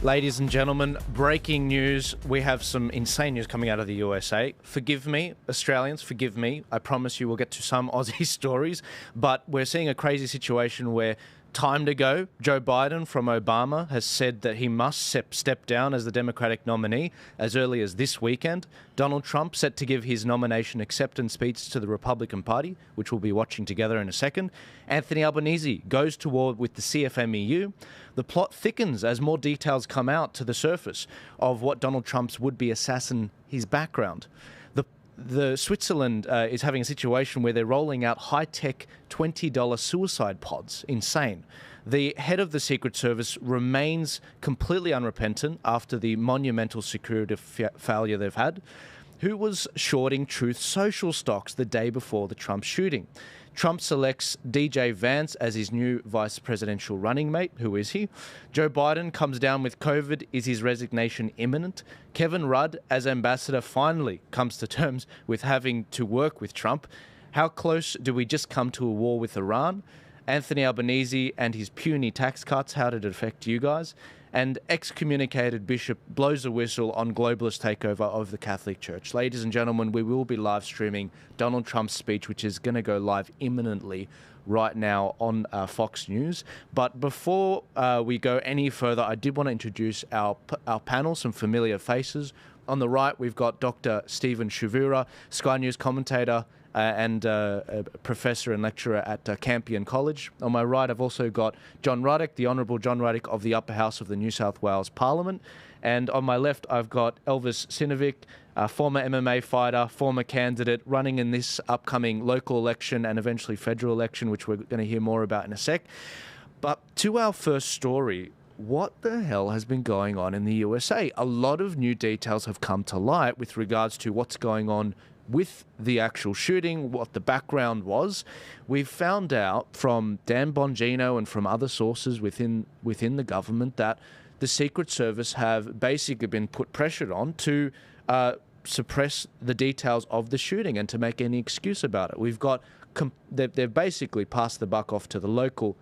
Ladies and gentlemen, breaking news. We have some insane news coming out of the USA. Forgive me, Australians, forgive me. I promise you we'll get to some Aussie stories. But we're seeing a crazy situation where time to go, Joe Biden from Obama has said that he must step down as the Democratic nominee as early as this weekend. Donald Trump set to give his nomination acceptance speech to the Republican Party, which we'll be watching together in a second. Anthony Albanese goes to war with the CFMEU. The plot thickens as more details come out to the surface of what Donald Trump's would-be assassin, his background. The Switzerland is having a situation where they're rolling out high-tech $20 suicide pods. Insane. The head of the Secret Service remains completely unrepentant after the monumental security failure they've had. Who was shorting Truth Social stocks the day before the Trump shooting? Trump selects DJ Vance as his new vice presidential running mate. Who is he? Joe Biden comes down with COVID. Is his resignation imminent? Kevin Rudd, as ambassador, finally comes to terms with having to work with Trump. How close do we just come to a war with Iran? Anthony Albanese and his puny tax cuts. How did it affect you guys? And excommunicated bishop blows a whistle on globalist takeover of the Catholic Church. Ladies and gentlemen, we will be live streaming Donald Trump's speech, which is going to go live imminently right now on Fox News. But before we go any further, I did want to introduce our panel, some familiar faces. On the right, we've got Dr. Stephen Shavura, Sky News commentator, and a professor and lecturer at Campion College. On my right, I've also got John Ruddock, the Honourable John Ruddock of the Upper House of the New South Wales Parliament. And on my left, I've got Elvis Sinovic, a former MMA fighter, former candidate, running in this upcoming local election and eventually federal election, which we're going to hear more about in a sec. But to our first story, what the hell has been going on in the USA? A lot of new details have come to light with regards to what's going on with the actual shooting, what the background was. We've found out from Dan Bongino and from other sources within the government that the Secret Service have basically been put pressure on to suppress the details of the shooting and to make any excuse about it. We've got they've basically passed the buck off to the local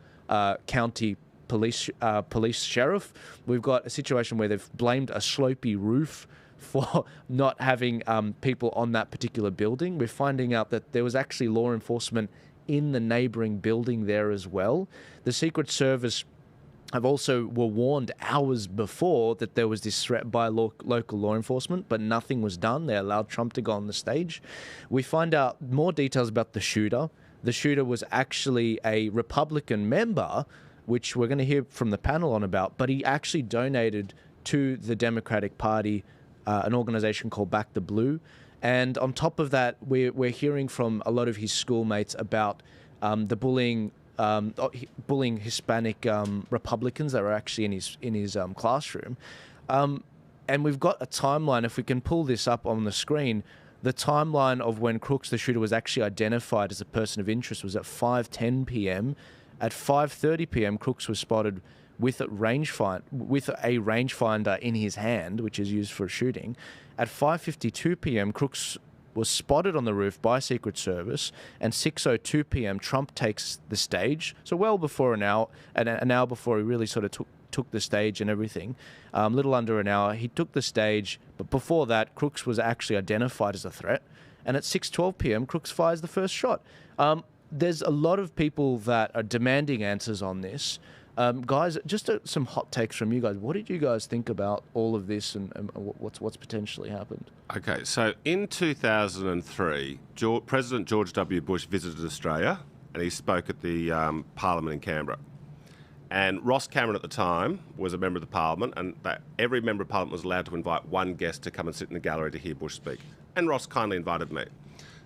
county police sheriff. We've got a situation where they've blamed a slopey roof for not having people on that particular building. We're finding out that there was actually law enforcement in the neighbouring building there as well. The Secret Service were warned hours before that there was this threat by local law enforcement, but nothing was done. They allowed Trump to go on the stage. We find out more details about the shooter. The shooter was actually a Republican member, which we're going to hear from the panel on about, but he actually donated to the Democratic Party an organization called Back the Blue. And on top of that, we're hearing from a lot of his schoolmates about the bullying Hispanic Republicans that were actually in his classroom. And we've got a timeline, if we can pull this up on the screen. The timeline of when Crooks, the shooter, was actually identified as a person of interest was at 5:10 p.m. At 5:30 p.m., Crooks was spotted with a rangefinder in his hand, which is used for shooting. At 5:52 p.m., Crooks was spotted on the roof by Secret Service, and 6:02 p.m., Trump takes the stage. So well before an hour before he really sort of took the stage and everything, little under an hour, he took the stage. But before that, Crooks was actually identified as a threat. And at 6:12 p.m., Crooks fires the first shot. There's a lot of people that are demanding answers on this. Guys, just some hot takes from you guys. What did you guys think about all of this and what's potentially happened? Okay, so in 2003, President George W. Bush visited Australia and he spoke at the Parliament in Canberra. And Ross Cameron at the time was a member of the Parliament, and that every member of Parliament was allowed to invite one guest to come and sit in the gallery to hear Bush speak. And Ross kindly invited me.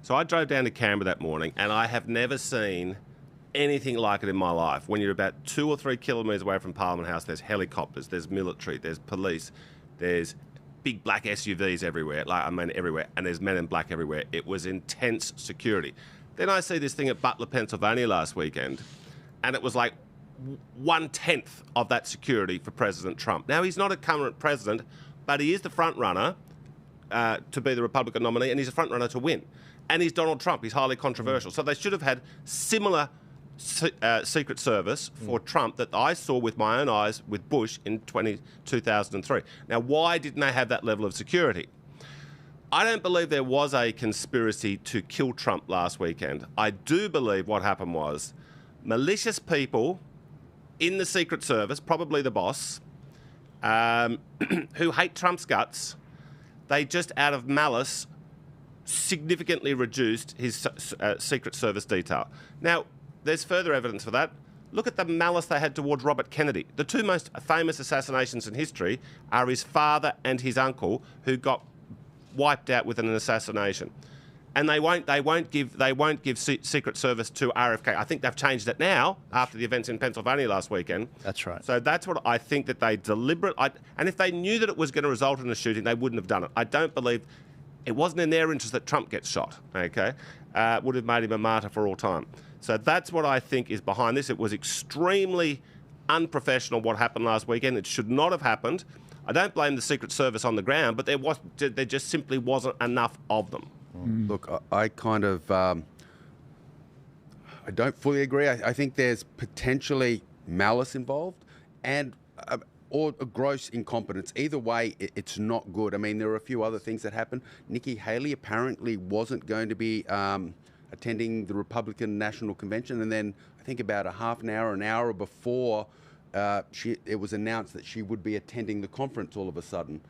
So I drove down to Canberra that morning, and I have never seen anything like it in my life. When you're about 2 or 3 kilometres away from Parliament House, there's helicopters, there's military, there's police, there's big black SUVs everywhere, everywhere, and there's men in black everywhere. It was intense security. Then I see this thing at Butler, Pennsylvania last weekend, and it was like 1/10 of that security for President Trump. Now, he's not a current president, but he is the front runner to be the Republican nominee, and he's a front runner to win. And he's Donald Trump. He's highly controversial. So they should have had similar Secret Service for Trump that I saw with my own eyes with Bush in 2003. Now, why didn't they have that level of security? I don't believe there was a conspiracy to kill Trump last weekend. I do believe what happened was malicious people in the Secret Service, probably the boss, who hate Trump's guts, they just out of malice significantly reduced his Secret Service detail. Now, there's further evidence for that. Look at the malice they had towards Robert Kennedy. The two most famous assassinations in history are his father and his uncle, who got wiped out with an assassination. And they won't give Secret Service to RFK. I think they've changed it now after the events in Pennsylvania last weekend. That's right. So that's what I think, that they and if they knew that it was going to result in a shooting, they wouldn't have done it. I don't believe it wasn't in their interest that Trump gets shot. Okay, would have made him a martyr for all time. So that's what I think is behind this. It was extremely unprofessional what happened last weekend. It should not have happened. I don't blame the Secret Service on the ground, but there just simply wasn't enough of them. Look, I kind of, I don't fully agree. I think there's potentially malice involved or a gross incompetence. Either way, it's not good. I mean, there are a few other things that happened. Nikki Haley apparently wasn't going to be attending the Republican National Convention, and then I think about an hour before it was announced that she would be attending the conference all of a sudden.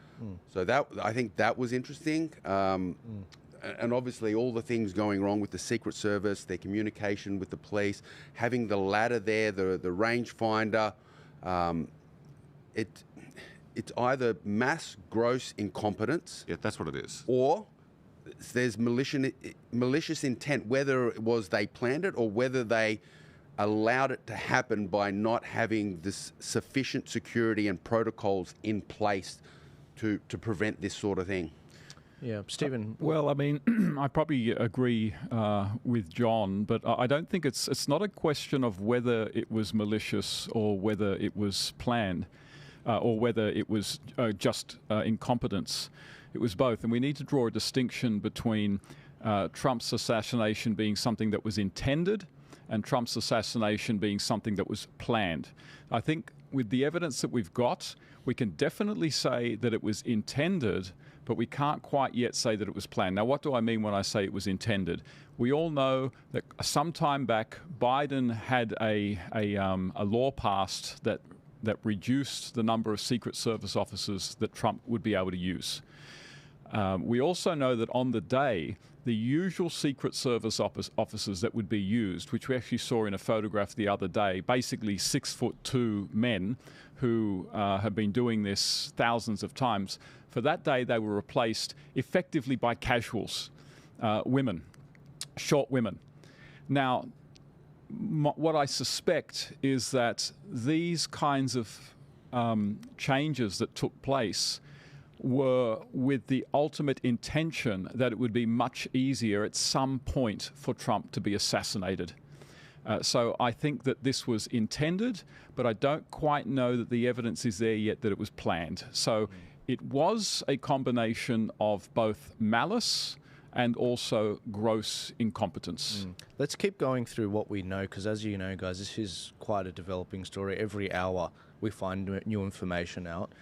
So I think that was interesting. And obviously all the things going wrong with the Secret Service, their communication with the police, having the ladder there, the rangefinder, it's either mass gross incompetence. Yeah, that's what it is. Or there's malicious intent, whether it was they planned it or whether they allowed it to happen by not having this sufficient security and protocols in place to prevent this sort of thing. Yeah, Stephen. Well, I mean, I probably agree with John, but I don't think it's not a question of whether it was malicious or whether it was planned or whether it was just incompetence. It was both, and we need to draw a distinction between Trump's assassination being something that was intended and Trump's assassination being something that was planned. I think with the evidence that we've got, we can definitely say that it was intended, but we can't quite yet say that it was planned. Now, what do I mean when I say it was intended? We all know that some time back, Biden had a law passed that reduced the number of Secret Service officers that Trump would be able to use. We also know that on the day, the usual Secret Service officers that would be used, which we actually saw in a photograph the other day, basically 6'2" men who have been doing this thousands of times, for that day they were replaced effectively by casuals, women, short women. Now, what I suspect is that these kinds of changes that took place were with the ultimate intention that it would be much easier at some point for Trump to be assassinated. So I think that this was intended, but I don't quite know that the evidence is there yet that it was planned. So it was a combination of both malice and also gross incompetence. Let's keep going through what we know, because as you know, guys, this is quite a developing story. Every hour we find new information out.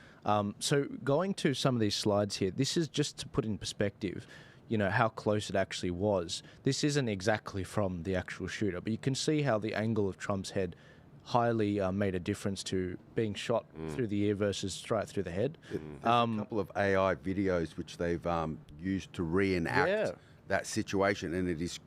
So going to some of these slides here, this is just to put in perspective, you know, how close it actually was. This isn't exactly from the actual shooter, but you can see how the angle of Trump's head highly made a difference to being shot through the ear versus straight through the head. There's a couple of AI videos which they've used to reenact that situation, and it is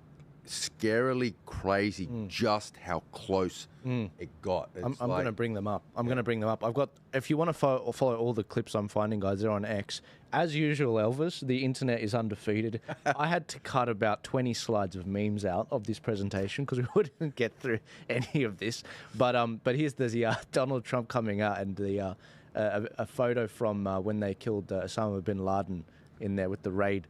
scarily crazy just how close it got. I'm going to bring them up. I've got, if you want to follow all the clips I'm finding, guys, they're on X. As usual, Elvis, the internet is undefeated. I had to cut about 20 slides of memes out of this presentation because we wouldn't get through any of this. But here's the Donald Trump coming out and the a photo from when they killed Osama bin Laden in there with the raid.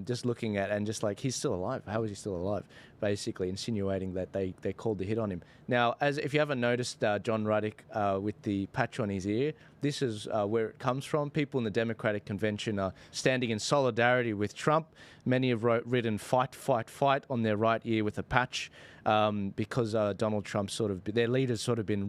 Just looking at and just like, he's still alive. How is he still alive? Basically insinuating that they called the hit on him. Now, as if you haven't noticed, John Ruddick with the patch on his ear, this is where it comes from. People in the Democratic Convention are standing in solidarity with Trump. Many have written "fight, fight, fight" on their right ear with a patch because Donald Trump their leader's sort of been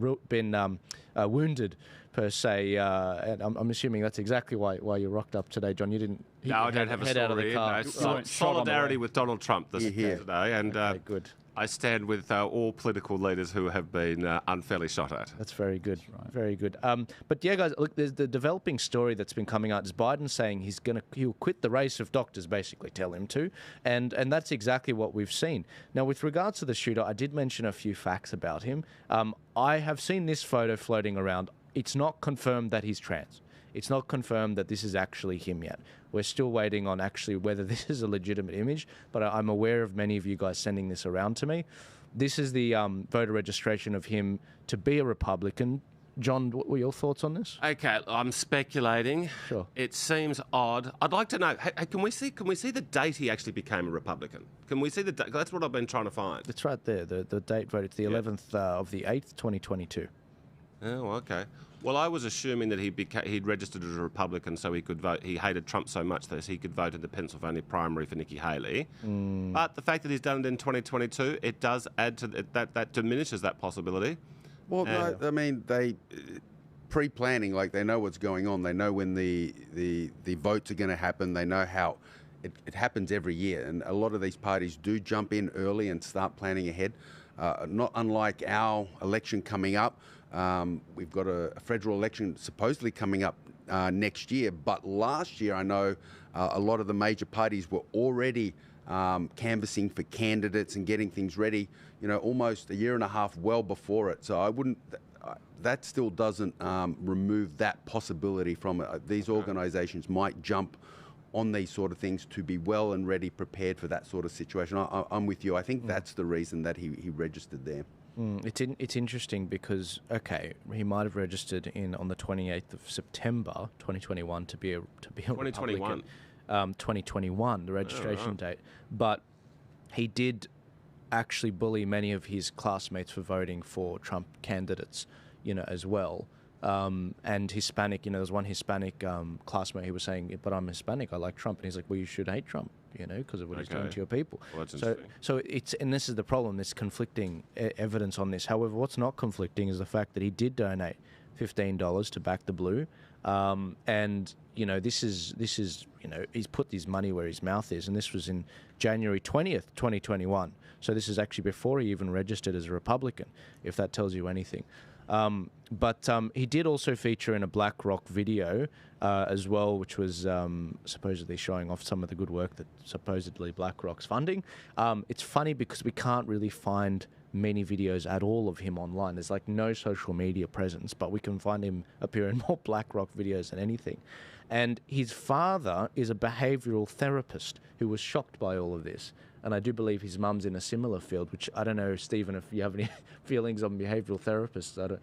wounded per se. And I'm assuming that's exactly why you rocked up today, John. You didn't. No, I don't have a head out of the story. car. No, solidarity with Donald Trump today, and Okay, good. I stand with all political leaders who have been unfairly shot at. That's very good. Very good. But yeah, guys, look, there's the developing story that's been coming out is Biden saying he'll quit the race if doctors basically tell him to, and that's exactly what we've seen. Now, with regards to the shooter, I did mention a few facts about him. I have seen this photo floating around. It's not confirmed that he's trans. It's not confirmed that this is actually him yet. We're still waiting on actually whether this is a legitimate image, but I'm aware of many of you guys sending this around to me. This is the voter registration of him to be a Republican. John, what were your thoughts on this? Okay, I'm speculating. Sure. It seems odd. I'd like to know. Hey, can we see the date he actually became a Republican? Can we see the date? That's what I've been trying to find. It's right there. The date voted. It's the 11th of the 8th, 2022. Oh, okay. Well, I was assuming that he'd registered as a Republican so he could vote. He hated Trump so much that he could vote in the Pennsylvania primary for Nikki Haley. But the fact that he's done it in 2022, it does add to that diminishes that possibility. Well, no, I mean, they pre-planning, like they know what's going on. They know when the votes are going to happen. They know how it happens every year. And a lot of these parties do jump in early and start planning ahead. Not unlike our election coming up. We've got a federal election supposedly coming up next year. But last year, I know a lot of the major parties were already canvassing for candidates and getting things ready, almost a year and a half well before it. So I wouldn't, that still doesn't remove that possibility from it. These organisations might jump on these sort of things to be well and ready, prepared for that sort of situation. I'm with you. I think that's the reason that he registered there. It's interesting because, okay, he might have registered on the 28th of September 2021 to be a 2021. 2021, the registration date. But he did actually bully many of his classmates for voting for Trump candidates, as well. And Hispanic, there was one Hispanic classmate, he was saying, but I'm Hispanic, I like Trump. And he's like, well, you should hate Trump, because of what he's doing to your people. Well, that's interesting. So and this is the problem, there's conflicting evidence on this. However, what's not conflicting is the fact that he did donate $15 to back the blue. And, this is he's put his money where his mouth is. And this was in January 20th, 2021. So this is actually before he even registered as a Republican, if that tells you anything. But he did also feature in a BlackRock video as well, which was supposedly showing off some of the good work that supposedly BlackRock's funding. It's funny because we can't really find many videos at all of him online. There's like no social media presence, but we can find him appear in more BlackRock videos than anything. And his father is a behavioural therapist who was shocked by all of this. And I do believe his mum's in a similar field, which I don't know, Stephen, if you have any feelings on behavioural therapists.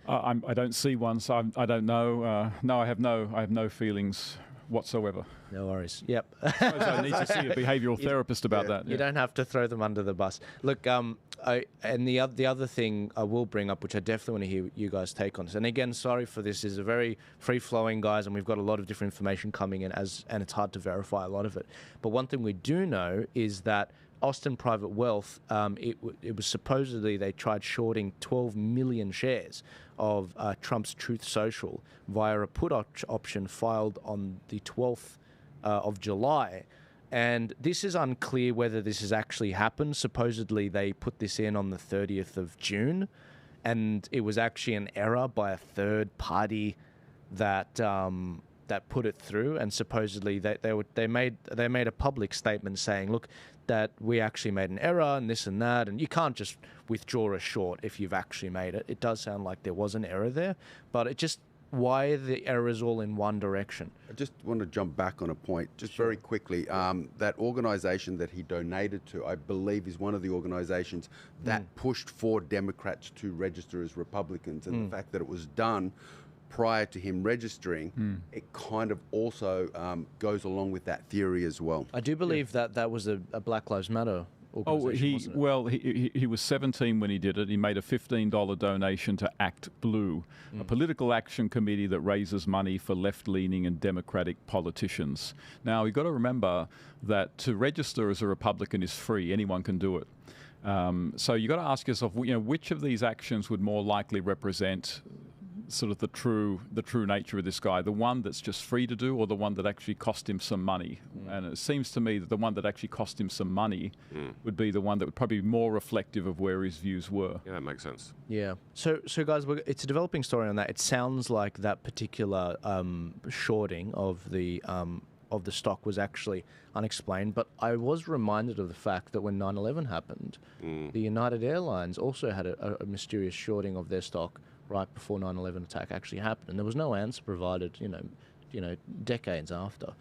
I don't see one, so I don't know. No, I have no feelings whatsoever. No worries. Yep. I suppose I need to see a behavioural therapist about that. You don't have to throw them under the bus. Look, the other thing I will bring up, which I definitely want to hear you guys take on this. And again, sorry for this. Is a very free-flowing, guys, and we've got a lot of different information coming in, and it's hard to verify a lot of it. But one thing we do know is that Austin Private Wealth, it was supposedly they tried shorting 12 million shares of Trump's Truth Social via a put option filed on the 12th of July. And this is unclear whether this has actually happened. Supposedly they put this in on the 30th of June, and it was actually an error by a third party that put it through. And supposedly they made a public statement saying, look, that we actually made an error and this and that, and you can't just withdraw a short if you've actually made it. It does sound like there was an error there, but it just, why are the errors all in one direction? I just want to jump back on a point, just very quickly. That organisation that he donated to, I believe, is one of the organisations that pushed for Democrats to register as Republicans, and the fact that it was done prior to him registering, it kind of also goes along with that theory as well. I do believe that was a Black Lives Matter organisation, wasn't it? He was 17 when he did it. He made a $15 donation to Act Blue, a political action committee that raises money for left-leaning and democratic politicians. Now, you've got to remember that to register as a Republican is free. Anyone can do it. So you've got to ask yourself, which of these actions would more likely represent sort of the true nature of this guy, the one that's just free to do, or the one that actually cost him some money? And it seems to me that the one that actually cost him some money would be the one that would probably be more reflective of where his views were. Yeah, that makes sense. Yeah. So guys, it's a developing story on that. It sounds like that particular shorting of the stock was actually unexplained, but I was reminded of the fact that when 9/11 happened, the United Airlines also had a mysterious shorting of their stock right before 9/11 attack actually happened, and there was no answer provided, decades after.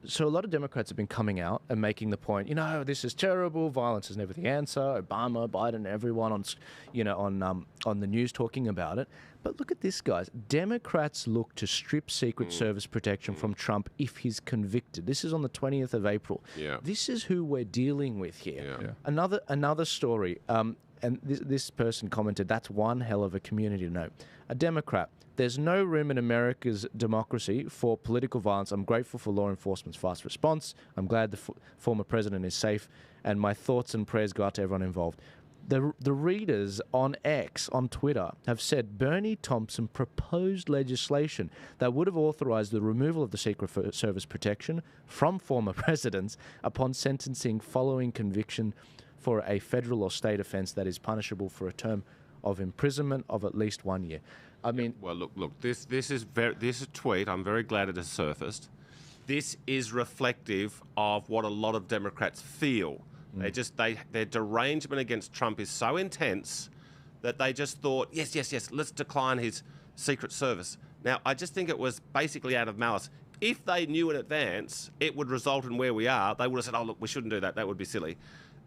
So a lot of Democrats have been coming out and making the point, this is terrible, violence is never the answer. Obama, Biden, everyone on the news talking about it. But look at this, guys. Democrats look to strip Secret Service protection from Trump if he's convicted. This is on the 20th of April. Yeah. This is who we're dealing with here. Yeah. Another story. And this person commented, that's one hell of a community to know. A Democrat, there's no room in America's democracy for political violence. I'm grateful for law enforcement's fast response. I'm glad the former president is safe. And my thoughts and prayers go out to everyone involved. The readers on X, on Twitter, have said Bernie Thompson proposed legislation that would have authorized the removal of the Secret Service protection from former presidents upon sentencing following conviction for a federal or state offence that is punishable for a term of imprisonment of at least 1 year. I mean, well, look. This is a tweet. I'm very glad it has surfaced. This is reflective of what a lot of Democrats feel. Their derangement against Trump is so intense that they just thought, yes, let's decline his Secret Service. Now, I just think it was basically out of malice. If they knew in advance it would result in where we are, they would have said, oh, look, we shouldn't do that. That would be silly.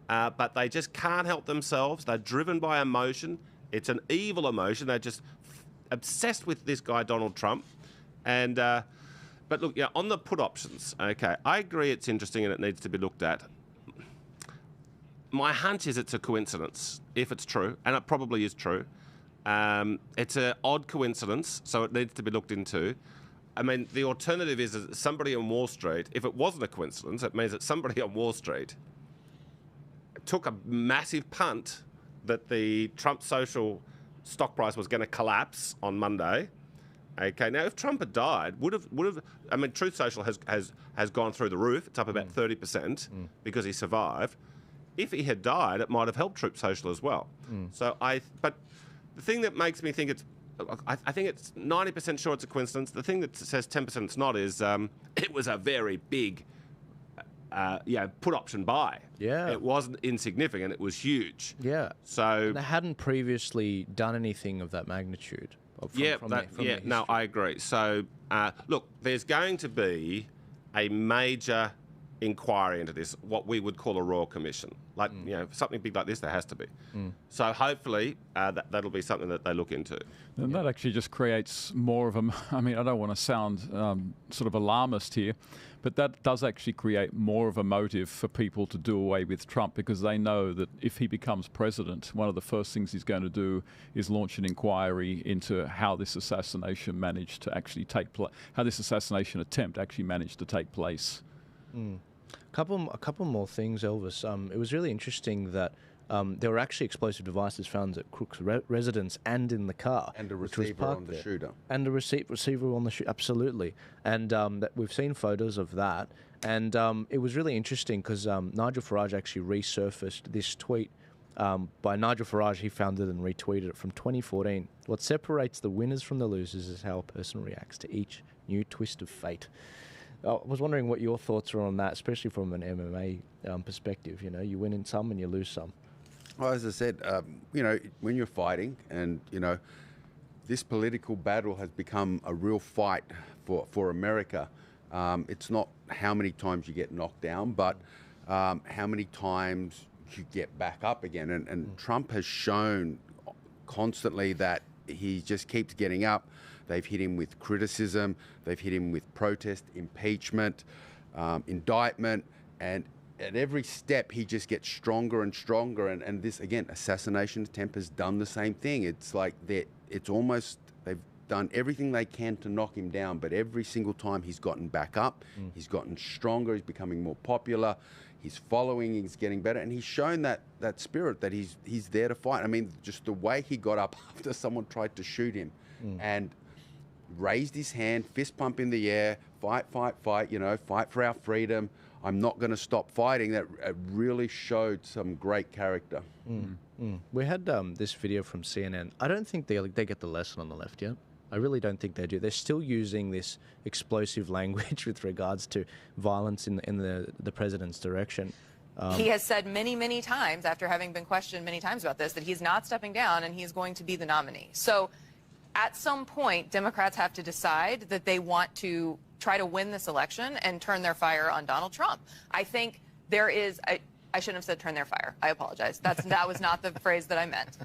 But they just can't help themselves. They're driven by emotion. It's an evil emotion. They're just obsessed with this guy, Donald Trump. And but look, on the put options, okay, I agree it's interesting and it needs to be looked at. My hunch is it's a coincidence, if it's true, and it probably is true. It's an odd coincidence, so it needs to be looked into. I mean, the alternative is that somebody on Wall Street, if it wasn't a coincidence, it means that somebody on Wall Street took a massive punt that the Trump social stock price was going to collapse on Monday. Okay, now if Trump had died, would have. I mean, Truth Social has gone through the roof. It's up about 30% because he survived. If he had died, it might have helped Truth Social as well. But the thing that makes me think I think it's 90% sure it's a coincidence. The thing that says 10% it's not is it was a very big put option buy. Yeah. It wasn't insignificant, it was huge. Yeah. So they hadn't previously done anything of that magnitude. I agree. So, look, there's going to be a major inquiry into this, what we would call a Royal Commission. Like, something big like this, there has to be. So hopefully that'll be something that they look into. And that actually just creates more of a, I mean, I don't want to sound sort of alarmist here, but that does actually create more of a motive for people to do away with Trump, because they know that if he becomes president, one of the first things he's going to do is launch an inquiry into how this assassination managed to actually take place, how this assassination attempt actually managed to take place. A couple more things, Elvis. It was really interesting that there were actually explosive devices found at Crooks' residence and in the car. And a receiver on the shooter. And a receiver on the shooter, absolutely. And that we've seen photos of that. And it was really interesting because Nigel Farage actually resurfaced this tweet by Nigel Farage. He found it and retweeted it from 2014. What separates the winners from the losers is how a person reacts to each new twist of fate. I was wondering what your thoughts are on that, especially from an MMA perspective. You win in some and you lose some. Well, as I said, when you're fighting and, this political battle has become a real fight for America. It's not how many times you get knocked down, but how many times you get back up again. And Trump has shown constantly that he just keeps getting up. They've hit him with criticism. They've hit him with protest, impeachment, indictment, and at every step, he just gets stronger and stronger. And this, again, assassination attempt has done the same thing. It's like it's almost, they've done everything they can to knock him down, but every single time he's gotten back up, he's gotten stronger, he's becoming more popular, his following is getting better, and he's shown that spirit that he's there to fight. I mean, just the way he got up after someone tried to shoot him and raised his hand, fist pump in the air, fight, fight, fight for our freedom. I'm not going to stop fighting. That really showed some great character. We had this video from CNN. I don't think they get the lesson on the left yet. I really don't think they do. They're still using this explosive language with regards to violence in the president's direction. He has said many, many times, after having been questioned many times about this, that he's not stepping down and he's going to be the nominee. So at some point, Democrats have to decide that they want to try to win this election and turn their fire on Donald Trump. I think there is, I shouldn't have said turn their fire. I apologize. That was not the phrase that I meant.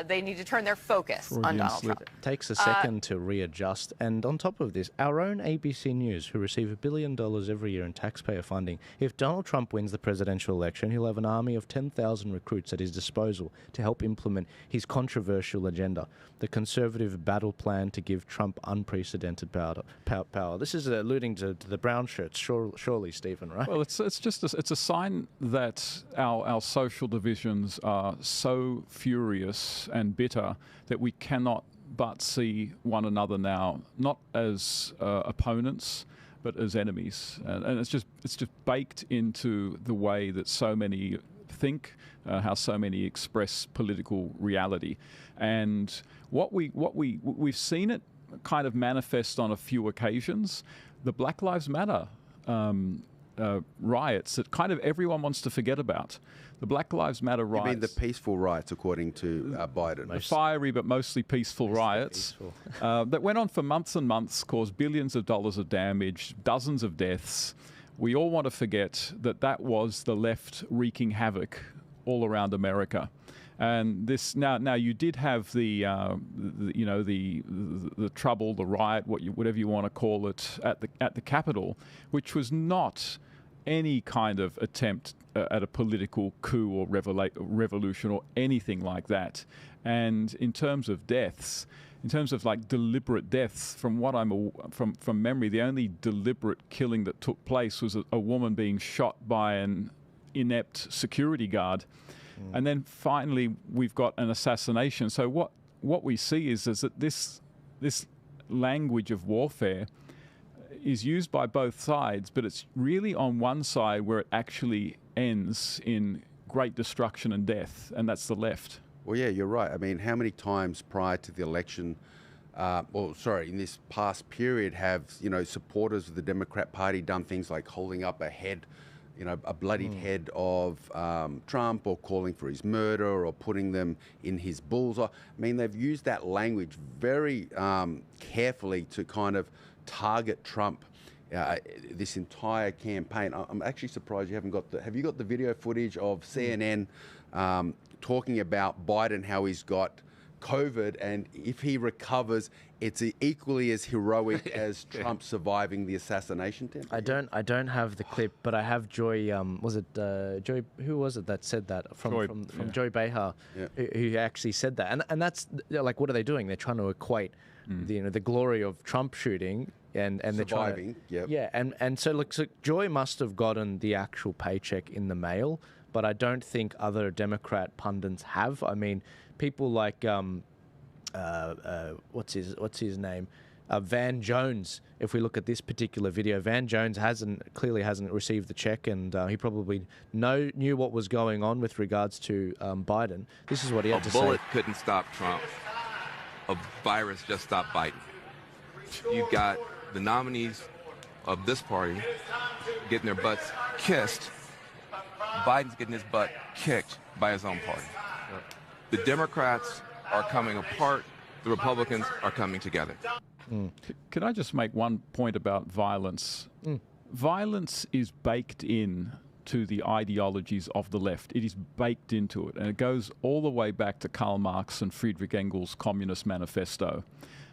They need to turn their focus on Donald Trump. It takes a second to readjust. And on top of this, our own ABC News, who receive $1 billion every year in taxpayer funding, if Donald Trump wins the presidential election, he'll have an army of 10,000 recruits at his disposal to help implement his controversial agenda, the conservative battle plan to give Trump unprecedented power. This is alluding to the brown shirts, surely, Stephen, right? Well, it's a sign that our social divisions are so furious and bitter that we cannot but see one another now, not as opponents, but as enemies. And it's just baked into the way that so many think, how so many express political reality. And we've seen it kind of manifest on a few occasions. The Black Lives Matter riots that kind of everyone wants to forget about. The Black Lives Matter riots. You mean the peaceful riots, according to Biden? The fiery but mostly peaceful riots that went on for months and months, caused billions of dollars of damage, dozens of deaths. We all want to forget that was the left wreaking havoc all around America. And this now you did have the trouble, the riot, whatever you want to call it, at the Capitol, which was not any kind of attempt at a political coup or revolution or anything like that. And in terms of deaths, in terms of like deliberate deaths, from what from memory, the only deliberate killing that took place was a woman being shot by an inept security guard. And then finally, we've got an assassination. So what we see is that this language of warfare is used by both sides, but it's really on one side where it actually ends in great destruction and death, and that's the left. Well, yeah, you're right. I mean, how many times prior to the election, in this past period, have supporters of the Democrat Party done things like holding up a head, a bloodied head of Trump, or calling for his murder, or putting them in his bullseye? I mean, they've used that language very carefully to kind of target Trump this entire campaign. I'm actually surprised you haven't got have you got the video footage of CNN talking about Biden, how he's got COVID, and if he recovers, it's equally as heroic as Trump surviving the assassination attempt? I don't have the clip, but I have Joy. Was it Joy? Who was it that said that? From Joy Behar, who actually said that. And that's like, what are they doing? They're trying to equate the glory of Trump shooting and surviving. And so look, so Joy must have gotten the actual paycheck in the mail, but I don't think other Democrat pundits have. I mean, people like what's his name, Van Jones. If we look at this particular video, Van Jones clearly hasn't received the check, and he probably knew what was going on with regards to Biden. This is what he had to say. A bullet couldn't stop Trump. A virus just stopped Biden. You've got the nominees of this party getting their butts kissed. Biden's getting his butt kicked by his own party. The Democrats are coming apart. The Republicans are coming together. Can I just make one point about violence? Violence is baked in to the ideologies of the left. It is baked into it, and it goes all the way back to Karl Marx and Friedrich Engels' Communist Manifesto.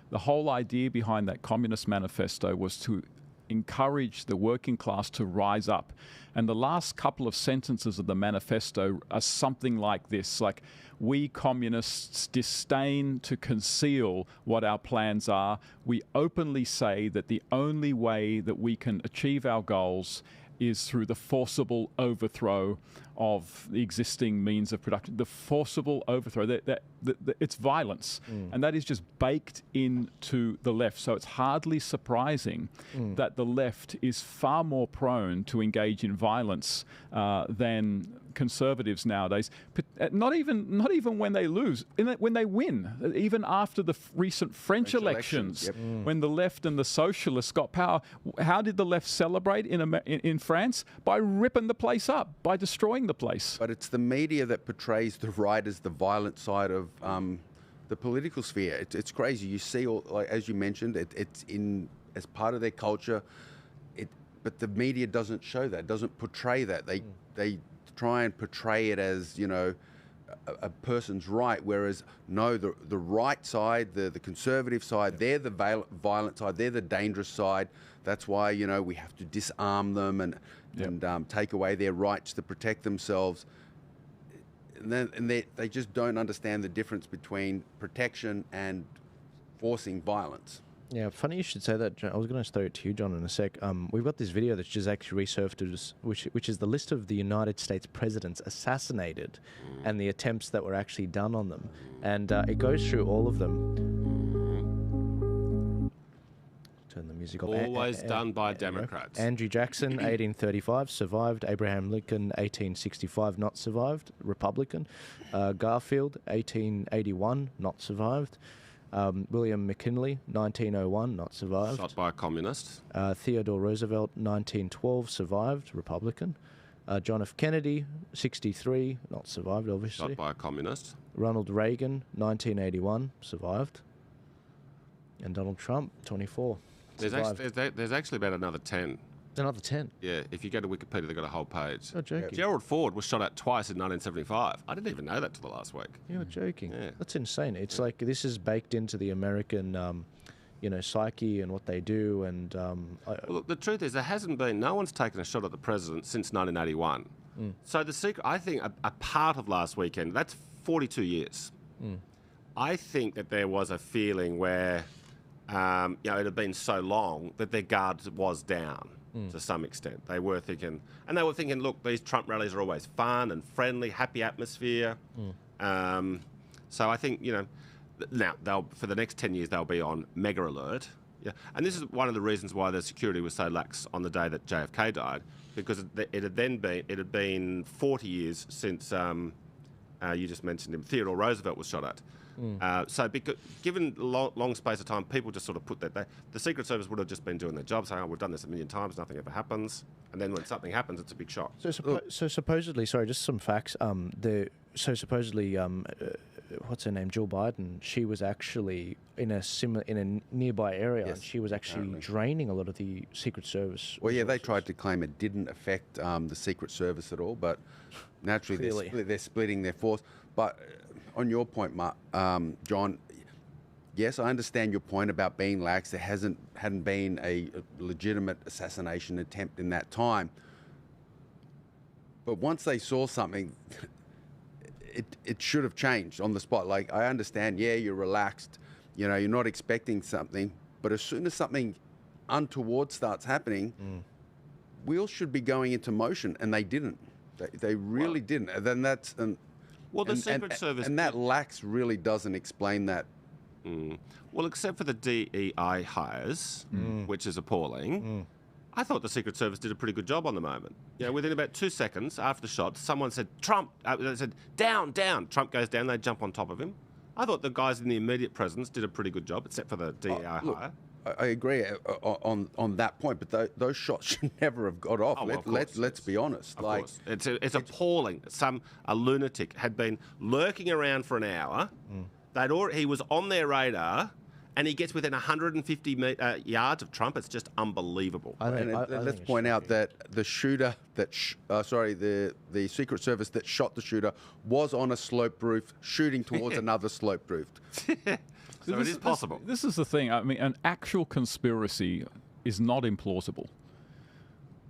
The whole idea behind that Communist Manifesto was to encourage the working class to rise up. And the last couple of sentences of the manifesto are something like this, like, we communists disdain to conceal what our plans are. We openly say that the only way that we can achieve our goals is through the forcible overthrow of the existing means of production. The forcible overthrow, it's violence. And that is just baked into the left. So it's hardly surprising that the left is far more prone to engage in violence than conservatives nowadays. But not even when they lose, when they win. Even after the recent French elections, when the left and the socialists got power, how did the left celebrate in France? By ripping the place up, by destroying the place. But it's the media that portrays the right as the violent side of the political sphere. It's crazy. You see, like, as you mentioned, it's in as part of their culture. But the media doesn't show that, doesn't portray that. They try and portray it as, you know, a person's right, whereas no, the right side, the conservative side, they're the violent side, they're the dangerous side. That's why, you know, we have to disarm them and take away their rights to protect themselves. And they just don't understand the difference between protection and forcing violence. Yeah, funny you should say that, John. I was going to throw it to you, John, in a sec. We've got this video that's just actually resurfaced, which is the list of the United States presidents assassinated and the attempts that were actually done on them. And it goes through all of them. Turn the music off. Always done by Democrats. Andrew Jackson, 1835, survived. Abraham Lincoln, 1865, not survived, Republican. Garfield, 1881, not survived. William McKinley, 1901, not survived. Shot by a communist. Theodore Roosevelt, 1912, survived, Republican. John F. Kennedy, 63, not survived, obviously. Shot by a communist. Ronald Reagan, 1981, survived. And Donald Trump, 24, survived. There's actually about another 10. Another 10? Yeah, if you go to Wikipedia, they've got a whole page. You're joking. Gerald Ford was shot at twice in 1975. I didn't even know that till the last week. You're joking. Yeah. That's insane. It's like this is baked into the American, psyche and what they do. And well, look, the truth is, no one's taken a shot at the president since 1981. So the secret, I think, a part of last weekend, that's 42 years. I think that there was a feeling where, it had been so long that their guard was down. To some extent. They were thinking, look, these Trump rallies are always fun and friendly, happy atmosphere. So I think, now for the next 10 years, they'll be on mega alert. Yeah. And this is one of the reasons why the security was so lax on the day that JFK died, because it had been 40 years since, you just mentioned him, Theodore Roosevelt was shot at. So given long space of time, people just sort of put that. The Secret Service would have just been doing their job, saying, we've done this a million times, nothing ever happens. And then when something happens, it's a big shock. So supposedly, sorry, just some facts. Supposedly, what's her name, Jill Biden, she was actually in a nearby area, and she was actually draining a lot of the Secret Service. Well, yeah, they tried to claim it didn't affect the Secret Service at all, but naturally they're splitting their force. But on your point, John, yes, I understand your point about being lax. There hadn't been a legitimate assassination attempt in that time. But once they saw something, it should have changed on the spot. Like, I understand, you're relaxed, you're not expecting something, but as soon as something untoward starts happening, wheels should be going into motion, and they didn't. They really didn't. And then that's... Well, the Secret Service... And that lax really doesn't explain that. Well, except for the DEI hires, which is appalling, I thought the Secret Service did a pretty good job on the moment. Within about 2 seconds after the shot, someone said, Trump, they said, down, down. Trump goes down, they jump on top of him. I thought the guys in the immediate presence did a pretty good job, except for the DEI hire. I agree on that point, but those shots should never have got off. Let's be honest. Of course. It's appalling. A lunatic had been lurking around for an hour. He was on their radar, and he gets within 150 yards of Trump. It's just unbelievable. Let's point out that the shooter the Secret Service that shot the shooter was on a sloped roof, shooting towards another sloped roof. So it is possible. This is the thing. I mean, an actual conspiracy is not implausible.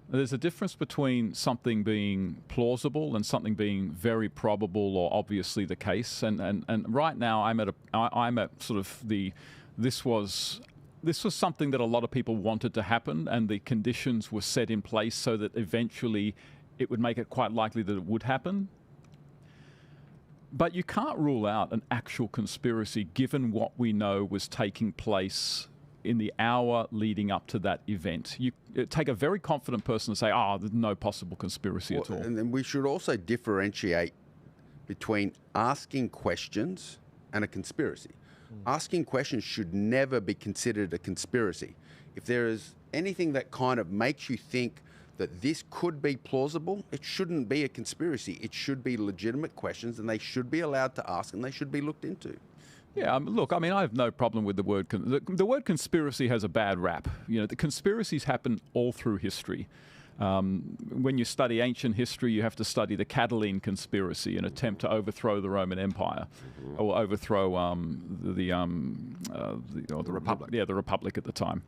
There's a difference between something being plausible and something being very probable or obviously the case. And right now I'm at sort of this was something that a lot of people wanted to happen, and the conditions were set in place so that eventually it would make it quite likely that it would happen. But you can't rule out an actual conspiracy given what we know was taking place in the hour leading up to that event. You take a very confident person to say, there's no possible conspiracy at all. And then we should also differentiate between asking questions and a conspiracy. Asking questions should never be considered a conspiracy. If there is anything that kind of makes you think that this could be plausible, it shouldn't be a conspiracy. It should be legitimate questions, and they should be allowed to ask, and they should be looked into. Yeah, look, I mean, I have no problem with the word. The word conspiracy has a bad rap. The conspiracies happen all through history. When you study ancient history, you have to study the Catalan conspiracy, an attempt to overthrow the Roman Empire, or overthrow the Republic. Yeah, the Republic at the time.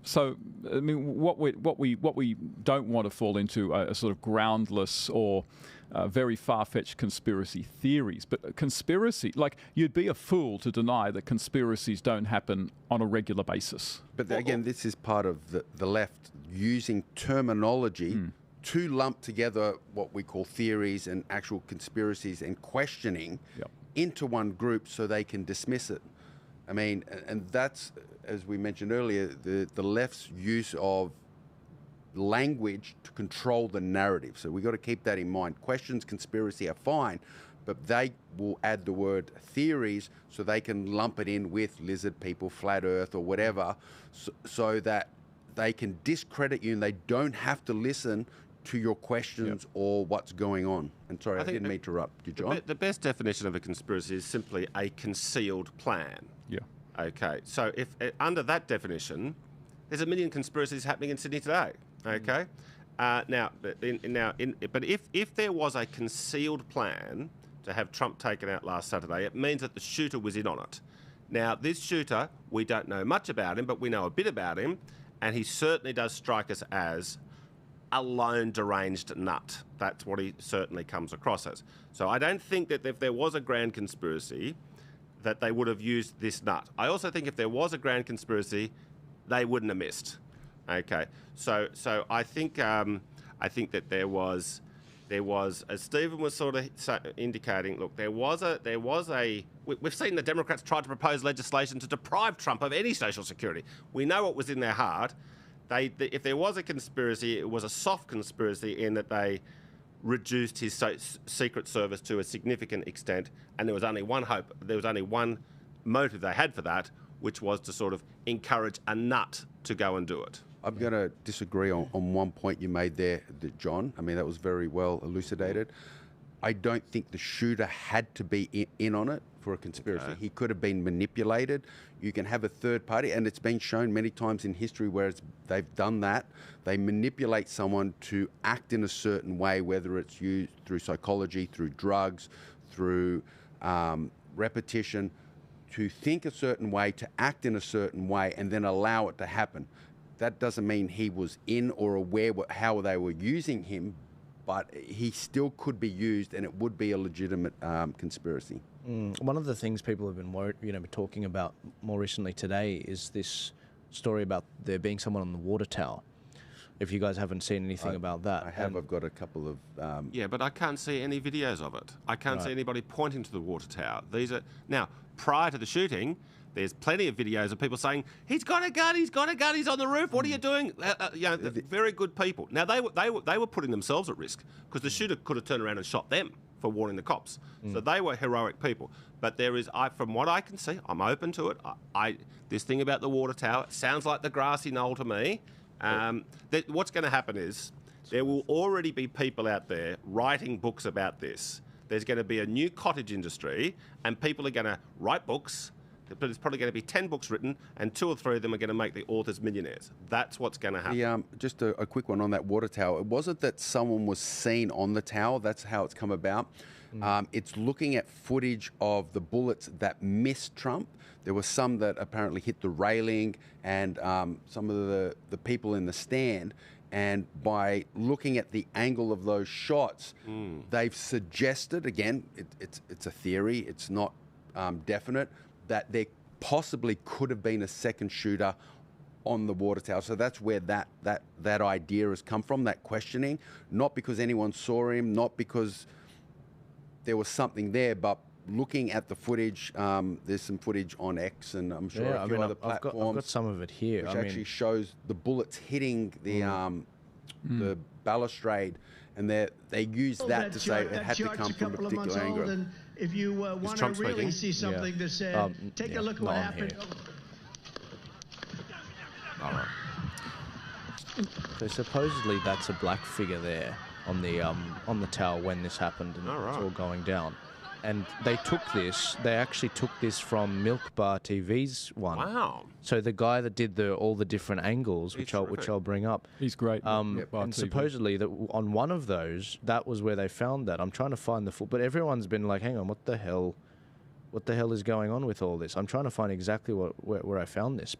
So, I mean, what we don't want to fall into are sort of groundless or very far-fetched conspiracy theories. But a conspiracy, like, you'd be a fool to deny that conspiracies don't happen on a regular basis. But again, this is part of the left using terminology to lump together what we call theories and actual conspiracies and questioning into one group so they can dismiss it. I mean, and that's, as we mentioned earlier, the left's use of language to control the narrative. So we've got to keep that in mind. Questions, conspiracy are fine, but they will add the word theories so they can lump it in with lizard people, flat earth, or whatever, so that they can discredit you and they don't have to listen to your questions or what's going on. And sorry, I didn't mean to interrupt you, John. The best definition of a conspiracy is simply a concealed plan. Yeah. Okay, so if under that definition, there's a million conspiracies happening in Sydney today. Okay, but if there was a concealed plan to have Trump taken out last Saturday, it means that the shooter was in on it. Now, this shooter, we don't know much about him, but we know a bit about him, and he certainly does strike us as a lone deranged nut. That's what he certainly comes across as. So I don't think that if there was a grand conspiracy, that they would have used this nut. I also think if there was a grand conspiracy, they wouldn't have missed. Okay, so I think that there was, as Stephen was sort of indicating, look, we've seen the Democrats try to propose legislation to deprive Trump of any social security. We know what was in their heart. If there was a conspiracy, it was a soft conspiracy in that they reduced his Secret Service to a significant extent, and there was only one hope, there was only one motive they had for that, which was to sort of encourage a nut to go and do it. I'm going to disagree on one point you made there, John. I mean, that was very well elucidated. I don't think the shooter had to be in on it for a conspiracy. Okay. He could have been manipulated. You can have a third party, and it's been shown many times in history where they've done that. They manipulate someone to act in a certain way, whether it's used through psychology, through drugs, through repetition, to think a certain way, to act in a certain way, and then allow it to happen. That doesn't mean he was in or aware how they were using him, but he still could be used, and it would be a legitimate conspiracy. One of the things people have been talking about more recently today is this story about there being someone on the water tower. If you guys haven't seen anything about that. I have. I've got a couple of... Yeah, but I can't see any videos of it. I can't see anybody pointing to the water tower. Now, prior to the shooting, there's plenty of videos of people saying, he's got a gun, he's on the roof, what are you doing? Very good people. Now, they were putting themselves at risk because the shooter could have turned around and shot them for warning the cops. So they were heroic people. But there is, from what I can see, I'm open to it. This thing about the water tower, it sounds like the grassy knoll to me. What's going to happen is there will already be people out there writing books about this. There's going to be a new cottage industry, and people are going to write books, but it's probably going to be 10 books written, and 2 or 3 of them are going to make the authors millionaires. That's what's going to happen. Just a quick one on that water tower. It wasn't that someone was seen on the tower. That's how it's come about. It's looking at footage of the bullets that missed Trump. There were some that apparently hit the railing and some of the people in the stand. And by looking at the angle of those shots, they've suggested, again, it's a theory, it's not definite, that there possibly could have been a second shooter on the water tower. So that's where that idea has come from, that questioning. Not because anyone saw him, not because there was something there, but looking at the footage, there's some footage on X and I'm sure a few other platforms. I've got some of it here. Which actually shows the bullets hitting the balustrade, and they use that to say it had to come from a particular angle. And if you want to really see something that's said, take a look at what happened. All right. So supposedly that's a black figure there on the tower when this happened, and it's all going down. And they actually took this from Milk Bar TV's one. Wow. So the guy that did all the different angles, which I'll bring up. He's great. And supposedly that on one of those, that was where they found that. I'm trying to find the full, but everyone's been like, hang on, what the hell is going on with all this? I'm trying to find exactly where I found this,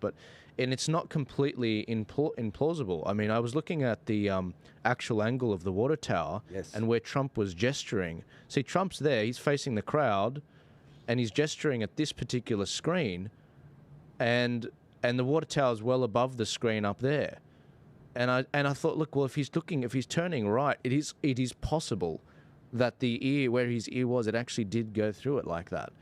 and it's not completely implausible. I mean, I was looking at the actual angle of the water tower and where Trump was gesturing. See, Trump's there, he's facing the crowd, and he's gesturing at this particular screen, and the water tower is well above the screen up there. And I thought, look, well, if he's turning right, it is possible that the ear, where his ear was, it actually did go through it like that.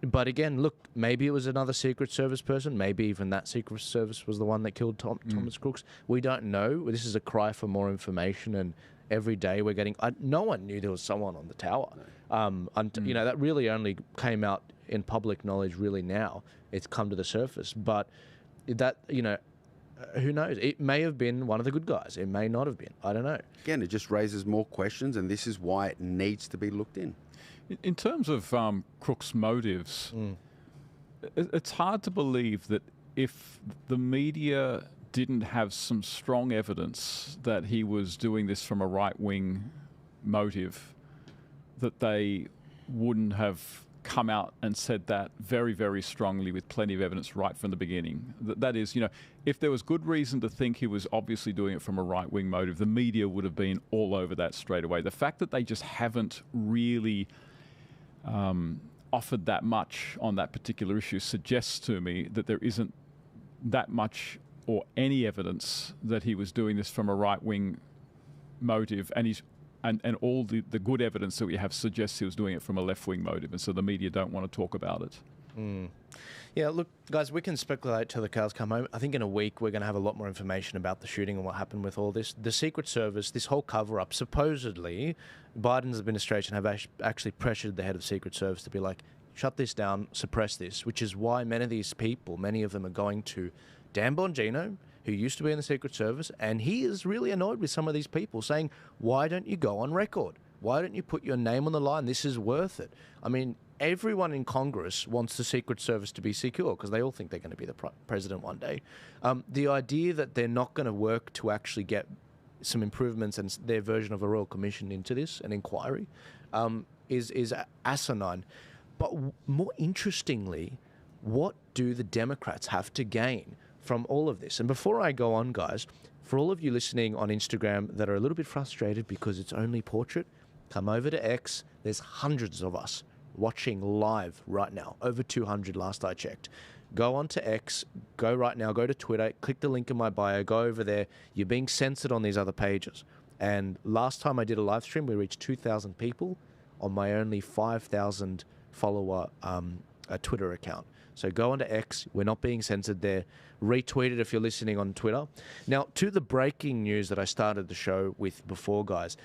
But again, look, maybe it was another Secret Service person. Maybe even that Secret Service was the one that killed Thomas Crooks. We don't know. This is a cry for more information, and every day we're getting... no one knew there was someone on the tower. That really only came out in public knowledge really now. It's come to the surface. But that, who knows? It may have been one of the good guys. It may not have been. I don't know. Again, it just raises more questions, and this is why it needs to be looked in. In terms of Crooks' motives, it's hard to believe that if the media didn't have some strong evidence that he was doing this from a right-wing motive, that they wouldn't have come out and said that very, very strongly with plenty of evidence right from the beginning. That is, if there was good reason to think he was obviously doing it from a right-wing motive, the media would have been all over that straight away. The fact that they just haven't really offered that much on that particular issue suggests to me that there isn't that much or any evidence that he was doing this from a right-wing motive, and all the good evidence that we have suggests he was doing it from a left-wing motive, and so the media don't want to talk about it. Yeah, look, guys, we can speculate till the cows come home. I think in a week we're going to have a lot more information about the shooting and what happened with all this. The Secret Service, this whole cover-up, supposedly Biden's administration have actually pressured the head of Secret Service to be like, shut this down, suppress this, which is why many of these people, many of them are going to Dan Bongino, who used to be in the Secret Service, and he is really annoyed with some of these people saying, why don't you go on record? Why don't you put your name on the line? This is worth it. I mean, everyone in Congress wants the Secret Service to be secure because they all think they're going to be the president one day. The idea that they're not going to work to actually get some improvements and their version of a royal commission into this, an inquiry, is asinine. But more interestingly, what do the Democrats have to gain from all of this? And before I go on, guys, for all of you listening on Instagram that are a little bit frustrated because it's only portrait, come over to X. There's hundreds of us watching live right now, over 200 last I checked. Go on to X, go right now, go to Twitter, click the link in my bio, go over there. You're being censored on these other pages. And last time I did a live stream, we reached 2,000 people on my only 5,000 follower Twitter account. So go onto X. We're not being censored there. Retweet it if you're listening on Twitter. Now, to the breaking news that I started the show with before, guys.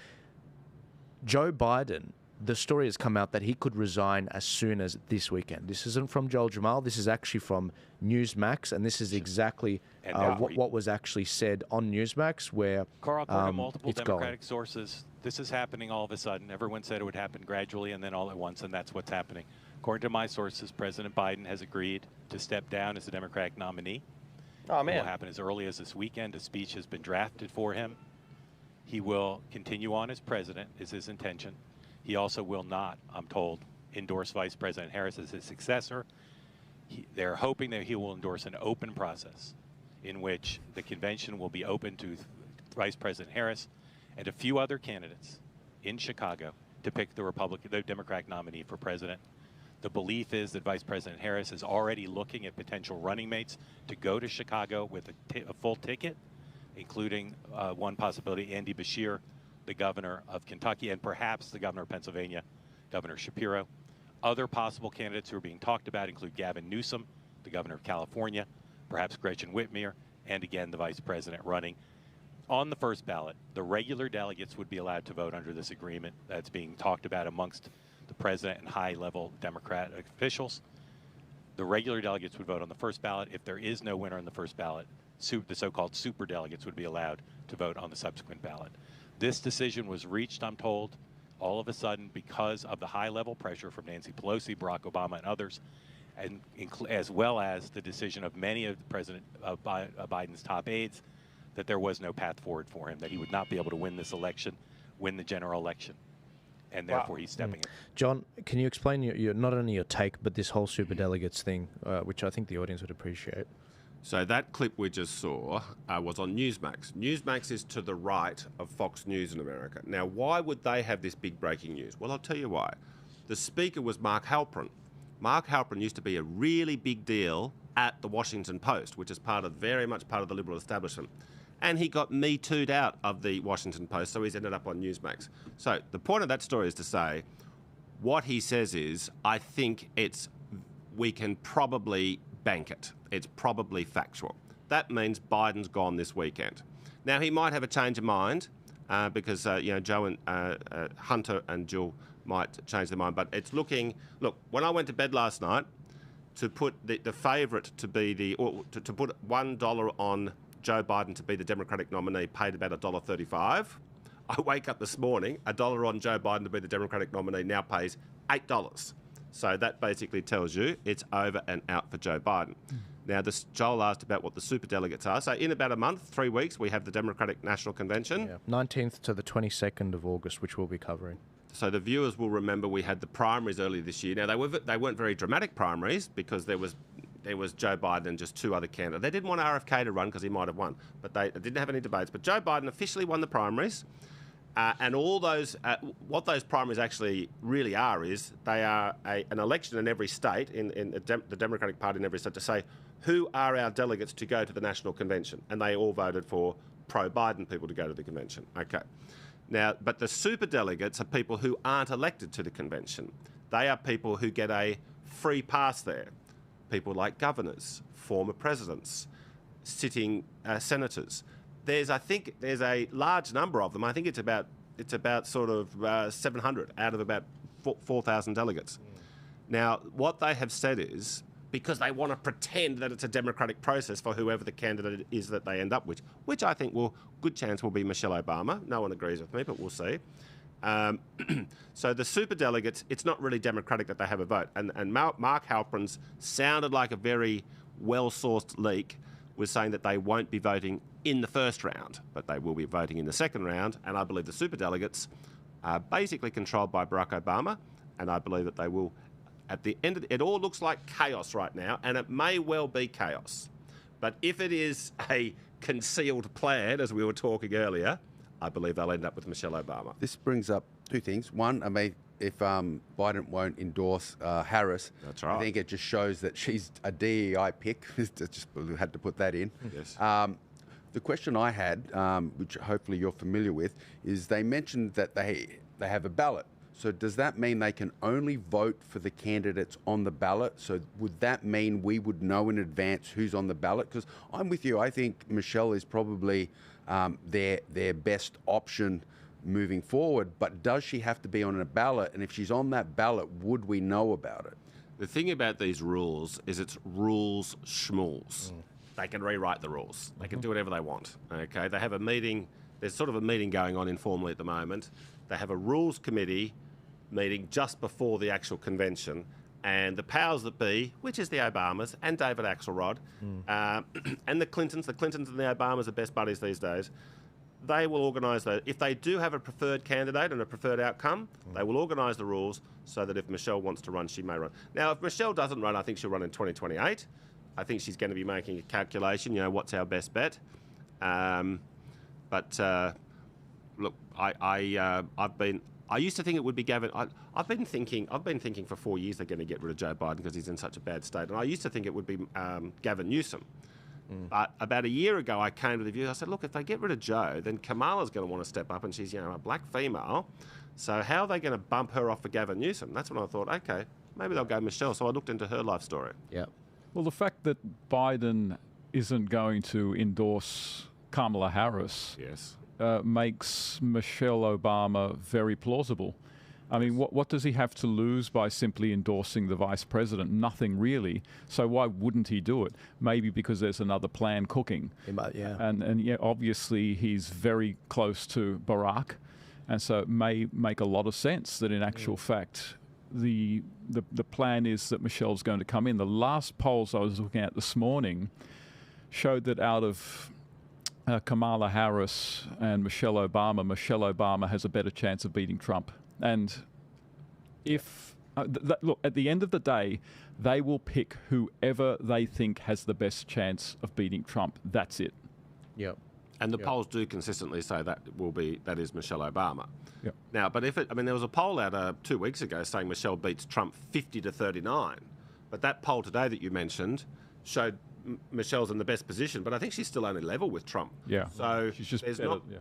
Joe Biden, the story has come out that he could resign as soon as this weekend. This isn't from Joel Jammal. This is actually from Newsmax, and this is exactly what was actually said on Newsmax, where Carl, according to multiple Democratic sources, this is happening all of a sudden. Everyone said it would happen gradually and then all at once, and that's what's happening. According to my sources, President Biden has agreed to step down as the Democratic nominee. Oh, man. It will happen as early as this weekend. A speech has been drafted for him. He will continue on as president, is his intention. He also will not, I'm told, endorse Vice President Harris as his successor. They're hoping that he will endorse an open process in which the convention will be open to Vice President Harris and a few other candidates in Chicago to pick the Democratic nominee for president. The belief is that Vice President Harris is already looking at potential running mates to go to Chicago with a full ticket, including one possibility, Andy Beshear, the governor of Kentucky, and perhaps the governor of Pennsylvania, Governor Shapiro. Other possible candidates who are being talked about include Gavin Newsom, the governor of California, perhaps Gretchen Whitmer, and again, the vice president running. On the first ballot, the regular delegates would be allowed to vote under this agreement that's being talked about amongst the president and high-level Democratic officials. The regular delegates would vote on the first ballot. If there is no winner on the first ballot, the so-called superdelegates would be allowed to vote on the subsequent ballot. This decision was reached, I'm told, all of a sudden because of the high-level pressure from Nancy Pelosi, Barack Obama, and others, and as well as the decision of many of President Biden's top aides that there was no path forward for him, that he would not be able to win this election, win the general election. And therefore, he's stepping in. John, can you explain your not only your take, but this whole superdelegates thing, which I think the audience would appreciate? So that clip we just saw was on Newsmax. Newsmax is to the right of Fox News in America. Now, why would they have this big breaking news? Well, I'll tell you why. The speaker was Mark Halperin. Mark Halperin used to be a really big deal at the Washington Post, which is very much part of the liberal establishment. And he got Me Too'd out of the Washington Post, so he's ended up on Newsmax. So the point of that story is to say, what he says is, I think we can probably bank it. It's probably factual. That means Biden's gone this weekend. Now, he might have a change of mind because, Joe and Hunter and Jill might change their mind. But it's looking... Look, when I went to bed last night, to put the favourite to be to put $1 on Joe Biden to be the Democratic nominee paid about $1.35. I wake up this morning, $1 on Joe Biden to be the Democratic nominee now pays $8. So that basically tells you it's over and out for Joe Biden. Now, Joel asked about what the superdelegates are. So in about a month, 3 weeks, we have the Democratic National Convention. Yeah. 19th to the 22nd of August, which we'll be covering. So the viewers will remember we had the primaries earlier this year. Now, they weren't very dramatic primaries because there was Joe Biden and just two other candidates. They didn't want RFK to run because he might have won, but they didn't have any debates. But Joe Biden officially won the primaries, and all those, what those primaries actually really are is they are an election in every state, in the Democratic Party in every state, to say who are our delegates to go to the National Convention, and they all voted for pro-Biden people to go to the convention. Okay. Now, but the superdelegates are people who aren't elected to the convention. They are people who get a free pass there. People like governors, former presidents, sitting senators. I think there's a large number of them. I think it's about sort of 700 out of about 4,000 delegates. Now, what they have said is, because they want to pretend that it's a democratic process for whoever the candidate is that they end up with, which I think good chance will be Michelle Obama. No one agrees with me, but we'll see. So the superdelegates, it's not really democratic that they have a vote. And Mark Halperin's sounded like a very well-sourced leak, was saying that they won't be voting in the first round, but they will be voting in the second round. And I believe the superdelegates are basically controlled by Barack Obama, and I believe that they will, at the end of it all looks like chaos right now, and it may well be chaos. But if it is a concealed plan, as we were talking earlier, I believe they'll end up with Michelle Obama. This brings up two things. One, I mean, if Biden won't endorse Harris, that's right. I think it just shows that she's a DEI pick. Just had to put that in. Yes. The question I had, which hopefully you're familiar with, is they mentioned that they have a ballot. So does that mean they can only vote for the candidates on the ballot? So would that mean we would know in advance who's on the ballot? Because I'm with you. I think Michelle is probably their best option moving forward. But does she have to be on a ballot? And if she's on that ballot, would we know about it? The thing about these rules is it's rules schmools. They can rewrite the rules. They can do whatever they want. Okay, they have a meeting. There's sort of a meeting going on informally at the moment. They have a rules committee meeting just before the actual convention, and the powers that be, which is the Obamas and David Axelrod, and the Clintons and the Obamas are best buddies these days. They will organise that. If they do have a preferred candidate and a preferred outcome, they will organise the rules so that if Michelle wants to run, she may run. Now, if Michelle doesn't run, I think she'll run in 2028. I think she's going to be making a calculation, what's our best bet. Look, I used to think it would be Gavin. I've been thinking for 4 years they're going to get rid of Joe Biden because he's in such a bad state. And I used to think it would be Gavin Newsom. But about a year ago, I came to the view. I said, look, if they get rid of Joe, then Kamala's going to want to step up, and she's a black female. So how are they going to bump her off for Gavin Newsom? That's when I thought, okay, maybe they'll go Michelle. So I looked into her life story. Yeah. Well, the fact that Biden isn't going to endorse Kamala Harris makes Michelle Obama very plausible. I mean, what does he have to lose by simply endorsing the vice president? Nothing really. So why wouldn't he do it? Maybe because there's another plan cooking. He might, yeah. And obviously he's very close to Barack, and so it may make a lot of sense that in actual fact the plan is that Michelle's going to come in. The last polls I was looking at this morning showed that out of Kamala Harris and Michelle Obama has a better chance of beating Trump. And if, look, at the end of the day, they will pick whoever they think has the best chance of beating Trump. That's it. Yep. And the polls do consistently say that is Michelle Obama. Yep. Now, but there was a poll out 2 weeks ago saying Michelle beats Trump 50-39. But that poll today that you mentioned showed Michelle's in the best position, but I think she's still only level with Trump. Yeah. So she's just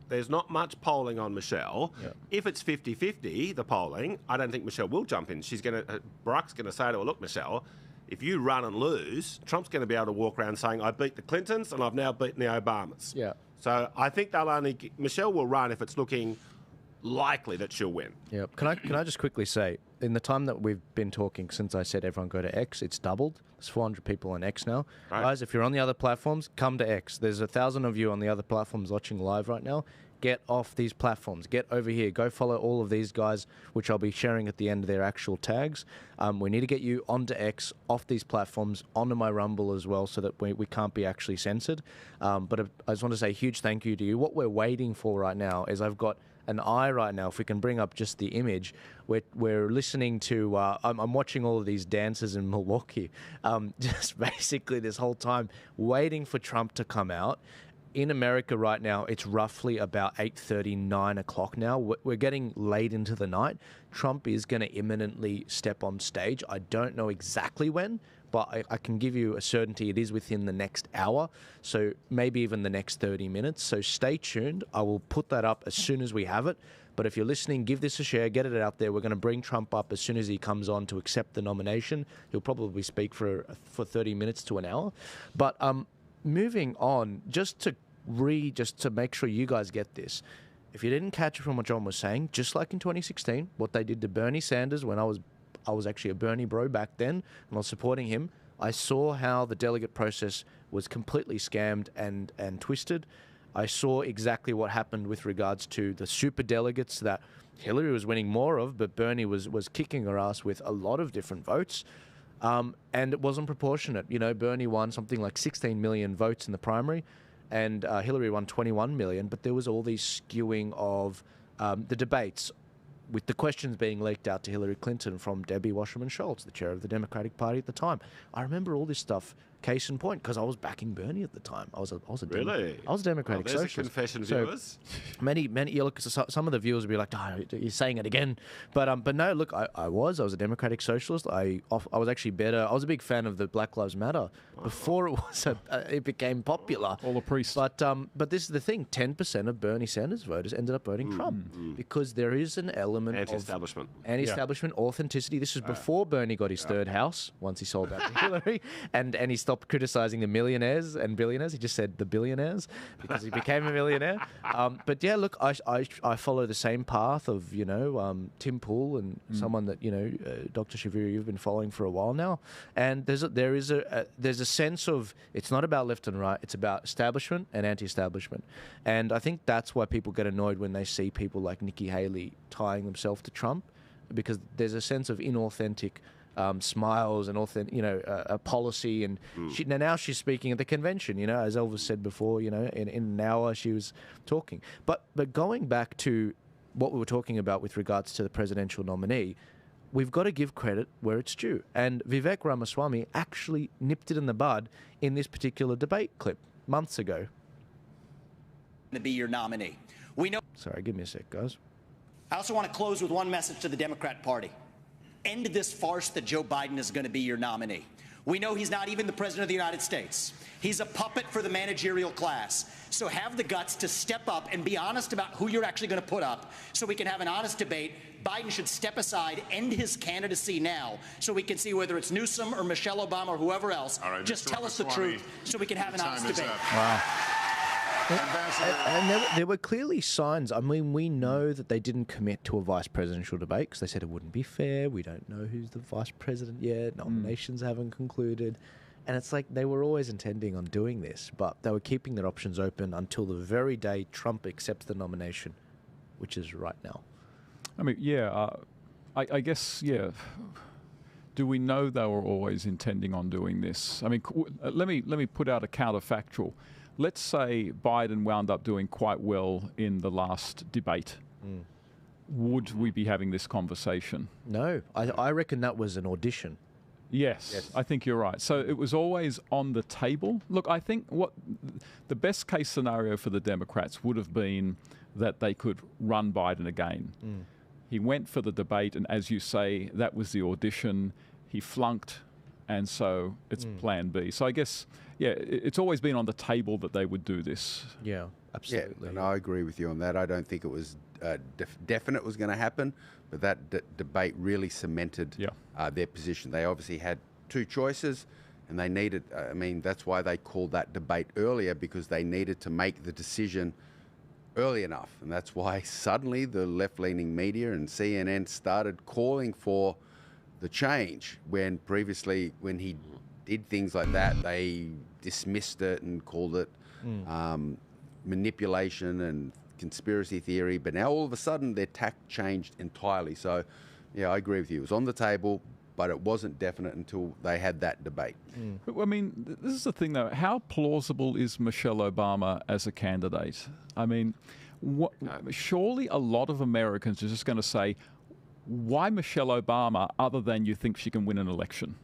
there's not much polling on Michelle. Yeah. If it's 50-50, the polling, I don't think Michelle will jump in. Barack's going to say to her, look, Michelle, if you run and lose, Trump's going to be able to walk around saying, I beat the Clintons and I've now beaten the Obamas. Yeah. So I think Michelle will run if it's looking likely that she'll win. Yeah. Can I just quickly say, in the time that we've been talking since I said everyone go to X, it's doubled. There's 400 people on X now. Right. Guys, if you're on the other platforms, come to X. There's 1,000 of you on the other platforms watching live right now. Get off these platforms. Get over here. Go follow all of these guys, which I'll be sharing at the end of their actual tags. We need to get you onto X, off these platforms, onto my Rumble as well, so that we can't be actually censored. But I just want to say a huge thank you to you. What we're waiting for right now is I've got an eye right now. If we can bring up just the image, we're listening to, I'm watching all of these dancers in Milwaukee, just basically this whole time waiting for Trump to come out. In America right now, it's roughly about 8:30, 9 o'clock now. We're getting late into the night. Trump is going to imminently step on stage. I don't know exactly when, but I can give you a certainty it is within the next hour, so maybe even the next 30 minutes. So stay tuned. I will put that up as soon as we have it. But if you're listening, give this a share, get it out there. We're going to bring Trump up as soon as he comes on to accept the nomination. He'll probably speak for 30 minutes to an hour. But moving on, just to make sure you guys get this. If you didn't catch it from what John was saying, just like in 2016, what they did to Bernie Sanders when I was actually a Bernie bro back then, and I was supporting him, I saw how the delegate process was completely scammed and twisted. I saw exactly what happened with regards to the super delegates that Hillary was winning more of, but Bernie was kicking her ass with a lot of different votes. And it wasn't proportionate. Bernie won something like 16 million votes in the primary, and Hillary won 21 million, but there was all these skewing of the debates, with the questions being leaked out to Hillary Clinton from Debbie Wasserman Schultz, the chair of the Democratic Party at the time. I remember all this stuff, case in point, because I was backing Bernie at the time. I was a really? I was a Democratic there's socialist. A confession, viewers. Many. You look, some of the viewers will be like, "Oh, you're saying it again," but no. Look, I was a Democratic socialist. I was actually better. I was a big fan of the Black Lives Matter before it became popular. All the priests. But this is the thing: 10% of Bernie Sanders voters ended up voting Trump because there is an element anti-establishment, authenticity. This is before Bernie got his third house once he sold out to Hillary, and he stopped criticizing the millionaires and billionaires. He just said the billionaires because he became a millionaire. But yeah, look, I follow the same path of Tim Pool and someone that Dr. Shaviri you've been following for a while now, and there's a sense of it's not about left and right, it's about establishment and anti-establishment, and I think that's why people get annoyed when they see people like Nikki Haley tying themselves to Trump, because there's a sense of inauthentic smiles and a policy. And now she's speaking at the convention. As Elvis said before, in an hour she was talking. But going back to what we were talking about with regards to the presidential nominee, we've got to give credit where it's due. And Vivek Ramaswamy actually nipped it in the bud in this particular debate clip months ago. To be your nominee. We know. Sorry, give me a sec, guys. I also want to close with one message to the Democrat Party. End this farce that Joe Biden is going to be your nominee. We know he's not even the president of the United States. He's a puppet for the managerial class. So have the guts to step up and be honest about who you're actually going to put up so we can have an honest debate. Biden should step aside, end his candidacy now, so we can see whether it's Newsom or Michelle Obama or whoever else. All right, just Mr. tell us the truth so we can have an honest debate. Wow. And there were clearly signs. I mean, we know that they didn't commit to a vice presidential debate because they said it wouldn't be fair. We don't know who's the vice president yet. Nominations haven't concluded. And it's like they were always intending on doing this, but they were keeping their options open until the very day Trump accepts the nomination, which is right now. I mean, I guess, do we know they were always intending on doing this? I mean, let me put out a counterfactual. Let's say Biden wound up doing quite well in the last debate. Would we be having this conversation? No, I reckon that was an audition. Yes, I think you're right. So it was always on the table. Look, I think what the best case scenario for the Democrats would have been that they could run Biden again. He went for the debate, and as you say, that was the audition. He flunked, and so it's plan B. So I guess, it's always been on the table that they would do this. Yeah, absolutely. Yeah, and I agree with you on that. I don't think it was definite was going to happen, but that debate really cemented their position. They obviously had two choices, and they needed, that's why they called that debate earlier, because they needed to make the decision early enough. And that's why suddenly the left-leaning media and CNN started calling for the change, when previously, when he did things like that, they dismissed it and called it manipulation and conspiracy theory. But now all of a sudden their tack changed entirely. So I agree with you. It was on the table, but it wasn't definite until they had that debate. But, I mean, this is the thing, though. How plausible is Michelle Obama as a candidate? I mean, surely a lot of Americans are just going to say, why Michelle Obama, other than you think she can win an election?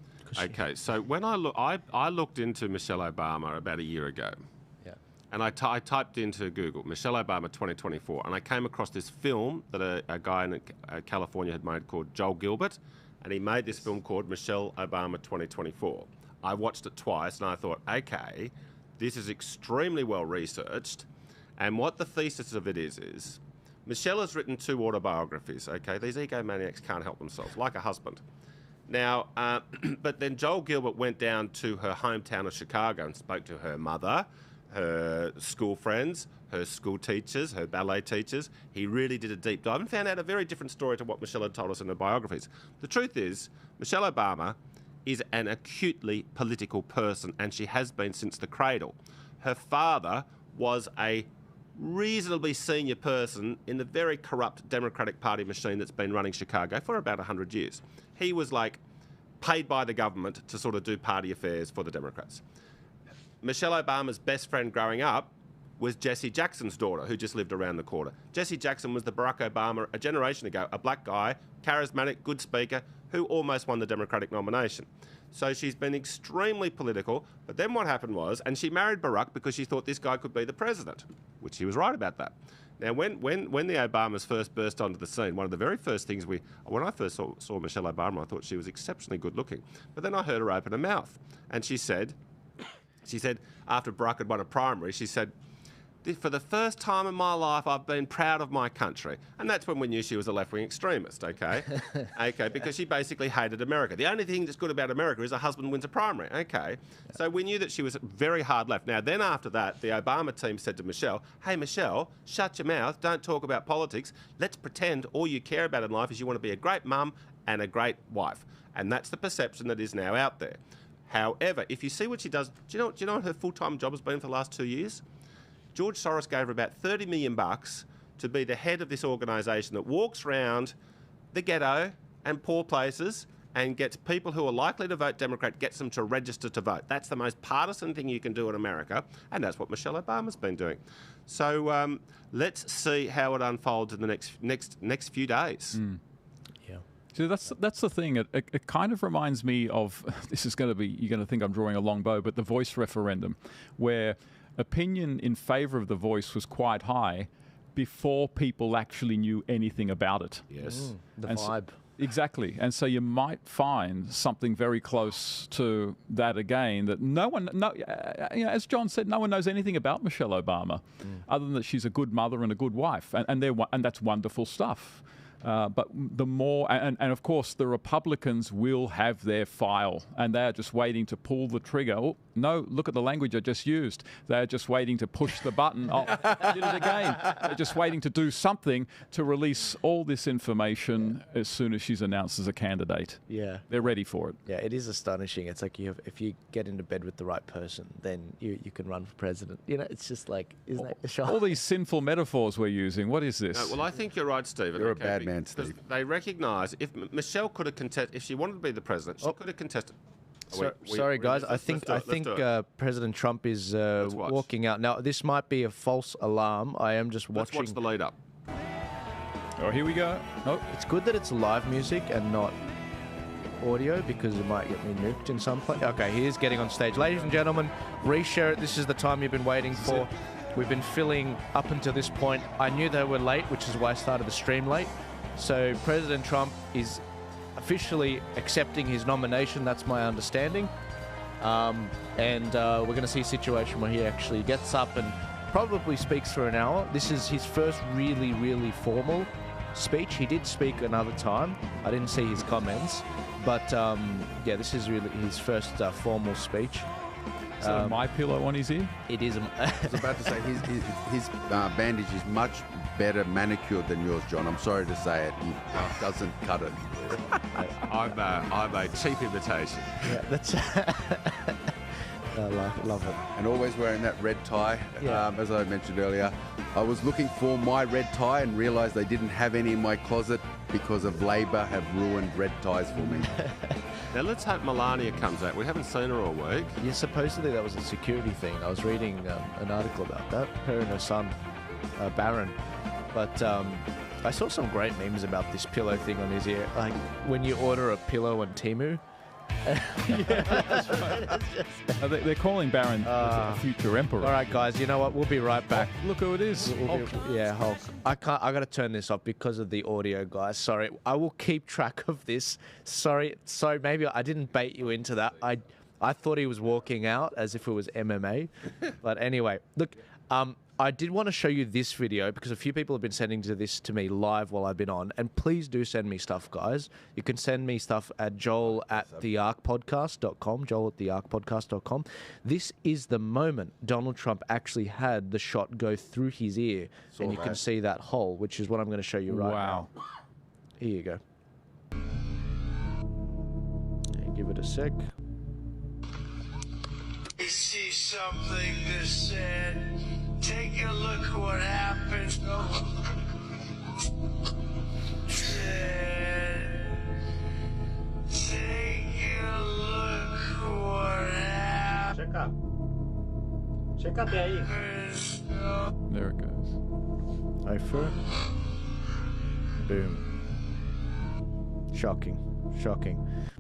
Okay, so when I looked into Michelle Obama about a year ago, and I typed into Google Michelle Obama 2024, and I came across this film that a guy in California had made called Joel Gilbert, and he made this film called Michelle Obama 2024. I watched it twice, and I thought, okay, this is extremely well researched, and what the thesis of it is Michelle has written 2 autobiographies. Okay, these egomaniacs can't help themselves, like a husband. Now, but then Joel Gilbert went down to her hometown of Chicago and spoke to her mother, her school friends, her school teachers, her ballet teachers. He really did a deep dive and found out a very different story to what Michelle had told us in her biographies. The truth is, Michelle Obama is an acutely political person, and she has been since the cradle. Her father was a reasonably senior person in the very corrupt Democratic Party machine that's been running Chicago for about 100 years. He was like paid by the government to sort of do party affairs for the Democrats. Michelle Obama's best friend growing up was Jesse Jackson's daughter, who just lived around the corner. Jesse Jackson was the Barack Obama a generation ago, a black guy, charismatic, good speaker, who almost won the Democratic nomination. So she's been extremely political, but then what happened was, and she married Barack because she thought this guy could be the president, which he was right about that. Now, when the Obamas first burst onto the scene, one of the very first things when I first saw Michelle Obama, I thought she was exceptionally good looking. But then I heard her open her mouth, and she said, after Barack had won a primary, she said, for the first time in my life, I've been proud of my country. And that's when we knew she was a left-wing extremist, okay? Okay, because she basically hated America. The only thing that's good about America is a husband wins a primary, okay? So we knew that she was very hard left. Now, then after that, the Obama team said to Michelle, hey, Michelle, shut your mouth, don't talk about politics. Let's pretend all you care about in life is you want to be a great mum and a great wife. And that's the perception that is now out there. However, if you see what she does, do you know what her full-time job has been for the last 2 years? George Soros gave her about $30 million to be the head of this organisation that walks around the ghetto and poor places and gets people who are likely to vote Democrat, gets them to register to vote. That's the most partisan thing you can do in America, and that's what Michelle Obama's been doing. So let's see how it unfolds in the next few days. Yeah. So that's the thing. It kind of reminds me of, this is going to be, you're going to think I'm drawing a long bow, but the voice referendum, where opinion in favour of the voice was quite high before people actually knew anything about it. Yes. The vibe. Exactly. And so you might find something very close to that again, that as John said, no one knows anything about Michelle Obama other than that she's a good mother and a good wife. And that's wonderful stuff. But the more, and of course, the Republicans will have their file, and they are just waiting to pull the trigger. Oh, no, look at the language I just used. They're just waiting to push the button. Oh, I did it again. They're just waiting to do something to release all this information as soon as she's announced as a candidate. Yeah. They're ready for it. Yeah, it is astonishing. It's like if you get into bed with the right person, then you can run for president. You know, it's just like, isn't that a shock? All these sinful metaphors we're using. What is this? Well, I think you're right, Stephen. You're a bad man, Steve. They recognise if Michelle could have contested, if she wanted to be the president, she could have contested. Sorry, guys. I think President Trump is walking out now. This might be a false alarm. I am just watching. Let's watch the lead up. Oh, here we go. Oh, it's good that it's live music and not audio because it might get me nuked in some place. Okay, here's getting on stage, ladies and gentlemen. Reshare it. This is the time you've been waiting for. We've been filling up until this point. I knew they were late, which is why I started the stream late. So President Trump is officially accepting his nomination. That's my understanding. And we're going to see a situation where he actually gets up and probably speaks for an hour. This is his first really, really formal speech. He did speak another time. I didn't see his comments. But, yeah, this is really his first formal speech. Is that a My Pillow on his ear? It is. I was about to say, his bandage is much better manicured than yours, John. I'm sorry to say it. He doesn't cut it. I'm a cheap imitation. Yeah, that's... I love it. And always wearing that red tie, as I mentioned earlier. I was looking for my red tie and realised they didn't have any in my closet because of Labor have ruined red ties for me. Now let's hope Melania comes out. We haven't seen her all week. Yeah, supposedly that was a security thing. I was reading an article about that. Her and her son, Barron. But I saw some great memes about this pillow thing on his ear. Like when you order a pillow on Temu. Yeah, that's right. They're calling Barron the future emperor. All right, guys. You know what? We'll be right back. Oh, look who it is. Hulk. I got to turn this off because of the audio, guys. Sorry. I will keep track of this. Sorry. Maybe I didn't bait you into that. I thought he was walking out as if it was MMA. But anyway, look. I did want to show you this video because a few people have been sending this to me live while I've been on. And please do send me stuff, guys. You can send me stuff at joel@thearkpodcast.com, joel@thearkpodcast.com. This is the moment Donald Trump actually had the shot go through his ear. And you can see that hole, which is what I'm going to show you right now. Here you go. Okay, give it a sec. I see something that said, take a look what happened. Take a look what happened. Chécate ahí. There it goes. Over. Boom. Shocking.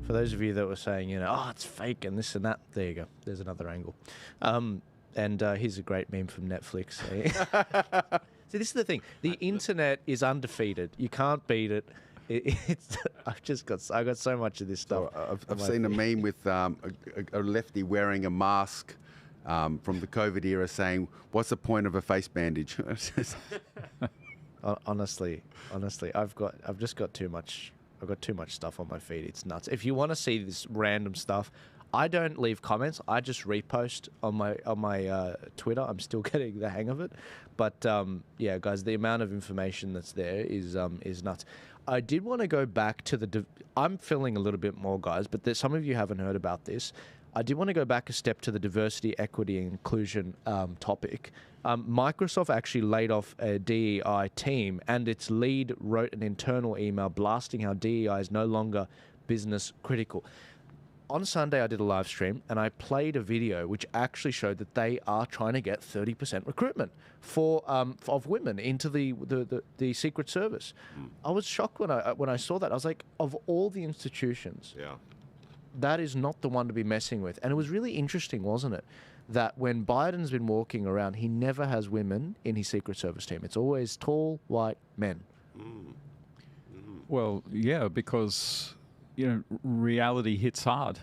For those of you that were saying, oh, it's fake and this and that, there you go. There's another angle. And here's a great meme from Netflix. See, this is the thing. The internet is undefeated. You can't beat it. I got so much of this stuff. So I've seen a meme with a lefty wearing a mask from the COVID era saying, "What's the point of a face bandage?" Honestly, I've just got too much. I've got too much stuff on my feed. It's nuts. If you want to see this random stuff, I don't leave comments. I just repost on my Twitter. I'm still getting the hang of it. But yeah, guys, the amount of information that's there is nuts. I did want to go back to I'm filling a little bit more, guys, but some of you haven't heard about this. I did want to go back a step to the diversity, equity, and inclusion topic. Microsoft actually laid off a DEI team, and its lead wrote an internal email blasting how DEI is no longer business critical. On Sunday, I did a live stream and I played a video which actually showed that they are trying to get 30% recruitment of women into the Secret Service. I was shocked when I saw that. I was like, of all the institutions, that is not the one to be messing with. And it was really interesting, wasn't it, that when Biden's been walking around, he never has women in his Secret Service team. It's always tall, white men. Well, yeah, because reality hits hard.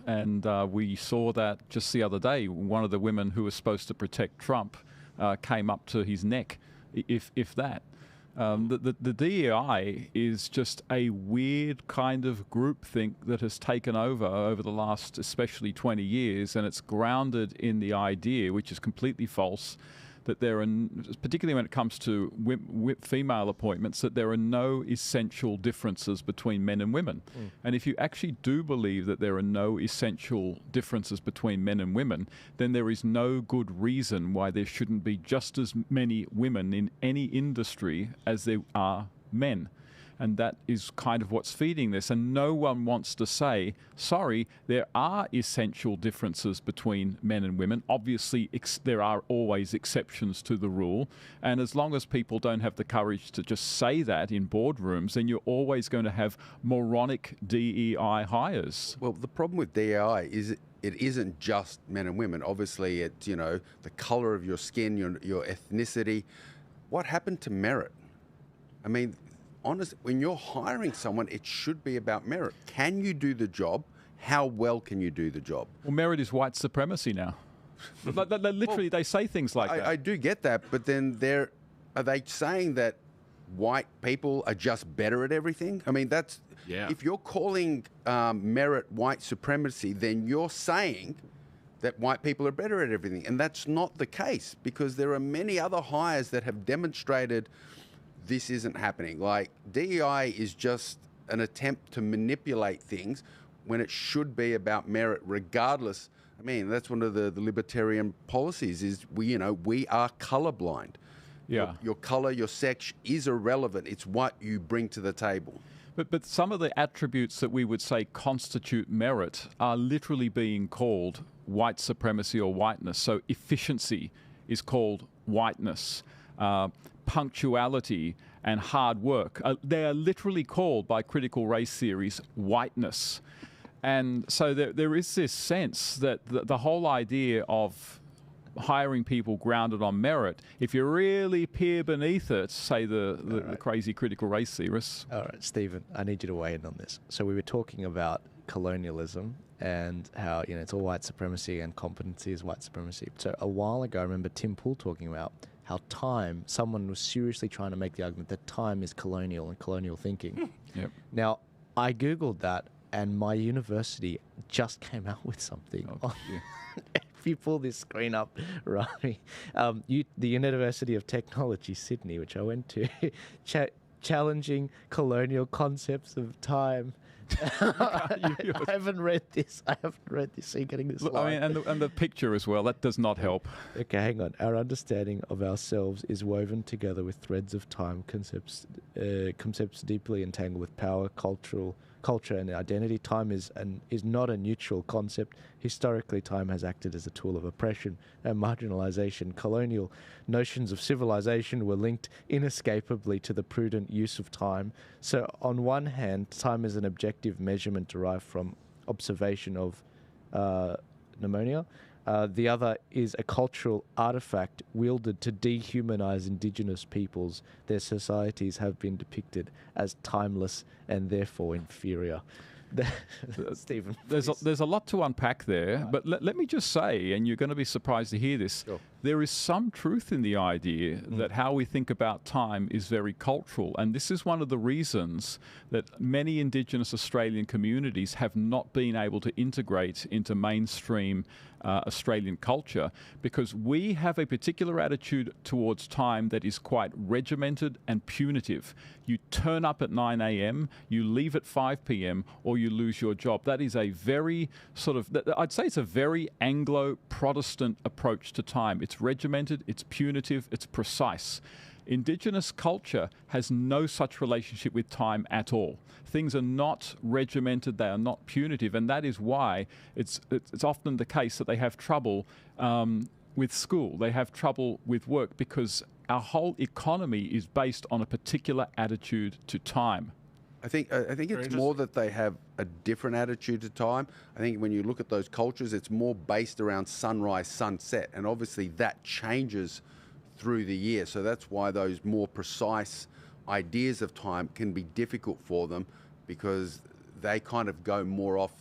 And we saw that just the other day. One of the women who was supposed to protect Trump came up to his neck, if that. The DEI is just a weird kind of groupthink that has taken over the last especially 20 years, and it's grounded in the idea, which is completely false, that there are, particularly when it comes to female appointments, that there are no essential differences between men and women. And if you actually do believe that there are no essential differences between men and women, then there is no good reason why there shouldn't be just as many women in any industry as there are men. And that is kind of what's feeding this. And no one wants to say, sorry, there are essential differences between men and women. Obviously, there are always exceptions to the rule. And as long as people don't have the courage to just say that in boardrooms, then you're always going to have moronic DEI hires. Well, the problem with DEI is it isn't just men and women. Obviously, it's, the color of your skin, your ethnicity. What happened to merit? I mean, honestly, when you're hiring someone, it should be about merit. Can you do the job? How well can you do the job? Well, merit is white supremacy now. Literally, they say things like that. I do get that, but then are they saying that white people are just better at everything? I mean, if you're calling merit white supremacy, then you're saying that white people are better at everything. And that's not the case, because there are many other hires that have demonstrated this isn't happening. Like, DEI is just an attempt to manipulate things when it should be about merit, regardless. I mean, that's one of the libertarian policies is we are colorblind. Yeah. Your color, your sex is irrelevant. It's what you bring to the table. But some of the attributes that we would say constitute merit are literally being called white supremacy or whiteness. So efficiency is called whiteness. Punctuality and hard work. They are literally called by critical race theories whiteness. And so there is this sense that the whole idea of hiring people grounded on merit, if you really peer beneath it, say the crazy critical race theorists. All right, Stephen, I need you to weigh in on this. So we were talking about colonialism and how it's all white supremacy and competency is white supremacy. So a while ago, I remember Tim Pool talking about how someone was seriously trying to make the argument that time is colonial and colonial thinking. Yep. Now, I Googled that and my university just came out with something. If you pull this screen up, Rami, the University of Technology, Sydney, which I went to, challenging colonial concepts of time. I haven't read this. So you're getting this. Look, I mean, and the picture as well. That does not help. Okay, hang on. Our understanding of ourselves is woven together with threads of time, concepts deeply entangled with power, culture, and identity. Time is not a neutral concept. Historically, time has acted as a tool of oppression and marginalization. Colonial notions of civilization were linked inescapably to the prudent use of time. So, on one hand, time is an objective measurement derived from observation of pneumonia. The other is a cultural artifact wielded to dehumanize Indigenous peoples. Their societies have been depicted as timeless and therefore inferior. Stephen, there's a lot to unpack there, but let me just say, and you're going to be surprised to hear this, sure. There is some truth in the idea that how we think about time is very cultural, and this is one of the reasons that many Indigenous Australian communities have not been able to integrate into mainstream Australian culture, because we have a particular attitude towards time that is quite regimented and punitive. You turn up at 9 a.m., you leave at 5 p.m., or you lose your job. That is a very I'd say it's a very Anglo-Protestant approach to time. It's regimented, it's punitive, it's precise. Indigenous culture has no such relationship with time at all. Things are not regimented, they are not punitive, and that is why it's often the case that they have trouble with school, they have trouble with work, because our whole economy is based on a particular attitude to time. I think it's more that they have a different attitude to time. I think when you look at those cultures, it's more based around sunrise, sunset, and obviously that changes through the year. So that's why those more precise ideas of time can be difficult for them, because they kind of go more off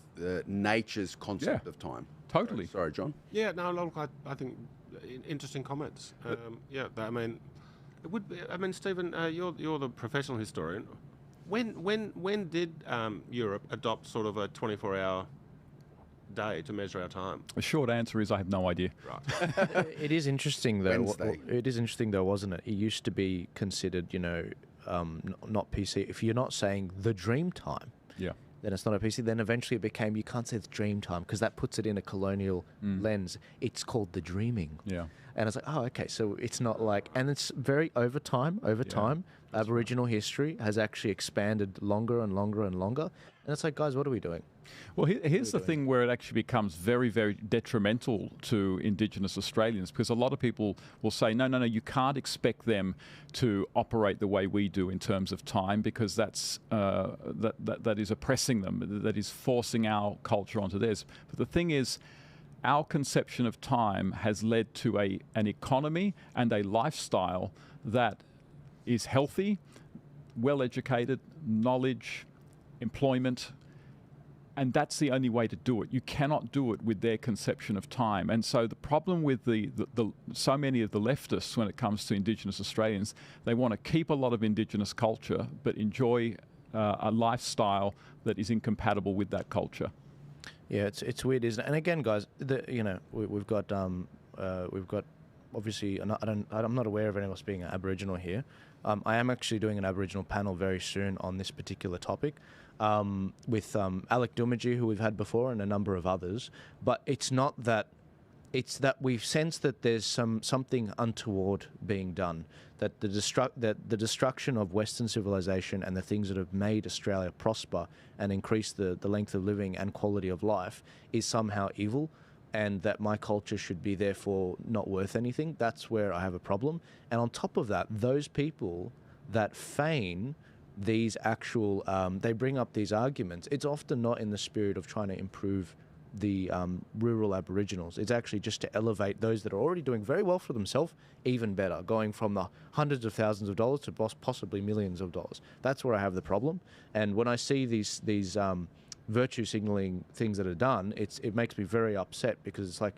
nature's concept of time. Totally. Sorry, John. Yeah, no, look, I think interesting comments. Yeah, I mean, it would be. I mean, Stephen, you're the professional historian. When did Europe adopt sort of a 24-hour day to measure our time? The short answer is I have no idea. Right. It is interesting though. Wednesday. It is interesting though, wasn't it? It used to be considered, not PC. If you're not saying the dream time, Yeah. then it's not a PC. Then eventually it became, you can't say the dream time because that puts it in a colonial lens. It's called the dreaming. Yeah. And it's like, oh, okay, so it's not like, and it's very over time, Aboriginal history has actually expanded longer and longer and longer. And it's like, guys, what are we doing? Well, here's the thing where it actually becomes very, very detrimental to Indigenous Australians, because a lot of people will say, no, you can't expect them to operate the way we do in terms of time, because that is oppressing them, that is forcing our culture onto theirs. But the thing is, our conception of time has led to an economy and a lifestyle that is healthy, well-educated, knowledge, employment, and that's the only way to do it. You cannot do it with their conception of time. And so the problem with so many of the leftists when it comes to Indigenous Australians, they want to keep a lot of Indigenous culture but enjoy a lifestyle that is incompatible with that culture. Yeah, it's weird, isn't it? And again, guys, we've got obviously, I'm not aware of anyone else being an Aboriginal here. I am actually doing an Aboriginal panel very soon on this particular topic with Alec Dumaji, who we've had before, and a number of others. But it's not that. It's that we've sensed that there's something untoward being done, that the destruction of Western civilization and the things that have made Australia prosper and increase the length of living and quality of life is somehow evil, and that my culture should be therefore not worth anything. That's where I have a problem. And on top of that, those people that feign these actual, they bring up these arguments, it's often not in the spirit of trying to improve the rural Aboriginals. It's actually just to elevate those that are already doing very well for themselves even better, going from the hundreds of thousands of dollars to possibly millions of dollars. That's where I have the problem. And when I see these virtue signaling things that are done, it makes me very upset, because it's like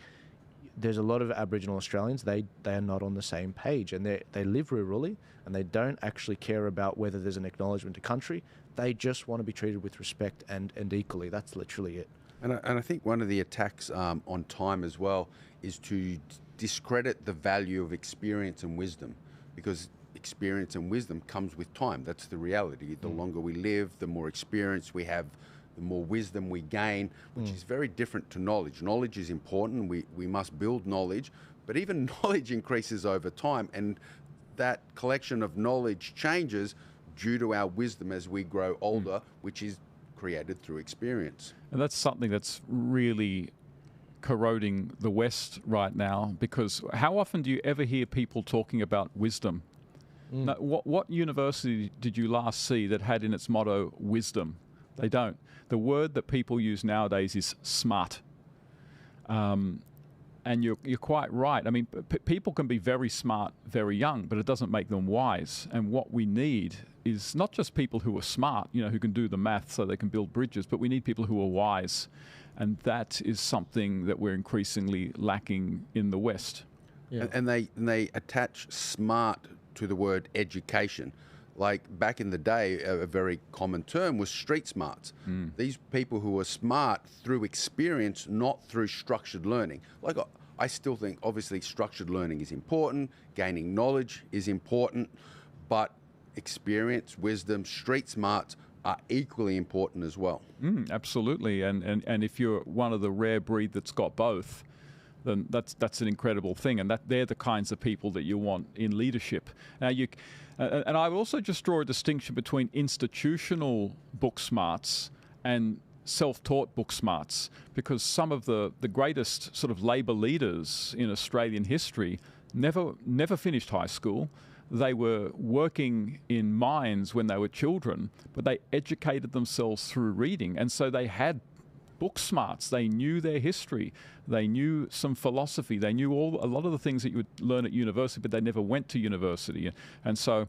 there's a lot of Aboriginal Australians, they are not on the same page, and they live rurally and they don't actually care about whether there's an acknowledgement to country. They just want to be treated with respect and equally. That's literally it. And I think one of the attacks on time as well is to discredit the value of experience and wisdom, because experience and wisdom comes with time. That's the reality. The longer we live, the more experience we have, the more wisdom we gain, which is very different to knowledge. Knowledge is important. We must build knowledge, but even knowledge increases over time, and that collection of knowledge changes due to our wisdom as we grow older, which is created through experience. And that's something that's really corroding the West right now, because how often do you ever hear people talking about wisdom? Now, what university did you last see that had in its motto wisdom? They don't. The word that people use nowadays is smart. And you're quite right. I mean, people can be very smart, very young, but it doesn't make them wise. And what we need is not just people who are smart, who can do the math so they can build bridges, but we need people who are wise. And that is something that we're increasingly lacking in the West. Yeah. And they attach smart to the word education. Like back in the day, a very common term was street smarts. These people who are smart through experience, not through structured learning. Like I still think, obviously, structured learning is important, gaining knowledge is important, but experience, wisdom, street smarts are equally important as well. Absolutely, and if you're one of the rare breed that's got both, then that's an incredible thing, and they're the kinds of people that you want in leadership. Now, and I would also just draw a distinction between institutional book smarts and self-taught book smarts, because some of the greatest sort of Labor leaders in Australian history never finished high school. They were working in mines when they were children, but they educated themselves through reading, and so they had book smarts. They knew their history. They knew some philosophy. They knew a lot of the things that you would learn at university, but they never went to university. And so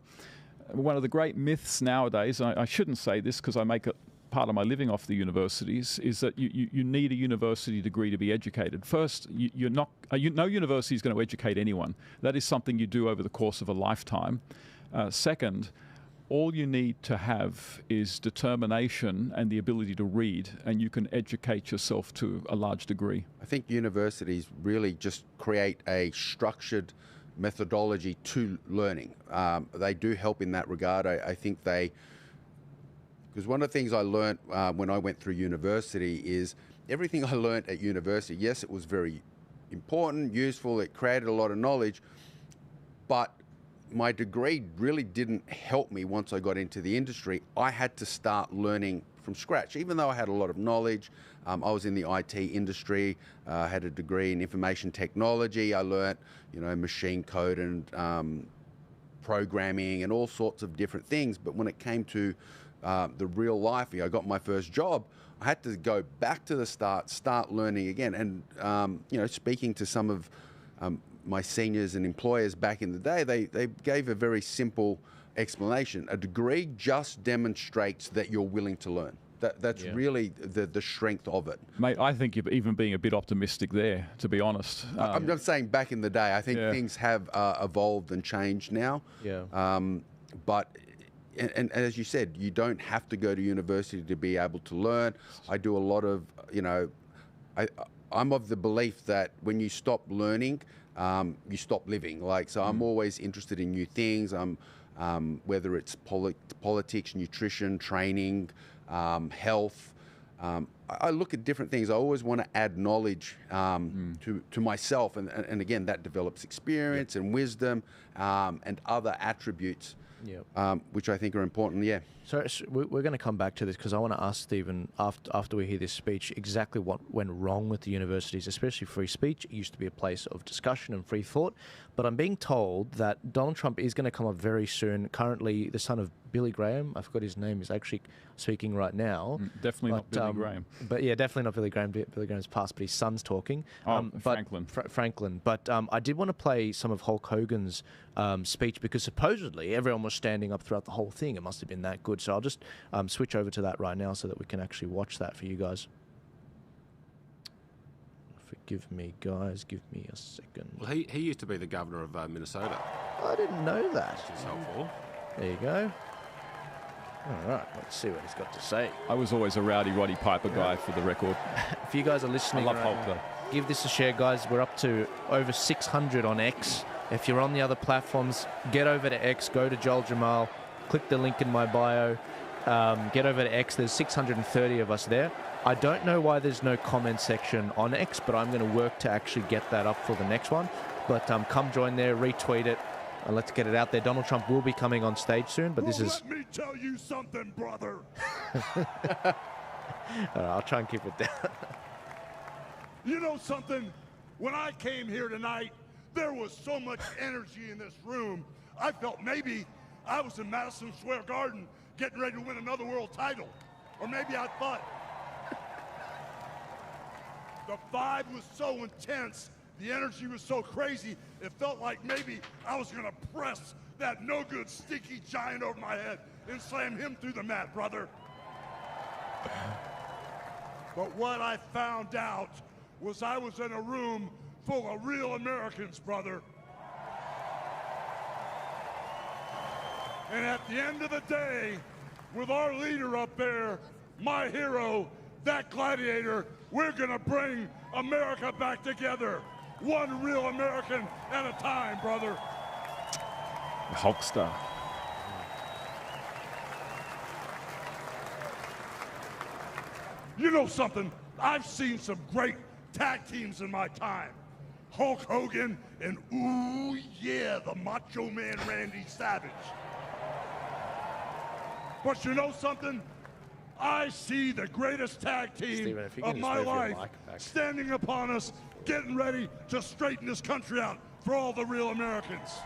one of the great myths nowadays, I shouldn't say this because I make it part of my living off the universities, is that you need a university degree to be educated. First, no university is going to educate anyone. That is something you do over the course of a lifetime. Second, all you need to have is determination and the ability to read, and you can educate yourself to a large degree. I think universities really just create a structured methodology to learning. They do help in that regard. I think because one of the things I learned when I went through university is everything I learned at university, yes, it was very important, useful, it created a lot of knowledge, but my degree really didn't help me once I got into the industry. I had to start learning from scratch. Even though I had a lot of knowledge, I was in the IT industry, had a degree in information technology. I learnt, machine code and programming and all sorts of different things. But when it came to the real life, I got my first job, I had to go back to the start learning again. And, speaking to some of my seniors and employers back in the day, they gave a very simple explanation. A degree just demonstrates that you're willing to learn. That's really the strength of it. Mate, I think you're even being a bit optimistic there, to be honest. I'm not saying back in the day. I think things have evolved and changed now. Yeah. But as you said, you don't have to go to university to be able to learn. I do a lot of, I'm of the belief that when you stop learning, you stop living. So I'm always interested in new things. Whether it's politics, nutrition, training, health. I look at different things. I always want to add knowledge to myself, and again, that develops experience and wisdom and other attributes, which I think are important. Yeah. So we're going to come back to this because I want to ask Stephen, after we hear this speech, exactly what went wrong with the universities, especially free speech. It used to be a place of discussion and free thought. But I'm being told that Donald Trump is going to come up very soon. Currently, the son of Billy Graham, I forgot his name, is actually speaking right now. Definitely not Billy Graham. But yeah, definitely not Billy Graham. Billy Graham's passed, but his son's talking. Franklin. Franklin. But I did want to play some of Hulk Hogan's speech because supposedly everyone was standing up throughout the whole thing. It must have been that good. So I'll just switch over to that right now so that we can actually watch that for you guys. Forgive me, guys. Give me a second. Well, he used to be the governor of Minnesota. I didn't know that. Which is helpful. There you go. All right, let's see what he's got to say. I was always a Rowdy Roddy Piper guy, for the record. If you guys are listening, I love Hulk though. Give this a share, guys. We're up to over 600 on X. If you're on the other platforms, get over to X, go to Joel Jammal, click the link in my bio, get over to X. There's 630 of us there. I don't know why there's no comment section on X, but I'm going to work to actually get that up for the next one. But come join there, retweet it, and let's get it out there. Donald Trump will be coming on stage soon, but this is... Let me tell you something, brother. All right, I'll try and keep it down. You know something? When I came here tonight, there was so much energy in this room. I felt maybe I was in Madison Square Garden getting ready to win another world title. Or maybe I thought the vibe was so intense, the energy was so crazy, it felt like maybe I was gonna press that no-good stinky giant over my head and slam him through the mat, brother. But what I found out was I was in a room full of real Americans, brother. And at the end of the day, with our leader up there, my hero, that gladiator, we're gonna bring America back together. One real American at a time, brother. Hulkster. You know something? I've seen some great tag teams in my time. Hulk Hogan and, ooh, yeah, the Macho Man Randy Savage. But you know something? I see the greatest tag team Stephen, if you of can my just move your life mic back. standing upon us, getting ready to straighten this country out for all the real Americans.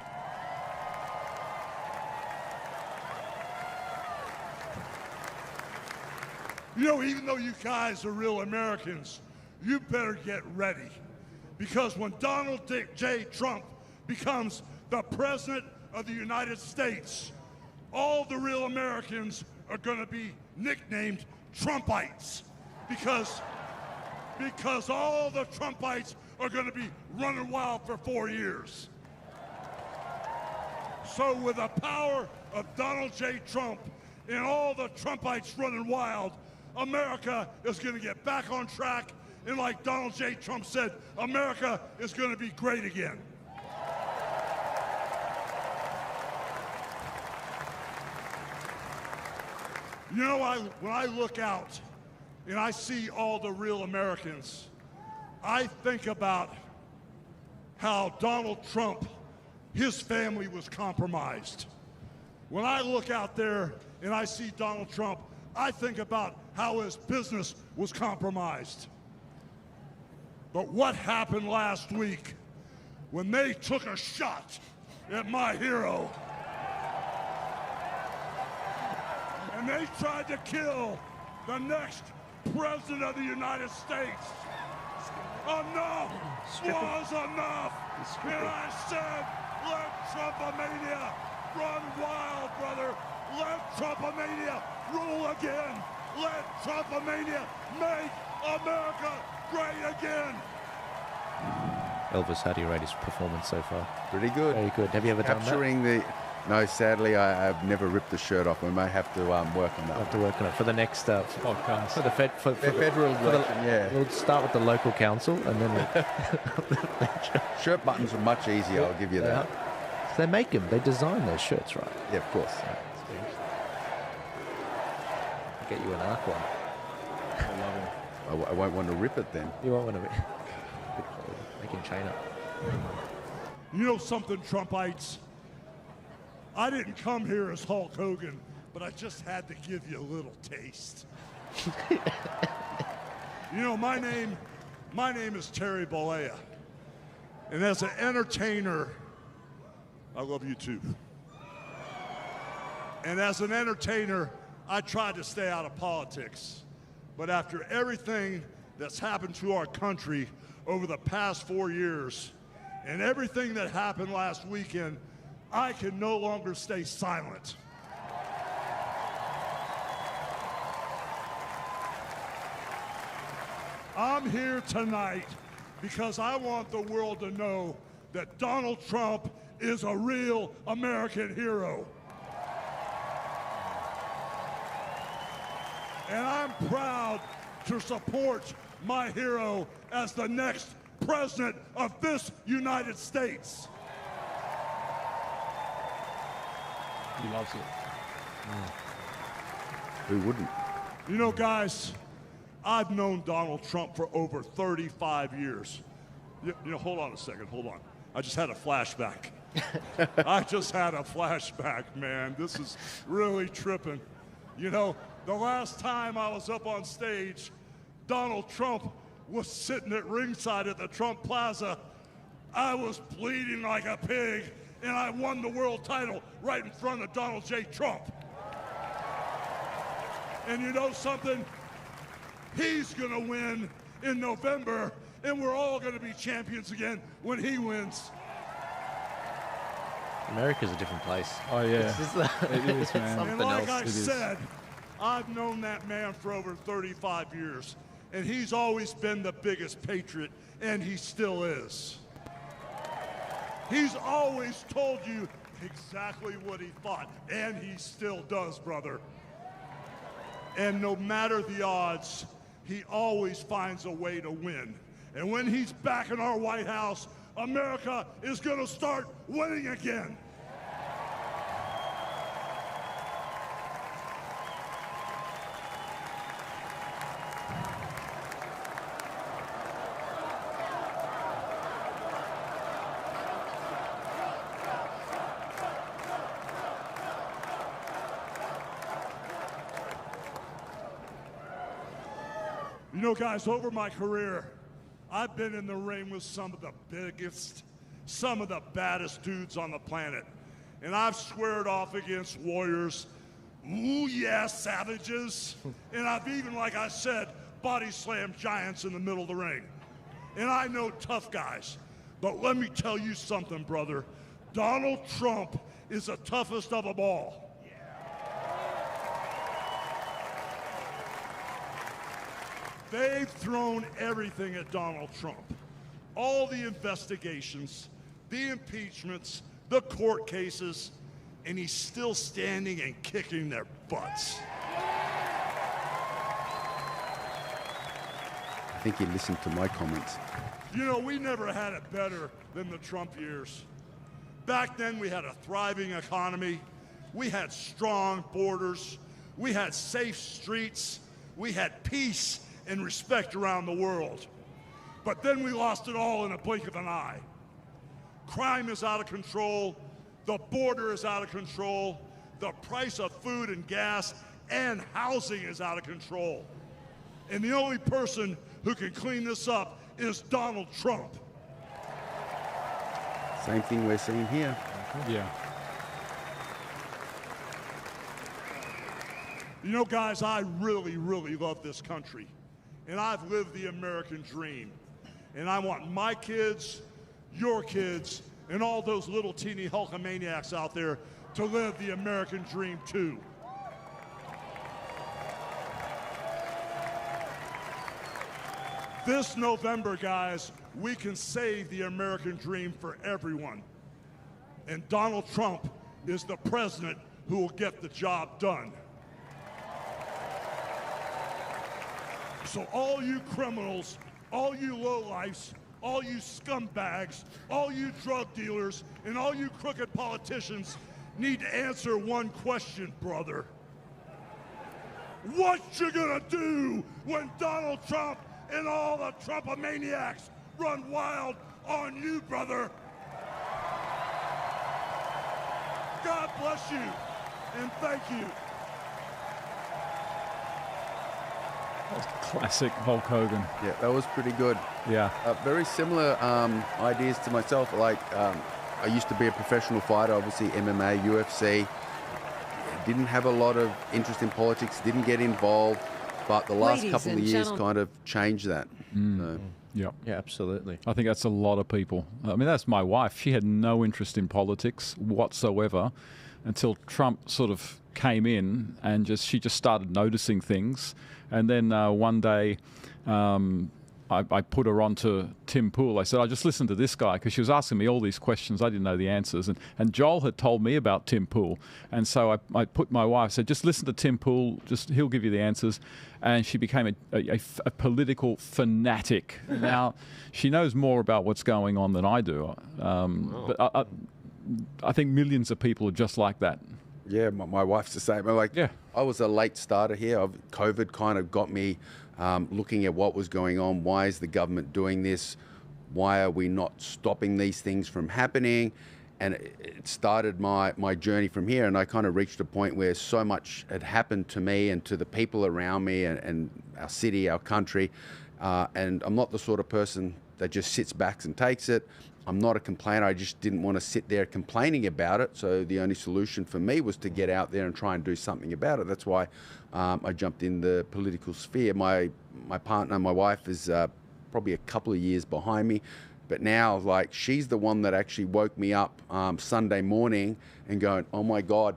You know, even though you guys are real Americans, you better get ready. Because when Donald J. Trump becomes the President of the United States, all the real Americans are going to be nicknamed Trumpites. Because all the Trumpites are going to be running wild for 4 years. So with the power of Donald J. Trump and all the Trumpites running wild, America is going to get back on track. And like Donald J. Trump said, America is going to be great again. You know, when I look out and I see all the real Americans, I think about how Donald Trump, his family was compromised. When I look out there and I see Donald Trump, I think about how his business was compromised. But what happened last week when they took a shot at my hero? And they tried to kill the next President of the United States. Enough was enough. And I said, let Trumpomania run wild, brother. Let Trumpomania rule again. Let Trumpomania make America great again. Elvis, how do you rate his performance so far? Pretty good. Very good. Have you ever done that? Capturing the... No, sadly, I've never ripped the shirt off. We may have to work on that. We'll have to work on it for the next podcast. For the federal election, yeah. We'll start with the local council and then Shirt buttons are much easier, I'll give you that. They make them. They design those shirts, right? Yeah, of course. I'll get you an Ark one. I love it. I won't want to rip it then. You won't want to make him chain up. You know something, Trumpites? I didn't come here as Hulk Hogan, but I just had to give you a little taste. You know, my name is Terry Bollea. And as an entertainer, I love you too. And as an entertainer, I tried to stay out of politics. But after everything that's happened to our country over the past 4 years, and everything that happened last weekend, I can no longer stay silent. I'm here tonight because I want the world to know that Donald Trump is a real American hero. And I'm proud to support my hero as the next president of this United States. He loves it. Who wouldn't? You know, guys, I've known Donald Trump for over 35 years. You know, hold on a second, hold on. I just had a flashback. I just had a flashback, man. This is really tripping. You know, the last time I was up on stage, Donald Trump was sitting at ringside at the Trump Plaza. I was bleeding like a pig, and I won the world title right in front of Donald J. Trump. And you know something? He's gonna win in November, and we're all gonna be champions again when he wins. America's a different place. Oh, yeah. It is, man. And like I said, I've known that man for over 35 years, and he's always been the biggest patriot, and he still is. He's always told you exactly what he thought, and he still does, brother. And no matter the odds, he always finds a way to win. And when he's back in our White House, America is going to start winning again. You know, guys, over my career, I've been in the ring with some of the biggest, some of the baddest dudes on the planet. And I've squared off against warriors, ooh yeah, savages. And I've even, like I said, body slammed giants in the middle of the ring. And I know tough guys. But let me tell you something, brother. Donald Trump is the toughest of them all. They've thrown everything at Donald Trump. All the investigations, the impeachments, the court cases, and he's still standing and kicking their butts. I think he listened to my comments. You know, we never had it better than the Trump years. Back then, we had a thriving economy. We had strong borders. We had safe streets. We had peace and respect around the world. But then we lost it all in a blink of an eye. Crime is out of control. The border is out of control. The price of food and gas and housing is out of control. And the only person who can clean this up is Donald Trump. Same thing we're seeing here. Yeah. You know, guys, I really, really love this country. And I've lived the American dream. And I want my kids, your kids, and all those little teeny Hulkamaniacs out there to live the American dream too. This November, guys, we can save the American dream for everyone. And Donald Trump is the president who will get the job done. So all you criminals, all you lowlifes, all you scumbags, all you drug dealers, and all you crooked politicians need to answer one question, brother. What you gonna do when Donald Trump and all the Trumpomaniacs run wild on you, brother? God bless you, and thank you. Classic Hulk Hogan. Yeah, that was pretty good. Yeah. Very similar ideas to myself. Like, I used to be a professional fighter, obviously MMA, UFC. Didn't have a lot of interest in politics, didn't get involved, but the last couple of years kind of changed that. So. Yeah. Yeah, absolutely. I think that's a lot of people. I mean, that's my wife. She had no interest in politics whatsoever until Trump sort of came in and she just started noticing things. And then one day I put her on to Tim Pool. I said, I just listened to this guy, because she was asking me all these questions. I didn't know the answers. And Joel had told me about Tim Pool. And so I put my wife, said, just listen to Tim Pool. He'll give you the answers. And she became a political fanatic. Now, she knows more about what's going on than I do. But I think millions of people are just like that. Yeah, my wife's the same. I was a late starter here. COVID kind of got me looking at what was going on. Why is the government doing this? Why are we not stopping these things from happening? And it started my journey from here. And I kind of reached a point where so much had happened to me and to the people around me and our city, our country. And I'm not the sort of person that just sits back and takes it. I'm not a complainer. I just didn't want to sit there complaining about it. So the only solution for me was to get out there and try and do something about it. That's why I jumped in the political sphere. My partner, my wife, is probably a couple of years behind me. But now, like, she's the one that actually woke me up Sunday morning and going, oh my God,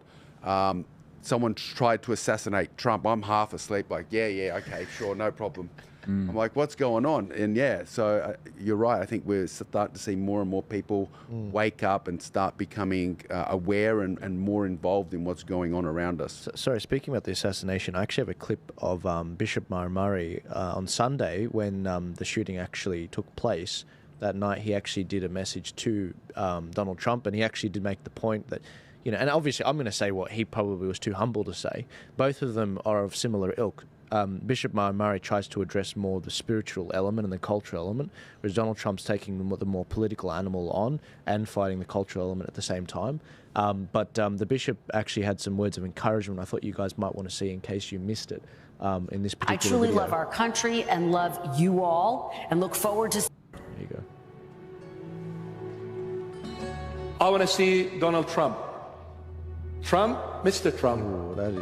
someone tried to assassinate Trump. I'm half asleep, like, yeah, okay, sure, no problem. I'm like, what's going on? And yeah, so you're right. I think we're starting to see more and more people wake up and start becoming aware and more involved in what's going on around us. Sorry, speaking about the assassination, I actually have a clip of Bishop Murray on Sunday when the shooting actually took place. That night, he actually did a message to Donald Trump, and he actually did make the point that, you know, and obviously I'm going to say what he probably was too humble to say. Both of them are of similar ilk. Bishop Murray tries to address more the spiritual element and the cultural element, whereas Donald Trump's taking the more political animal on and fighting the cultural element at the same time. But the bishop actually had some words of encouragement I thought you guys might want to see in case you missed it. in this I particular truly video. love our country and love you all and look forward to... There you go. I want to see Donald Trump. Trump, Mr. Trump. Ooh, that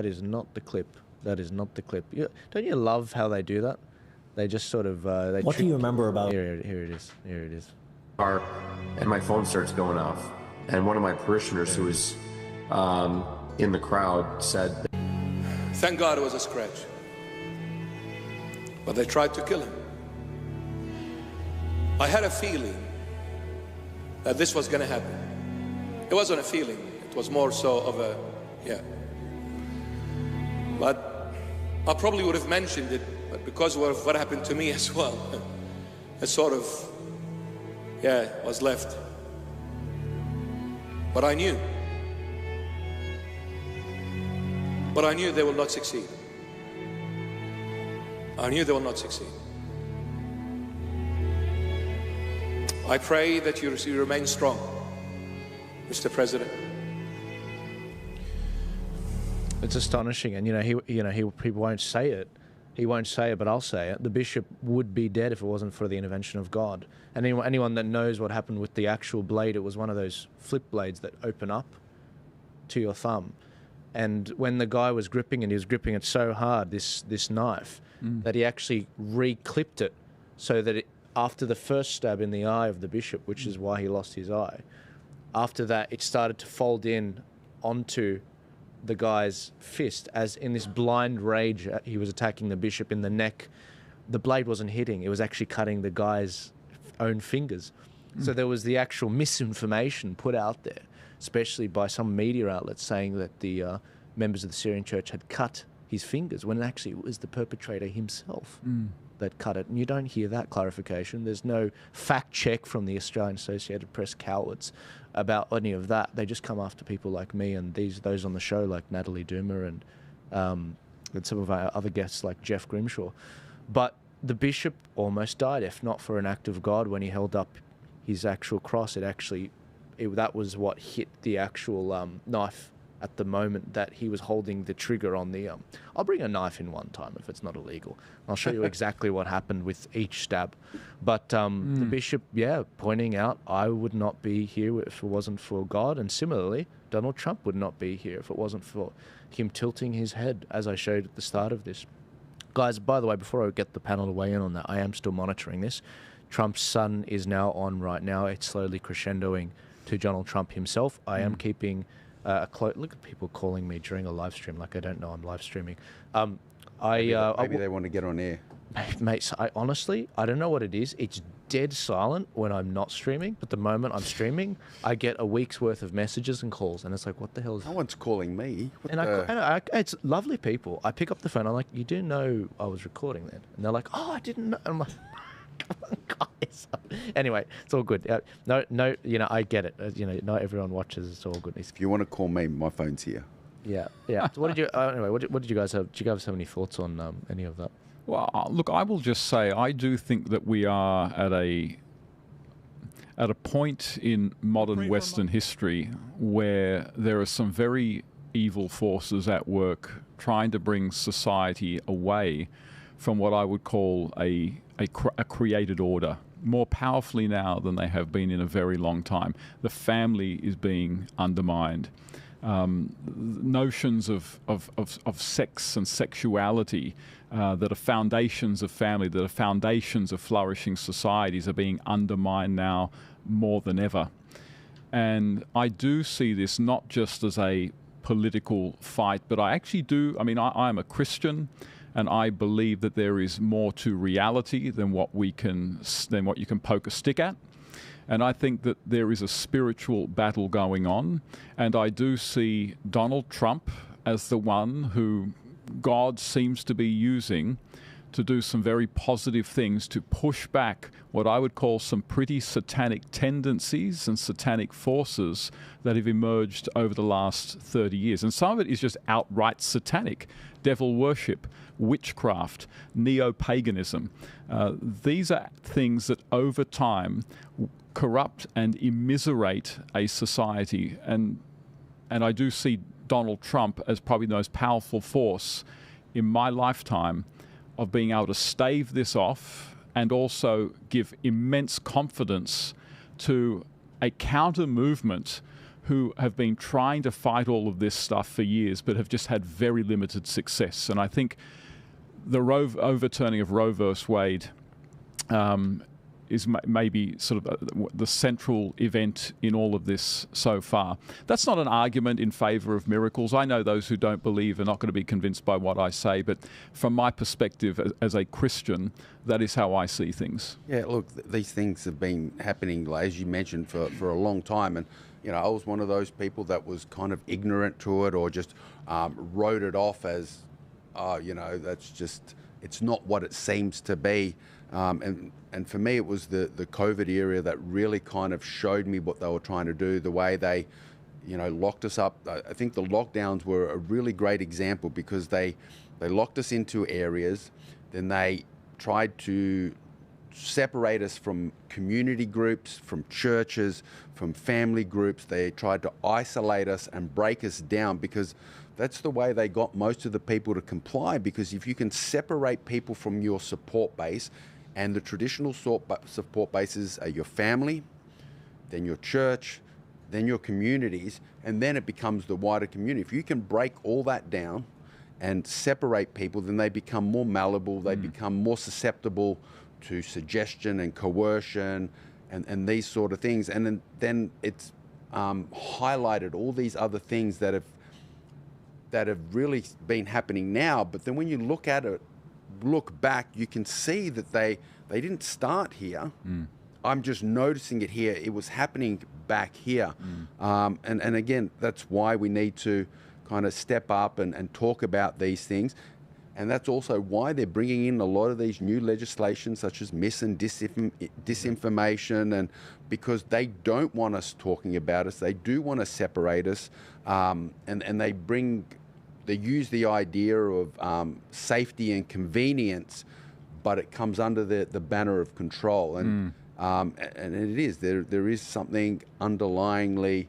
is not the clip. That is not the clip. Don't you love how they do that? They just sort of... what do you remember about... Here it is. Here it is. And my phone starts going off. And one of my parishioners who was in the crowd said... Thank God it was a scratch. But they tried to kill him. I had a feeling that this was going to happen. It wasn't a feeling. It was more so of a, yeah. But I probably would have mentioned it, but because of what happened to me as well, it sort of, yeah, was left. But I knew. But I knew they will not succeed. I knew they will not succeed. I pray that you remain strong, Mr. President. It's astonishing, and he won't say it. He won't say it, but I'll say it. The bishop would be dead if it wasn't for the intervention of God. And anyone that knows what happened with the actual blade, it was one of those flip blades that open up to your thumb. And when the guy was gripping, and he was gripping it so hard, this knife, that he actually re-clipped it so that after the first stab in the eye of the bishop, which is why he lost his eye, after that it started to fold in onto the guy's fist, as in this blind rage he was attacking the bishop in the neck. The blade wasn't hitting, it was actually cutting the guy's own fingers. So there was the actual misinformation put out there, especially by some media outlets, saying that the members of the Syrian church had cut his fingers, when actually it was the perpetrator himself that cut it. And you don't hear that clarification. There's no fact check from the Australian Associated Press cowards about any of that. They just come after people like me and those on the show like Natalie Doomer and some of our other guests like Jeff Grimshaw. But the bishop almost died, if not for an act of God when he held up his actual cross. That was what hit the actual knife at the moment that he was holding the trigger on the... I'll bring a knife in one time if it's not illegal. I'll show you exactly what happened with each stab. But the bishop, pointing out, I would not be here if it wasn't for God. And similarly, Donald Trump would not be here if it wasn't for him tilting his head, as I showed at the start of this. Guys, by the way, before I get the panel to weigh in on that, I am still monitoring this. Trump's son is now on right now. It's slowly crescendoing to Donald Trump himself. I am keeping... look at people calling me during a live stream like I don't know I'm live streaming. Maybe they want to get on air. Mate, honestly, I don't know what it is. It's dead silent when I'm not streaming, but the moment I'm streaming, I get a week's worth of messages and calls, and it's like, what the hell is... No one's calling me. It's lovely people. I pick up the phone, I'm like, you do know I was recording then? And they're like, oh, I didn't know. I'm like... Guys. Anyway, it's all good. No, I get it. Not everyone watches. It's all good. If you want to call me, my phone's here. Yeah. So what did you? Anyway, what did you guys have? Did you guys have any thoughts on any of that? Well, look, I will just say I do think that we are at a point in modern Western history where there are some very evil forces at work trying to bring society away from what I would call a created order, more powerfully now than they have been in a very long time. The family is being undermined. Notions of sex and sexuality that are foundations of family, that are foundations of flourishing societies, are being undermined now more than ever. And I do see this not just as a political fight, but I actually do. I mean, I am a Christian. And I believe that there is more to reality than what you can poke a stick at. And I think that there is a spiritual battle going on. And I do see Donald Trump as the one who God seems to be using to do some very positive things to push back what I would call some pretty satanic tendencies and satanic forces that have emerged over the last 30 years. And some of it is just outright satanic. Devil worship, witchcraft, neo-paganism. These are things that over time corrupt and immiserate a society. And I do see Donald Trump as probably the most powerful force in my lifetime of being able to stave this off and also give immense confidence to a counter movement who have been trying to fight all of this stuff for years but have just had very limited success. And I think the overturning of Roe versus Wade is maybe sort of the central event in all of this so far. That's not an argument in favour of miracles. I know those who don't believe are not going to be convinced by what I say, but from my perspective as a Christian, that is how I see things. Yeah, look, these things have been happening, as you mentioned, for a long time. And, you know, I was one of those people that was kind of ignorant to it or just wrote it off as, you know, that's just, it's not what it seems to be. And for me, it was the COVID era that really kind of showed me what they were trying to do, the way they, you know, locked us up. I think the lockdowns were a really great example because they locked us into areas, then they tried to separate us from community groups, from churches, from family groups. They tried to isolate us and break us down because that's the way they got most of the people to comply, because if you can separate people from your support base, and the traditional support bases are your family, then your church, then your communities, and then it becomes the wider community. If you can break all that down and separate people, then they become more malleable, they become more susceptible to suggestion and coercion and these sort of things. And then it's highlighted all these other things that have really been happening now. But then when you look at it, look back, you can see that they didn't start here. I'm just noticing it here. It was happening back here. And again, that's why we need to kind of step up and talk about these things. And that's also why they're bringing in a lot of these new legislation, such as mis and disinformation, and because they don't want us talking about us, they do want to separate us, and they use the idea of safety and convenience, but it comes under the banner of control. And it is. There is something underlyingly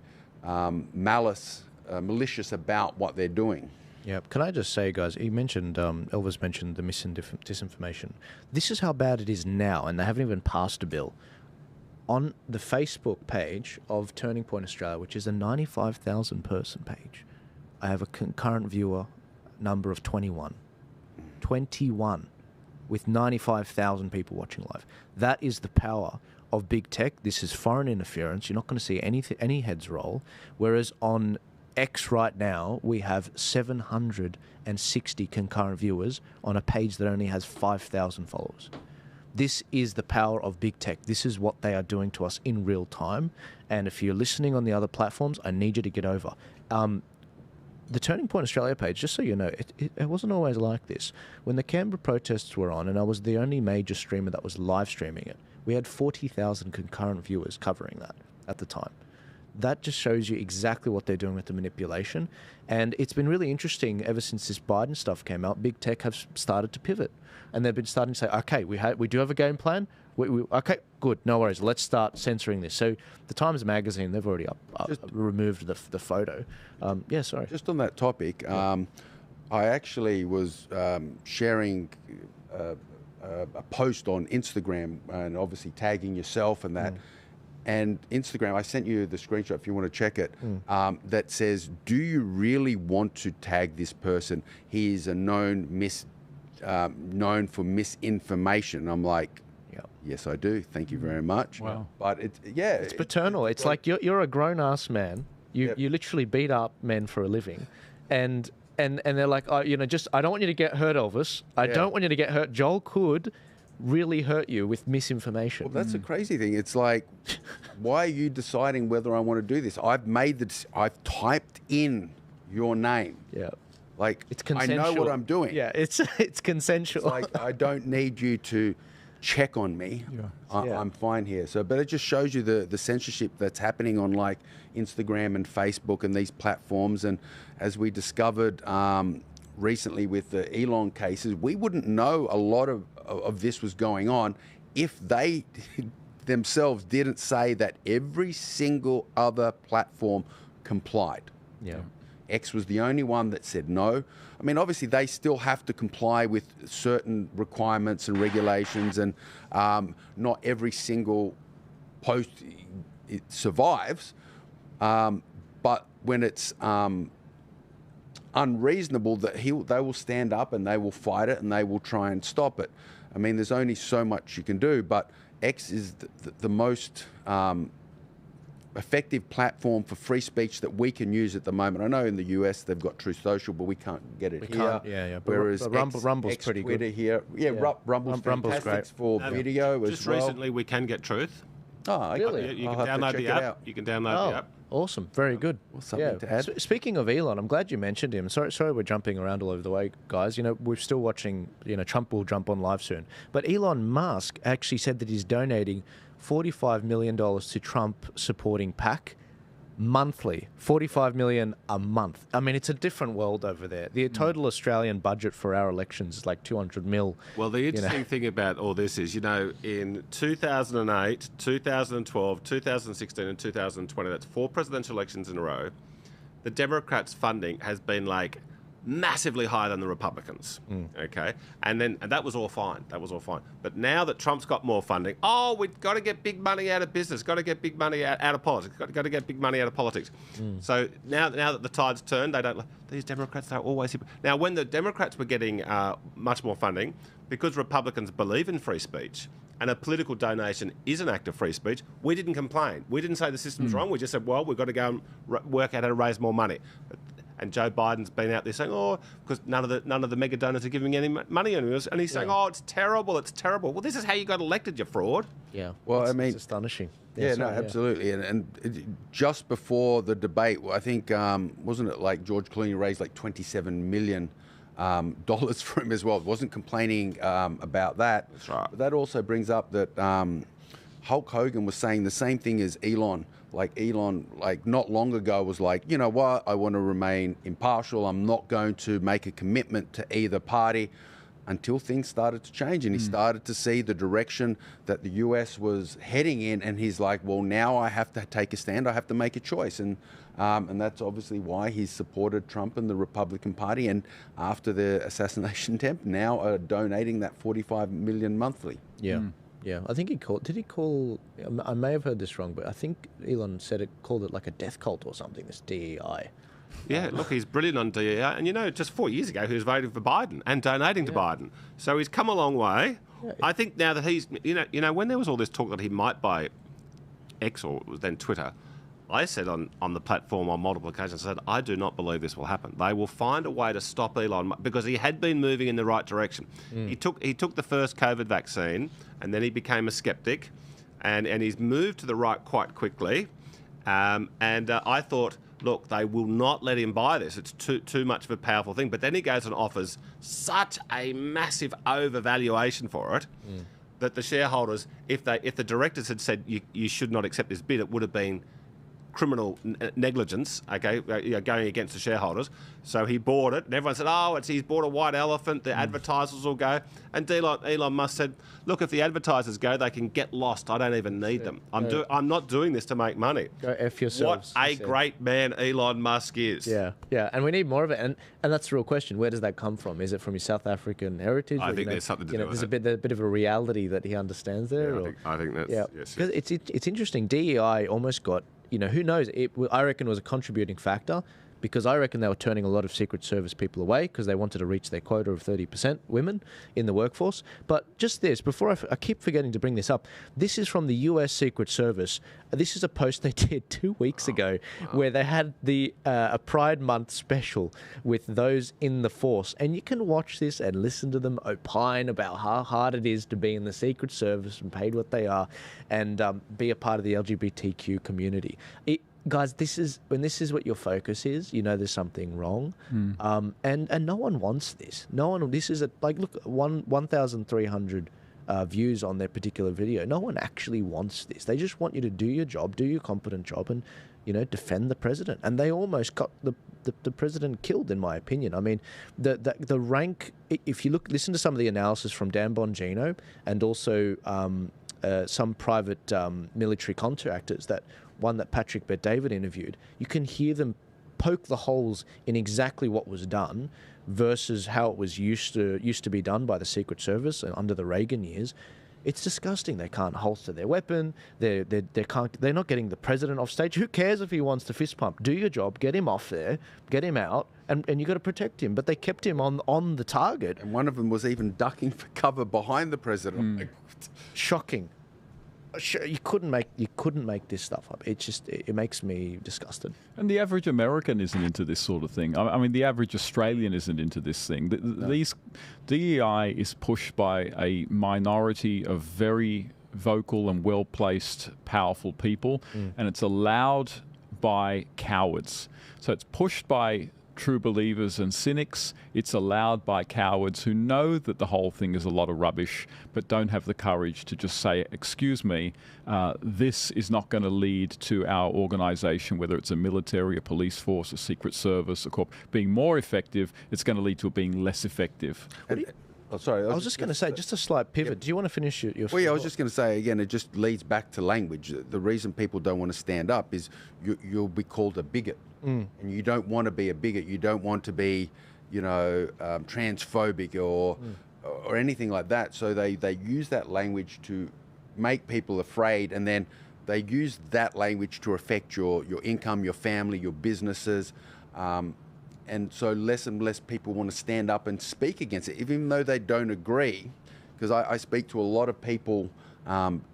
malicious about what they're doing. Yeah. Can I just say, guys, you mentioned, Elvis mentioned the mis and disinformation. This is how bad it is now, and they haven't even passed a bill. On the Facebook page of Turning Point Australia, which is a 95,000 person page, I have a concurrent viewer number of 21. 21 with 95,000 people watching live. That is the power of big tech. This is foreign interference. You're not going to see any heads roll. Whereas on X right now, we have 760 concurrent viewers on a page that only has 5,000 followers. This is the power of big tech. This is what they are doing to us in real time. And if you're listening on the other platforms, I need you to get over. The Turning Point Australia page, just so you know, it wasn't always like this. When the Canberra protests were on, and I was the only major streamer that was live streaming it, we had 40,000 concurrent viewers covering that at the time. That just shows you exactly what they're doing with the manipulation. And it's been really interesting ever since this Biden stuff came out. Big tech have started to pivot. And they've been starting to say, okay, we do have a game plan. Okay, good, no worries. Let's start censoring this. So the Times Magazine, they've already removed the photo. Yeah, sorry. Just on that topic, I actually was sharing a post on Instagram and obviously tagging yourself and that. And Instagram, I sent you the screenshot if you want to check it, that says, do you really want to tag this person? He is a known for misinformation. I'm like, yes, I do. Thank you very much. Wow. But it's paternal. It's like you're a grown-ass man. You literally beat up men for a living. And they're like, oh, you know, just, I don't want you to get hurt, Elvis. I don't want you to get hurt. Joel could really hurt you with misinformation. Well, that's a crazy thing. It's like, why are you deciding whether I want to do this? I've typed in your name. Yeah. Like, it's consensual. I know what I'm doing. Yeah, it's consensual. It's like, I don't need you to check on me. I'm fine here. So, but it just shows you the censorship that's happening on like Instagram and Facebook and these platforms. And as we discovered recently with the Elon cases, we wouldn't know a lot of this was going on if they themselves didn't say that every single other platform complied. Yeah. X was the only one that said no. I mean, obviously, they still have to comply with certain requirements and regulations, and not every single post it survives. But when it's unreasonable, that they will stand up and they will fight it and they will try and stop it. I mean, there's only so much you can do, but X is the most effective platform for free speech that we can use at the moment. I know in the US they've got Truth Social, but we can't get it here. Yeah. Whereas Rumble's pretty Twitter good. Here, Rumble's fantastic great. for video as Just well. recently, we can get Truth. Oh, really? You I'll can have to download check the it app. out. You can download the app. Awesome. Very good. Something to add. Speaking of Elon, I'm glad you mentioned him. Sorry we're jumping around all over the way, guys. You know, we're still watching, Trump will jump on live soon. But Elon Musk actually said that he's donating $45 million to Trump supporting PAC monthly. $45 million a month. I mean, it's a different world over there. The total Australian budget for our elections is like 200 mil. Well, the interesting thing about all this is, in 2008, 2012, 2016 and 2020, that's 4 presidential elections in a row, the Democrats' funding has been like massively higher than the Republicans. Okay, and that was all fine. But now that Trump's got more funding, we've got to get big money out of business. Got to get big money out of politics. Got to get big money out of politics. So now that the tide's turned, they don't. These Democrats, they're always now. When the Democrats were getting much more funding, because Republicans believe in free speech, and a political donation is an act of free speech, we didn't complain. We didn't say the system's wrong. We just said, well, we've got to go and work out how to raise more money. And Joe Biden's been out there saying, because none of the mega donors are giving any money anymore. And he's saying, it's terrible, it's terrible. Well, this is how you got elected, you fraud. Yeah. Well, it's astonishing. Absolutely. And just before the debate, I think, wasn't it like George Clooney raised like $27 million for him as well? Wasn't complaining about that. That's right. But that also brings up that Hulk Hogan was saying the same thing as Elon. Like Elon, not long ago, was like, you know what, I want to remain impartial. I'm not going to make a commitment to either party, until things started to change and he started to see the direction that the US was heading in. And he's like, well, now I have to take a stand. I have to make a choice. And that's obviously why he's supported Trump and the Republican Party. And after the assassination attempt, now are donating that $45 million monthly. Yeah. Yeah, I think did he call, I may have heard this wrong, but I think Elon called it like a death cult or something, this DEI. Yeah, look, he's brilliant on DEI. And, just 4 years ago, he was voting for Biden and donating to Biden. So he's come a long way. Yeah. I think now that he's, when there was all this talk that he might buy X, or it was then Twitter, I said on the platform on multiple occasions, I said, I do not believe this will happen. They will find a way to stop Elon, because he had been moving in the right direction. He took the first COVID vaccine, and then he became a skeptic, and he's moved to the right quite quickly. I thought, look, they will not let him buy this. It's too much of a powerful thing. But then he goes and offers such a massive overvaluation for it that the shareholders, if the directors had said you should not accept this bid, it would have been criminal negligence, going against the shareholders. So he bought it, and everyone said, he's bought a white elephant, the advertisers will go. And Elon Musk said, look, if the advertisers go, they can get lost. I don't even need them. I'm not doing this to make money. Go F yourselves. What a great man Elon Musk is. Yeah, and we need more of it. And that's the real question. Where does that come from? Is it from his South African heritage? I think there's something to do with it. There's a bit of a reality that he understands there. Yeah, I think that's... Yes. Because it's interesting. DEI almost got... who knows? I reckon it was a contributing factor, because I reckon they were turning a lot of Secret Service people away because they wanted to reach their quota of 30% women in the workforce. But just this, before I keep forgetting to bring this up, this is from the US Secret Service. This is a post they did 2 weeks ago where they had a Pride Month special with those in the force. And you can watch this and listen to them opine about how hard it is to be in the Secret Service and paid what they are and be a part of the LGBTQ community. Guys, this is what your focus is. There's something wrong, and no one wants this. No one. This is look, 1,300 views on their particular video. No one actually wants this. They just want you to do your job, do your competent job, and defend the president. And they almost got the president killed, in my opinion. I mean, the rank. If you listen to some of the analysis from Dan Bongino and also some private military contractors, that one that Patrick Bet-David interviewed, you can hear them poke the holes in exactly what was done versus how it was used to be done by the Secret Service under the Reagan years. It's disgusting. They can't holster their weapon. They're not getting the president off stage. Who cares if he wants to fist pump? Do your job. Get him off there. Get him out. And you got to protect him. But they kept him on the target. And one of them was even ducking for cover behind the president. Shocking. You couldn't make this stuff up. It makes me disgusted. And the average American isn't into this sort of thing. I mean, the average Australian isn't into this thing. These DEI is pushed by a minority of very vocal and well-placed, powerful people, and it's allowed by cowards. So it's pushed by true believers and cynics. It's allowed by cowards who know that the whole thing is a lot of rubbish, but don't have the courage to just say, excuse me, this is not going to lead to our organisation, whether it's a military, a police force, a secret service, a corp, being more effective. It's going to lead to it being less effective. Sorry, I was just going to say, just a slight pivot. Yeah. Do you want to finish your Well, yeah, I was just going to say, again, it just leads back to language. The reason people don't want to stand up is you'll be called a bigot. And you don't want to be a bigot. You don't want to be, transphobic or anything like that. So they use that language to make people afraid, and then they use that language to affect your income, your family, your businesses. And so less and less people want to stand up and speak against it, even though they don't agree. Because I speak to a lot of people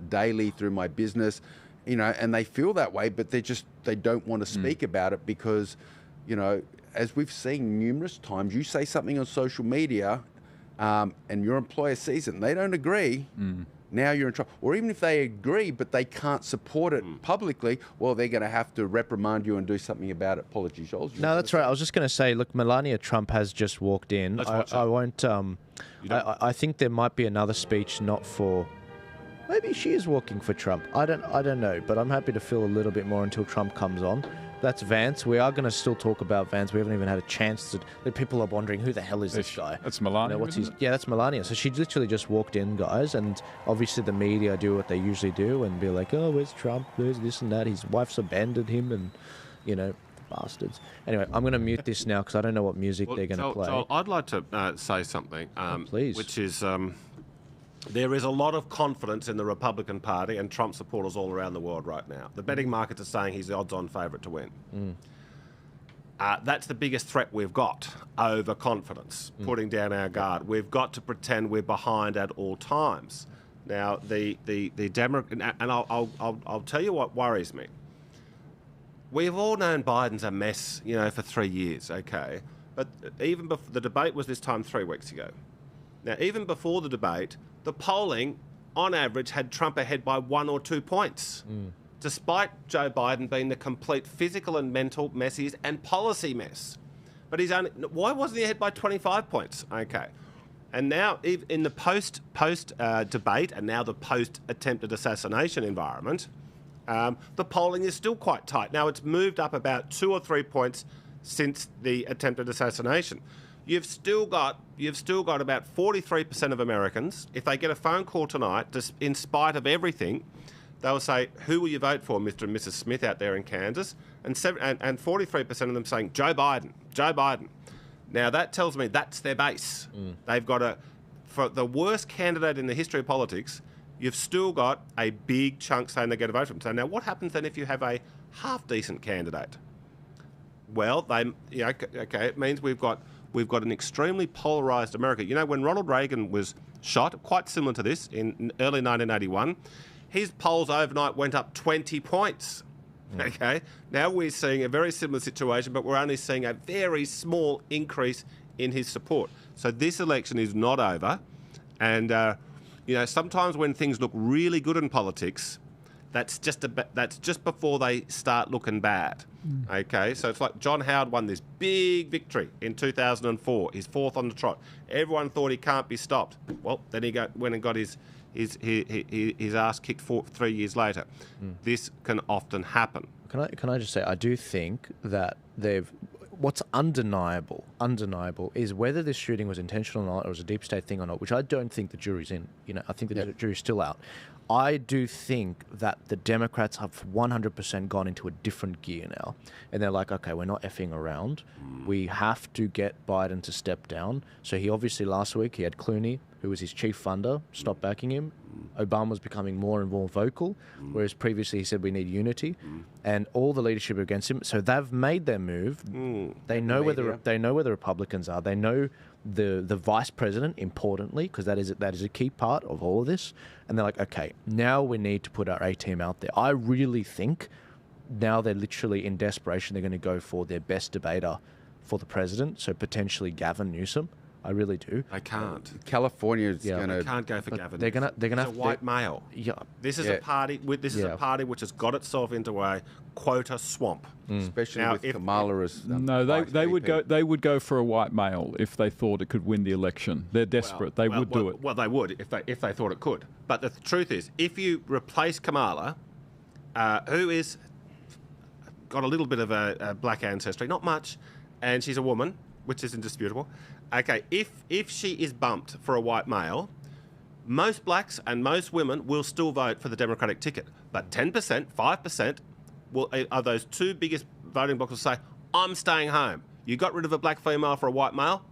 daily through my business, and they feel that way, but they don't want to speak about it because, as we've seen numerous times, you say something on social media and your employer sees it and they don't agree. Now you're in trouble. Or even if they agree, but they can't support it publicly, well, they're going to have to reprimand you and do something about it. Apologies, Joel. No, that's right. I was just going to say, look, Melania Trump has just walked in. I won't. I think there might be another speech not for. Maybe she is walking for Trump. I don't know, but I'm happy to fill a little bit more until Trump comes on. That's Vance. We are going to still talk about Vance. We haven't even had a chance to. The people are wondering who the hell is this guy. That's Melania. Yeah, that's Melania. So she literally just walked in, guys, and obviously the media do what they usually do and be like, "Oh, where's Trump? Where's this and that? His wife's abandoned him," and bastards. Anyway, I'm going to mute this now because I don't know what music they're going to play. Joel, I'd like to say something, please. Which is. There is a lot of confidence in the Republican Party and Trump supporters all around the world right now. The betting markets are saying he's the odds-on favourite to win. That's the biggest threat we've got over confidence, putting down our guard. We've got to pretend we're behind at all times. Now, the Democrat, and I'll tell you what worries me. We've all known Biden's a mess, for 3 years, okay? But even before the debate was this time 3 weeks ago. Now, even before the debate, the polling, on average, had Trump ahead by 1 or 2 points, despite Joe Biden being the complete physical and mental mess and policy mess. But why wasn't he ahead by 25 points? Okay. And now, in the post debate and now the post-attempted assassination environment, the polling is still quite tight. Now, it's moved up about 2 or 3 points since the attempted assassination. You've still got about 43% of Americans, if they get a phone call tonight, in spite of everything, they'll say, "Who will you vote for, Mr. and Mrs. Smith out there in Kansas?" And 43% of them saying, "Joe Biden, Joe Biden." Now, that tells me that's their base. They've got for the worst candidate in the history of politics, you've still got a big chunk saying they're going to vote for him. So now what happens then if you have a half-decent candidate? Well, it means we've got an extremely polarised America. When Ronald Reagan was shot, quite similar to this, in early 1981, his polls overnight went up 20 points. Okay? Now we're seeing a very similar situation, but we're only seeing a very small increase in his support. So this election is not over. And, sometimes when things look really good in politics, that's just before they start looking bad. Okay, so it's like John Howard won this big victory in 2004. He's fourth on the trot. Everyone thought he can't be stopped. Well, then he went and got his ass kicked 3 years later. This can often happen. Can I just say, I do think that what's undeniable is whether this shooting was intentional or not, or was a deep state thing or not, which I don't think the jury's in. I think the jury's still out. I do think that the Democrats have 100% gone into a different gear now. And they're like, okay, we're not effing around. We have to get Biden to step down. So he obviously last week, he had Clooney, who was his chief funder, stop backing him. Obama was becoming more and more vocal, whereas previously he said we need unity. And all the leadership are against him. So they've made their move. They know where the Republicans are. They know the vice president, importantly, because that is a key part of all of this. And they're like, okay, now we need to put our A-team out there. I really think now they're literally in desperation. They're going to go for their best debater for the president, so potentially Gavin Newsom. I really do. They can't. California is going to. They can't go for Gavin. They're going to have a white male. Yeah. This is a party. This is a party which has got itself into a quota swamp. Especially now, with Kamala as no, they would go. They would go for a white male if they thought it could win the election. They're desperate. They would do it. Well, they would if they thought it could. But the truth is, if you replace Kamala, who is got a little bit of a black ancestry, not much, and she's a woman, which is indisputable. Okay, if she is bumped for a white male, most blacks and most women will still vote for the Democratic ticket. But 10%, 5% are those two biggest voting blocks will say, I'm staying home. You got rid of a black female for a white male.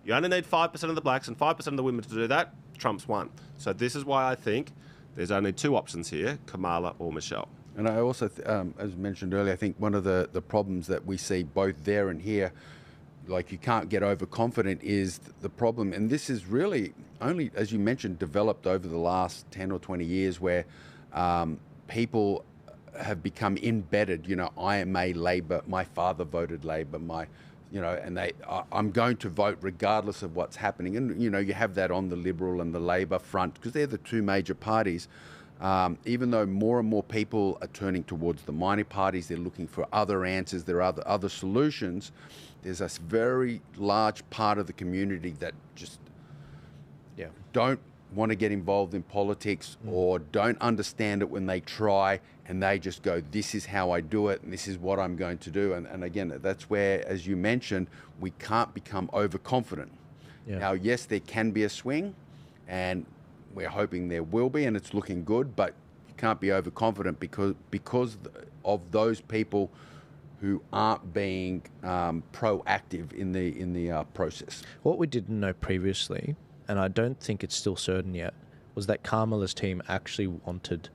You only need 5% of the blacks and 5% of the women to do that. Trump's won. So this is why I think there's only two options here, Kamala or Michelle. And I also, as mentioned earlier, I think one of the problems that we see both there and here, like you can't get overconfident, is the problem. And this is really only, as you mentioned, developed over the last 10 or 20 years where people have become embedded. I am a Labor, my father voted Labor, and I'm going to vote regardless of what's happening. And, you have that on the Liberal and the Labor front because they're the two major parties. Even though more and more people are turning towards the minor parties, they're looking for other answers, there are other solutions. There's a very large part of the community that just don't want to get involved in politics or don't understand it when they try, and they just go, this is how I do it and this is what I'm going to do. And again, that's where, as you mentioned, we can't become overconfident. Now, yes, there can be a swing, and we're hoping there will be, and it's looking good, but you can't be overconfident because of those people who aren't being proactive in the process. What we didn't know previously, and I don't think it's still certain yet, was that Kamala's team actually wanted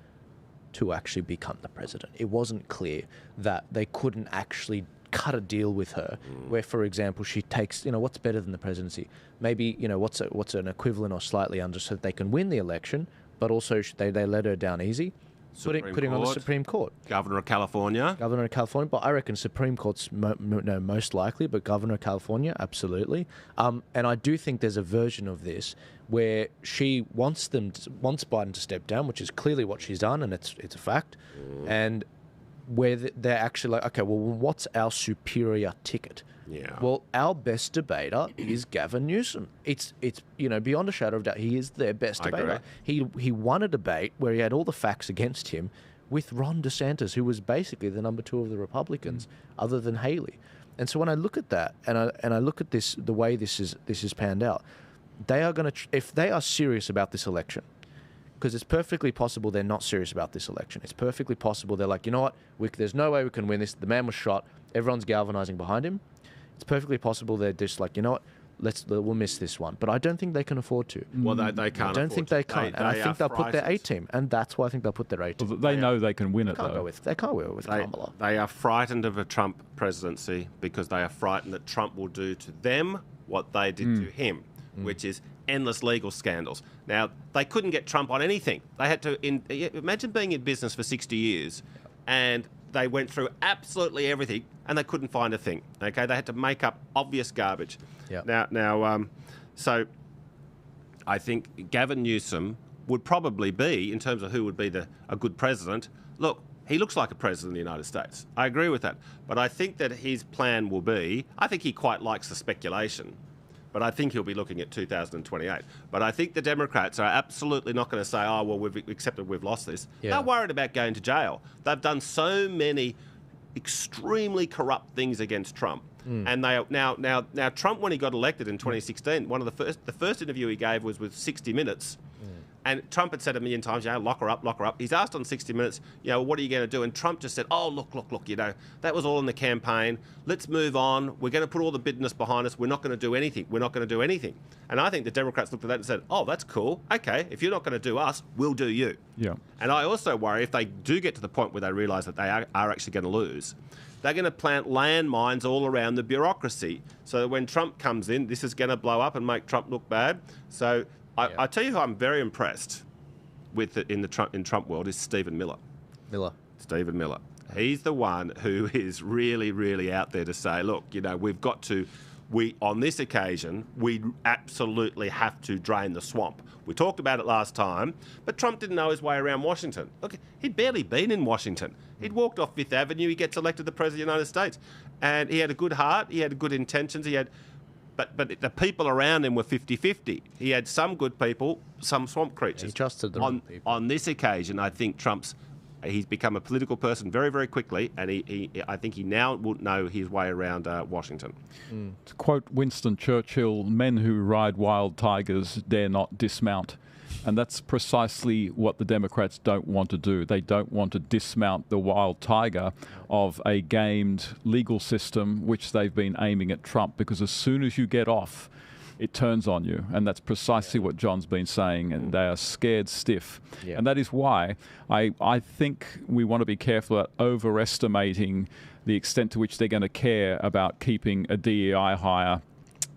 to actually become the president. It wasn't clear that they couldn't actually cut a deal with her where, for example, she takes, what's better than the presidency? Maybe, what's an equivalent or slightly under so that they can win the election, but also they let her down easy. Putting on the Supreme Court. Governor of California. But I reckon Supreme Court's most likely, but Governor of California, absolutely. And I do think there's a version of this where she wants Biden to step down, which is clearly what she's done, and it's a fact. And where they're actually like, okay, well, what's our superior ticket? Yeah. Well, our best debater is Gavin Newsom. It's beyond a shadow of doubt, he is their best debater. He won a debate where he had all the facts against him with Ron DeSantis, who was basically the number 2 of the Republicans, other than Haley. And so when I look at that and I look at this, the way this is panned out, they are going to, if they are serious about this election, because it's perfectly possible they're not serious about this election. It's perfectly possible they're like, you know what, there's no way we can win this. The man was shot. Everyone's galvanizing behind him. It's perfectly possible they're just like, you know what, we'll miss this one. But I don't think they can afford to. Well, they can't. I don't think they can. And I think they'll put their A-team. And that's why I think they'll put their A-team. Well, they know they can win it, though. They can't go with Kamala. They are frightened of a Trump presidency because they are frightened that Trump will do to them what they did to him, which is endless legal scandals. Now, they couldn't get Trump on anything. They had to... imagine being in business for 60 years and they went through absolutely everything and they couldn't find a thing. Okay, they had to make up obvious garbage. Yeah. Now, so I think Gavin Newsom would probably be, in terms of who would be a good president. Look, he looks like a president of the United States. I agree with that, but I think that his plan will be. I think he quite likes the speculation, but I think he'll be looking at 2028. But I think the Democrats are absolutely not going to say, oh, well, we've accepted we've lost this. Yeah. They're worried about going to jail. They've done so many extremely corrupt things against Trump And they now Trump, when he got elected in 2016, one of the first interview he gave was with 60 Minutes. And Trump had said a million times, lock her up, lock her up. He's asked on 60 Minutes, what are you going to do? And Trump just said, oh, look, that was all in the campaign. Let's move on. We're going to put all the business behind us. We're not going to do anything. We're not going to do anything. And I think the Democrats looked at that and said, oh, that's cool. Okay, if you're not going to do us, we'll do you. Yeah. And I also worry if they do get to the point where they realise that they are actually going to lose, they're going to plant landmines all around the bureaucracy. So that when Trump comes in, this is going to blow up and make Trump look bad. So I tell you who I'm very impressed with in Trump world is Stephen Miller. Stephen Miller. He's the one who is really, really out there to say, look, on this occasion, we absolutely have to drain the swamp. We talked about it last time, but Trump didn't know his way around Washington. Look, he'd barely been in Washington. He'd walked off Fifth Avenue. He gets elected the President of the United States. And he had a good heart. He had good intentions. But the people around him were 50-50. He had some good people, some swamp creatures. He trusted the wrong people. On this occasion, I think he's become a political person very, very quickly, and I think he now will know his way around Washington. To quote Winston Churchill, men who ride wild tigers dare not dismount. And that's precisely what the Democrats don't want to do. They don't want to dismount the wild tiger of a gamed legal system, which they've been aiming at Trump, because as soon as you get off, it turns on you. And that's precisely what John's been saying, and they are scared stiff. Yeah. And that is why I think we want to be careful at overestimating the extent to which they're going to care about keeping a DEI hire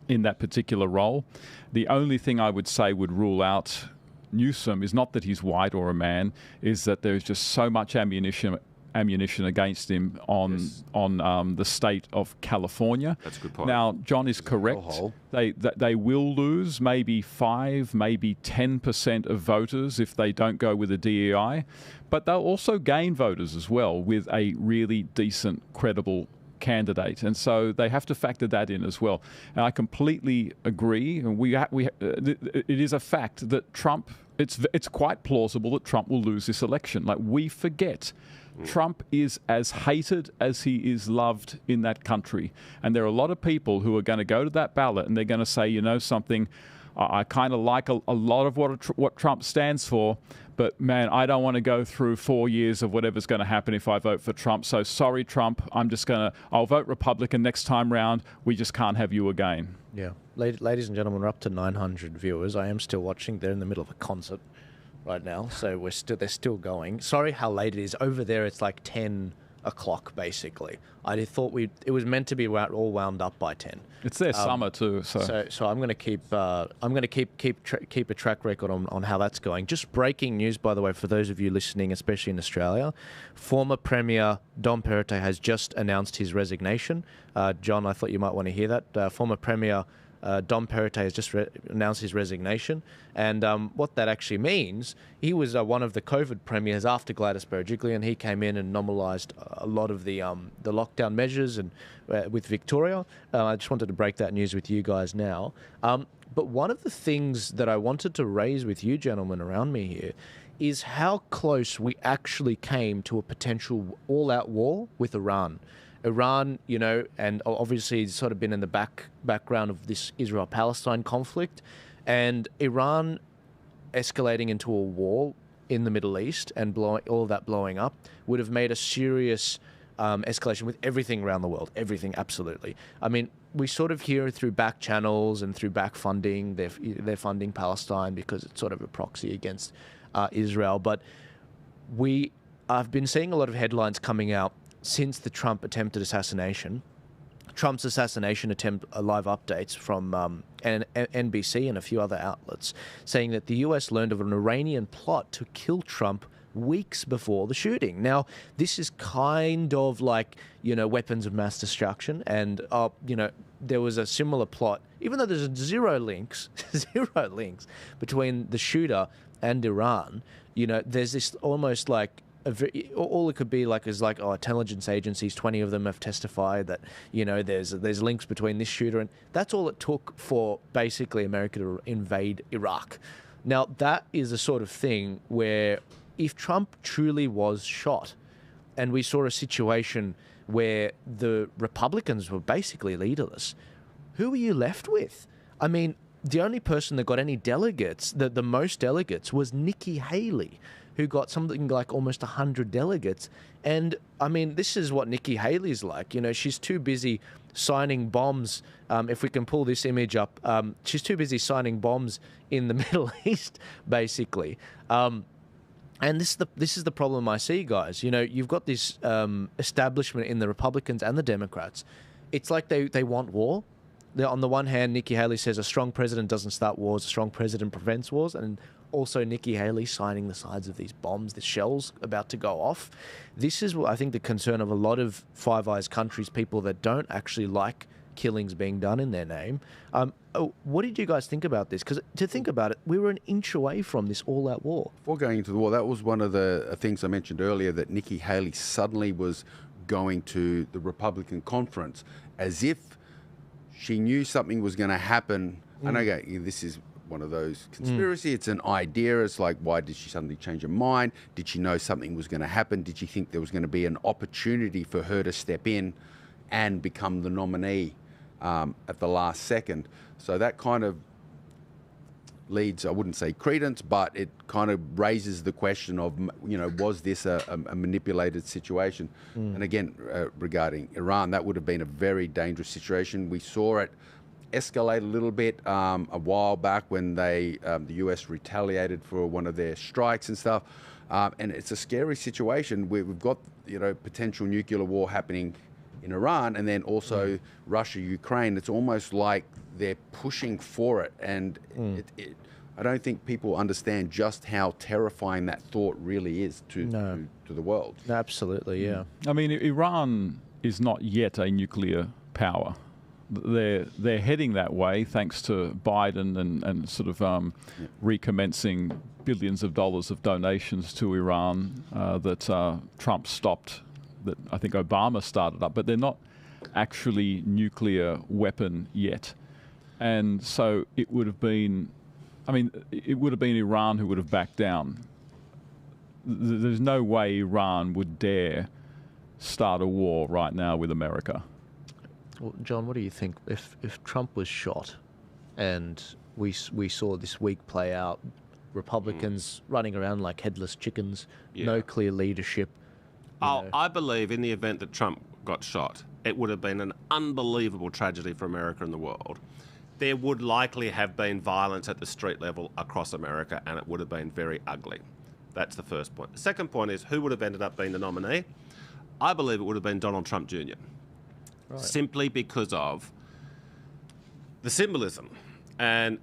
in that particular role. The only thing I would say would rule out Newsom is not that he's white or a man, is that there's just so much ammunition against him on the state of California. That's a good point. Now, John is correct. They will lose maybe 5, maybe 10% of voters if they don't go with a DEI, but they'll also gain voters as well with a really decent, credible candidate, and so they have to factor that in as well. And I completely agree. And it is a fact that Trump. It's quite plausible that Trump will lose this election. Like, we forget, Trump is as hated as he is loved in that country, and there are a lot of people who are going to go to that ballot and they're going to say, something. I kind of like a lot of what Trump stands for, but man, I don't want to go through 4 years of whatever's going to happen if I vote for Trump. So sorry, Trump, I'll vote Republican next time round. We just can't have you again. Yeah. Ladies and gentlemen, we're up to 900 viewers. I am still watching. They're in the middle of a concert right now, so they're still going. Sorry how late it is. Over there, it's like 10 o'clock, basically. I thought it was meant to be all wound up by 10. It's their summer too, so I'm going to keep keep a track record on how that's going. Just breaking news, by the way, for those of you listening, especially in Australia, former Premier Dom Perrottet has just announced his resignation. John, I thought you might want to hear that. Former Premier Dom Perrottet has just announced his resignation, and what that actually means, he was one of the COVID premiers after Gladys Berejiklian. He came in and normalised a lot of the lockdown measures and with Victoria. I just wanted to break that news with you guys now. But one of the things that I wanted to raise with you gentlemen around me here is how close we actually came to a potential all-out war with Iran. Iran, and obviously it's sort of been in the background of this Israel-Palestine conflict, and Iran escalating into a war in the Middle East and all of that blowing up would have made a serious escalation with everything around the world. Everything, absolutely. I mean, we sort of hear through back channels and through back funding, they're funding Palestine because it's sort of a proxy against Israel. But I've been seeing a lot of headlines coming out since the Trump attempted assassination. Trump's assassination attempt, live updates from NBC and a few other outlets saying that the US learned of an Iranian plot to kill Trump weeks before the shooting. Now, this is kind of like, weapons of mass destruction, and there was a similar plot, even though there's zero links between the shooter and Iran. There's this almost like all it could be like is like, intelligence agencies, 20 of them have testified that, there's links between this shooter, and that's all it took for basically America to invade Iraq. Now, that is the sort of thing where if Trump truly was shot and we saw a situation where the Republicans were basically leaderless, who were you left with? I mean, the only person that got any delegates, the most delegates, was Nikki Haley, who got something like almost 100 delegates. And, I mean, this is what Nikki Haley's like. You know, she's too busy signing bombs. If we can pull this image up, she's too busy signing bombs in the Middle East, basically. And this is the problem I see, guys. You know, you've got this establishment in the Republicans and the Democrats. It's like they want war. On the one hand, Nikki Haley says a strong president doesn't start wars, a strong president prevents wars, and also Nikki Haley signing the sides of these bombs, the shells about to go off. This is, I think, the concern of a lot of Five Eyes countries, people that don't actually like killings being done in their name. What did you guys think about this? Because to think about it, we were an inch away from this all-out war. Before going into the war, that was one of the things I mentioned earlier, that Nikki Haley suddenly was going to the Republican conference as if she knew something was going to happen. And okay, this is one of those conspiracy. It's an idea. It's like, why did she suddenly change her mind? Did she know something was going to happen? Did she think there was going to be an opportunity for her to step in and become the nominee at the last second? So that kind of leads, I wouldn't say credence, but it kind of raises the question of, you know, was this a manipulated situation? And again, regarding Iran, that would have been a very dangerous situation. We saw it escalate a little bit a while back when the US retaliated for one of their strikes and stuff. And it's a scary situation where we've got, you know, potential nuclear war happening in Iran, and then also Russia, Ukraine. It's almost like they're pushing for it, and I don't think people understand just how terrifying that thought really is to the world. Absolutely, yeah. I mean, Iran is not yet a nuclear power. They're heading that way thanks to Biden and sort of recommencing billions of dollars of donations to Iran that Trump stopped, that I think Obama started up, but they're not actually nuclear weapon yet. And so it would have been, I mean, it would have been Iran who would have backed down. There's no way Iran would dare start a war right now with America. Well, John, what do you think? If Trump was shot and we saw this week play out, Republicans running around like headless chickens, no clear leadership. I believe in the event that Trump got shot, it would have been an unbelievable tragedy for America and the world. There would likely have been violence at the street level across America, and it would have been very ugly. That's the first point. The second point is, who would have ended up being the nominee? I believe it would have been Donald Trump Jr. Right. Simply because of the symbolism. And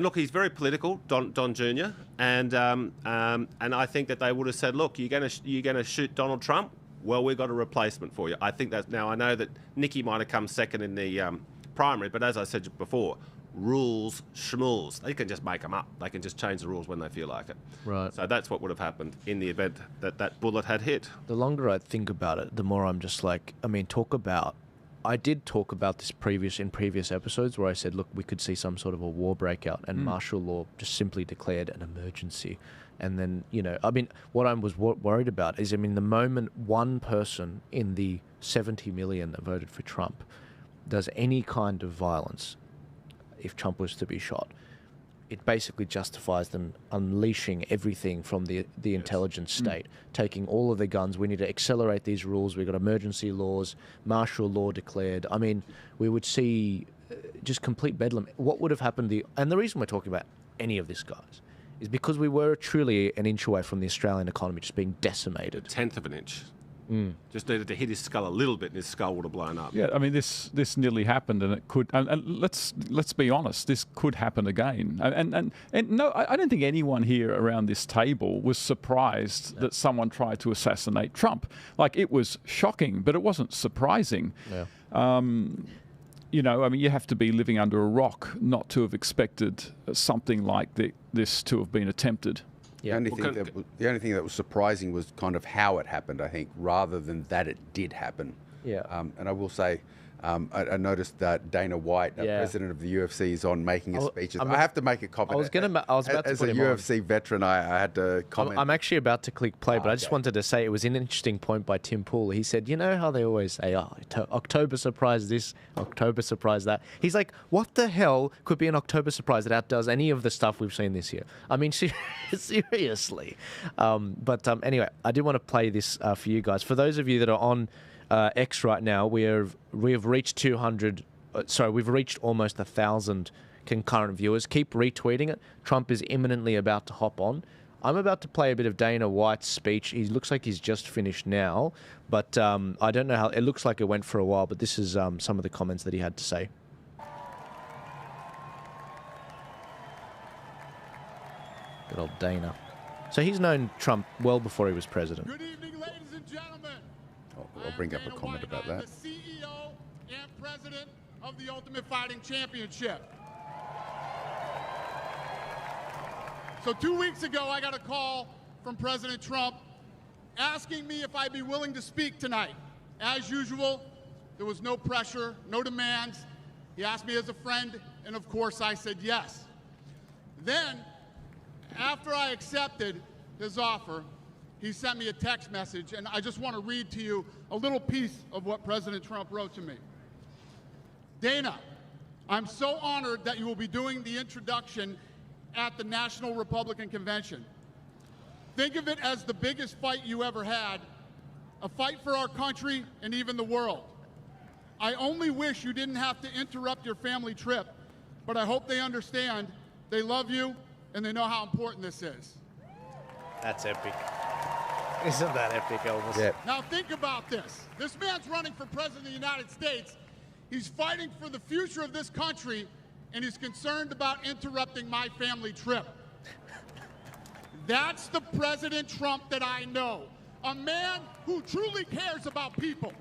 look, he's very political, Don Jr. And I think that they would have said, look, you're going to shoot Donald Trump. Well, we've got a replacement for you. I think that now I know that Nikki might have come second in the primary, but as I said before, rules, schmools. They can just make them up. They can just change the rules when they feel like it. Right. So that's what would have happened in the event that that bullet had hit. The longer I think about it, the more I'm just like, I mean, I did talk about this in previous episodes where I said, look, we could see some sort of a war breakout, and martial law just simply declared an emergency. And then, you know, I mean, what I was worried about is, I mean, the moment one person in the 70 million that voted for Trump does any kind of violence, if Trump was to be shot, it basically justifies them unleashing everything from the intelligence state, taking all of their guns. We need to accelerate these rules. We've got emergency laws, martial law declared. I mean, we would see just complete bedlam. What would have happened? And the reason we're talking about any of this, guys, is because we were truly an inch away from the Australian economy just being decimated. 1/10 of an inch. Just needed to hit his skull a little bit, and his skull would have blown up. Yeah, I mean, this nearly happened, and it could. And let's be honest, this could happen again. And no, I don't think anyone here around this table was surprised that someone tried to assassinate Trump. Like, it was shocking, but it wasn't surprising. Yeah. You know, I mean, you have to be living under a rock not to have expected something like this to have been attempted. Yeah. The only thing that was surprising was kind of how it happened, I think, rather than that it did happen. Yeah. And I will say, I noticed that Dana White, president of the UFC, is on making a speech. I have to make a comment. I was about to as put a him UFC veteran, I had to comment. I'm actually about to click play, but I just wanted to say it was an interesting point by Tim Pool. He said, you know how they always say, October surprise this, October surprise that. He's like, what the hell could be an October surprise that outdoes any of the stuff we've seen this year? I mean, seriously. Anyway, I did want to play this for you guys. For those of you that are on X right now, we have reached 200. We've reached almost 1,000 concurrent viewers. Keep retweeting it. Trump is imminently about to hop on. I'm about to play a bit of Dana White's speech. He looks like he's just finished now, but I don't know how. It looks like it went for a while, but this is some of the comments that he had to say. Good old Dana. So he's known Trump well before he was president. Good evening, ladies and gentlemen. I'll bring up a comment about that. The CEO and president of the Ultimate Fighting Championship. So 2 weeks ago, I got a call from President Trump asking me if I'd be willing to speak tonight. As usual, there was no pressure, no demands. He asked me as a friend, and of course I said yes. Then, after I accepted his offer, he sent me a text message, and I just want to read to you a little piece of what President Trump wrote to me. Dana, I'm so honored that you will be doing the introduction at the National Republican Convention. Think of it as the biggest fight you ever had, a fight for our country and even the world. I only wish you didn't have to interrupt your family trip, but I hope they understand they love you and they know how important this is. That's epic. Isn't that epic, Elvis? Yeah. Now think about this. This man's running for president of the United States. He's fighting for the future of this country, and he's concerned about interrupting my family trip. That's the President Trump that I know. A man who truly cares about people.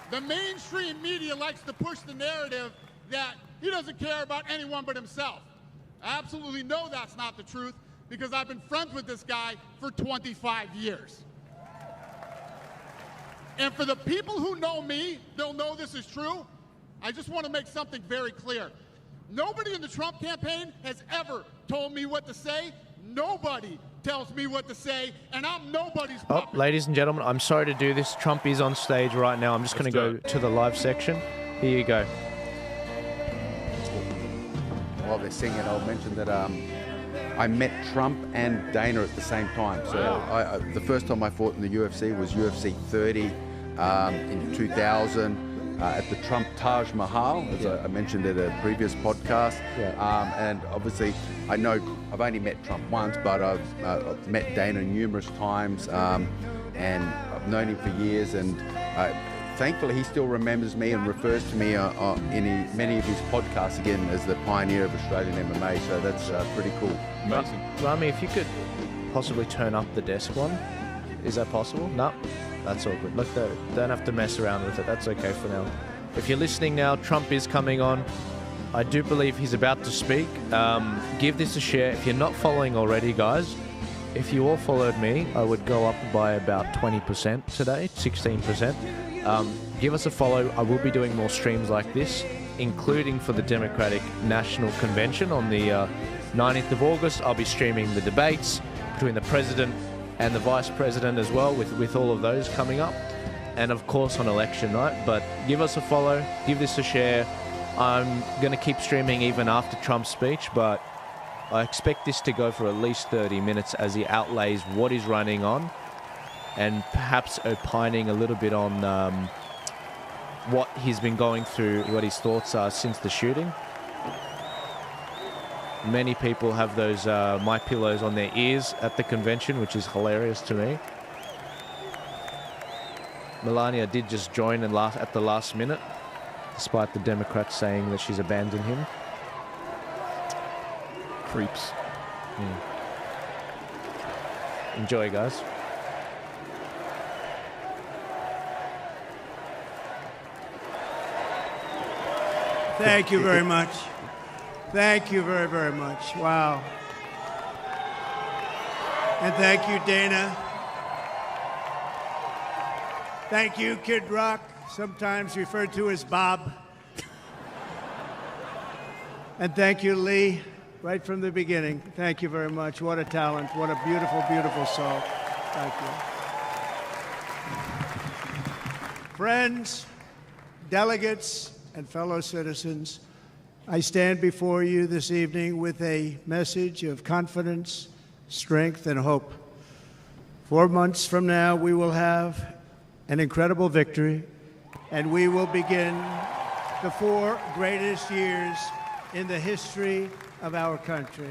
The mainstream media likes to push the narrative that he doesn't care about anyone but himself. I absolutely know that's not the truth because I've been friends with this guy for 25 years. And for the people who know me, they'll know this is true. I just want to make something very clear. Nobody in the Trump campaign has ever told me what to say. Nobody tells me what to say, and I'm nobody's puppet. Ladies and gentlemen, I'm sorry to do this. Trump is on stage right now. I'm just going to go to the live section. Here you go. While they're singing, I'll mention that I met Trump and Dana at the same time. So the first time I fought in the UFC was UFC 30 in 2000 at the Trump Taj Mahal, as I mentioned at a previous podcast. And obviously, I know I've only met Trump once, but I've met Dana numerous times, and I've known him for years. And thankfully, he still remembers me and refers to me in many of his podcasts again as the pioneer of Australian MMA. So that's pretty cool. Amazing. Rami, if you could possibly turn up the desk one, is that possible? No, that's all good. Look, don't have to mess around with it. That's okay for now. If you're listening now, Trump is coming on. I do believe he's about to speak. Give this a share. If you're not following already, guys, if you all followed me, I would go up by about 20% today, 16%. Give us a follow. I will be doing more streams like this, including for the Democratic National Convention on the 19th of August. I'll be streaming the debates between the president and the vice president as well, with all of those coming up. And of course on election night. But give us a follow, give this a share. I'm going to keep streaming even after Trump's speech, but I expect this to go for at least 30 minutes as he outlays what he's running on and perhaps opining a little bit on what he's been going through, what his thoughts are since the shooting. Many people have those My Pillows on their ears at the convention, which is hilarious to me. Melania did just join at the last minute, despite the Democrats saying that she's abandoned him. Creeps. Enjoy, guys. Thank you very much. Thank you very, very much. Wow. And thank you, Dana. Thank you, Kid Rock, sometimes referred to as Bob. And thank you, Lee, right from the beginning. Thank you very much. What a talent. What a beautiful, beautiful soul. Thank you. Friends, delegates, and fellow citizens, I stand before you this evening with a message of confidence, strength, and hope. 4 months from now, we will have an incredible victory, and we will begin the 4 greatest years in the history of our country.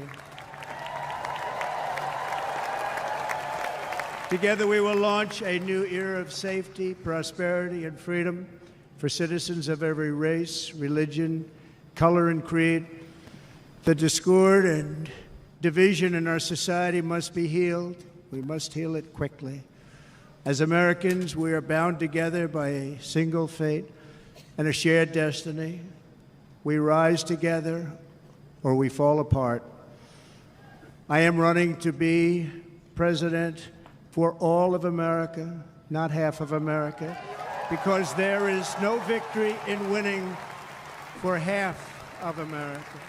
Together, we will launch a new era of safety, prosperity, and freedom for citizens of every race, religion, color, and creed. The discord and division in our society must be healed. We must heal it quickly. As Americans, we are bound together by a single fate and a shared destiny. We rise together or we fall apart. I am running to be president for all of America, not half of America, because there is no victory in winning for half of America.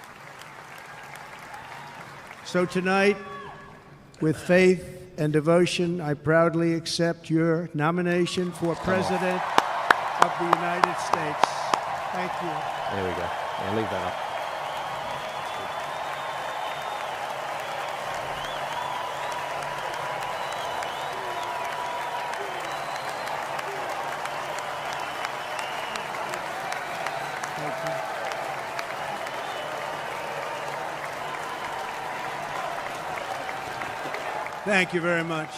So tonight, with faith and devotion, I proudly accept your nomination for President of the United States. Thank you. There we go. Yeah, leave that up. Thank you very much.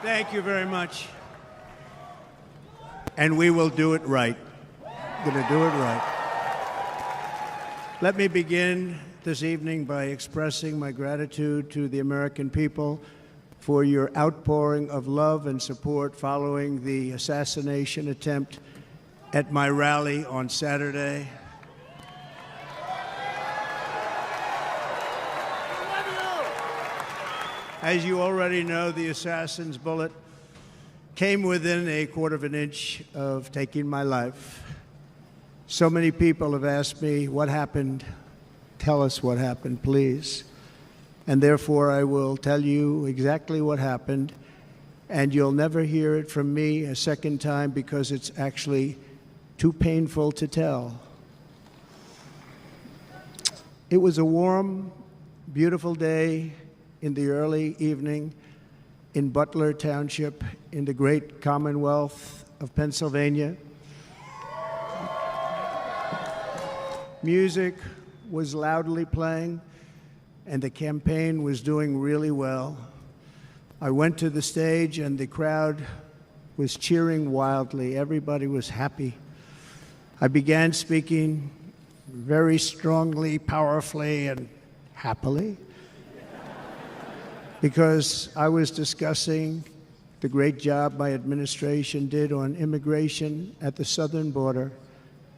Thank you very much. And we will do it right. Going to do it right. Let me begin this evening by expressing my gratitude to the American people for your outpouring of love and support following the assassination attempt at my rally on Saturday. As you already know, the assassin's bullet came within a quarter of an inch of taking my life. So many people have asked me, what happened? Tell us what happened, please. And therefore, I will tell you exactly what happened, and you'll never hear it from me a second time because it's actually too painful to tell. It was a warm, beautiful day in the early evening in Butler Township in the great Commonwealth of Pennsylvania. Music was loudly playing, and the campaign was doing really well. I went to the stage, and the crowd was cheering wildly. Everybody was happy. I began speaking very strongly, powerfully, and happily because I was discussing the great job my administration did on immigration at the southern border.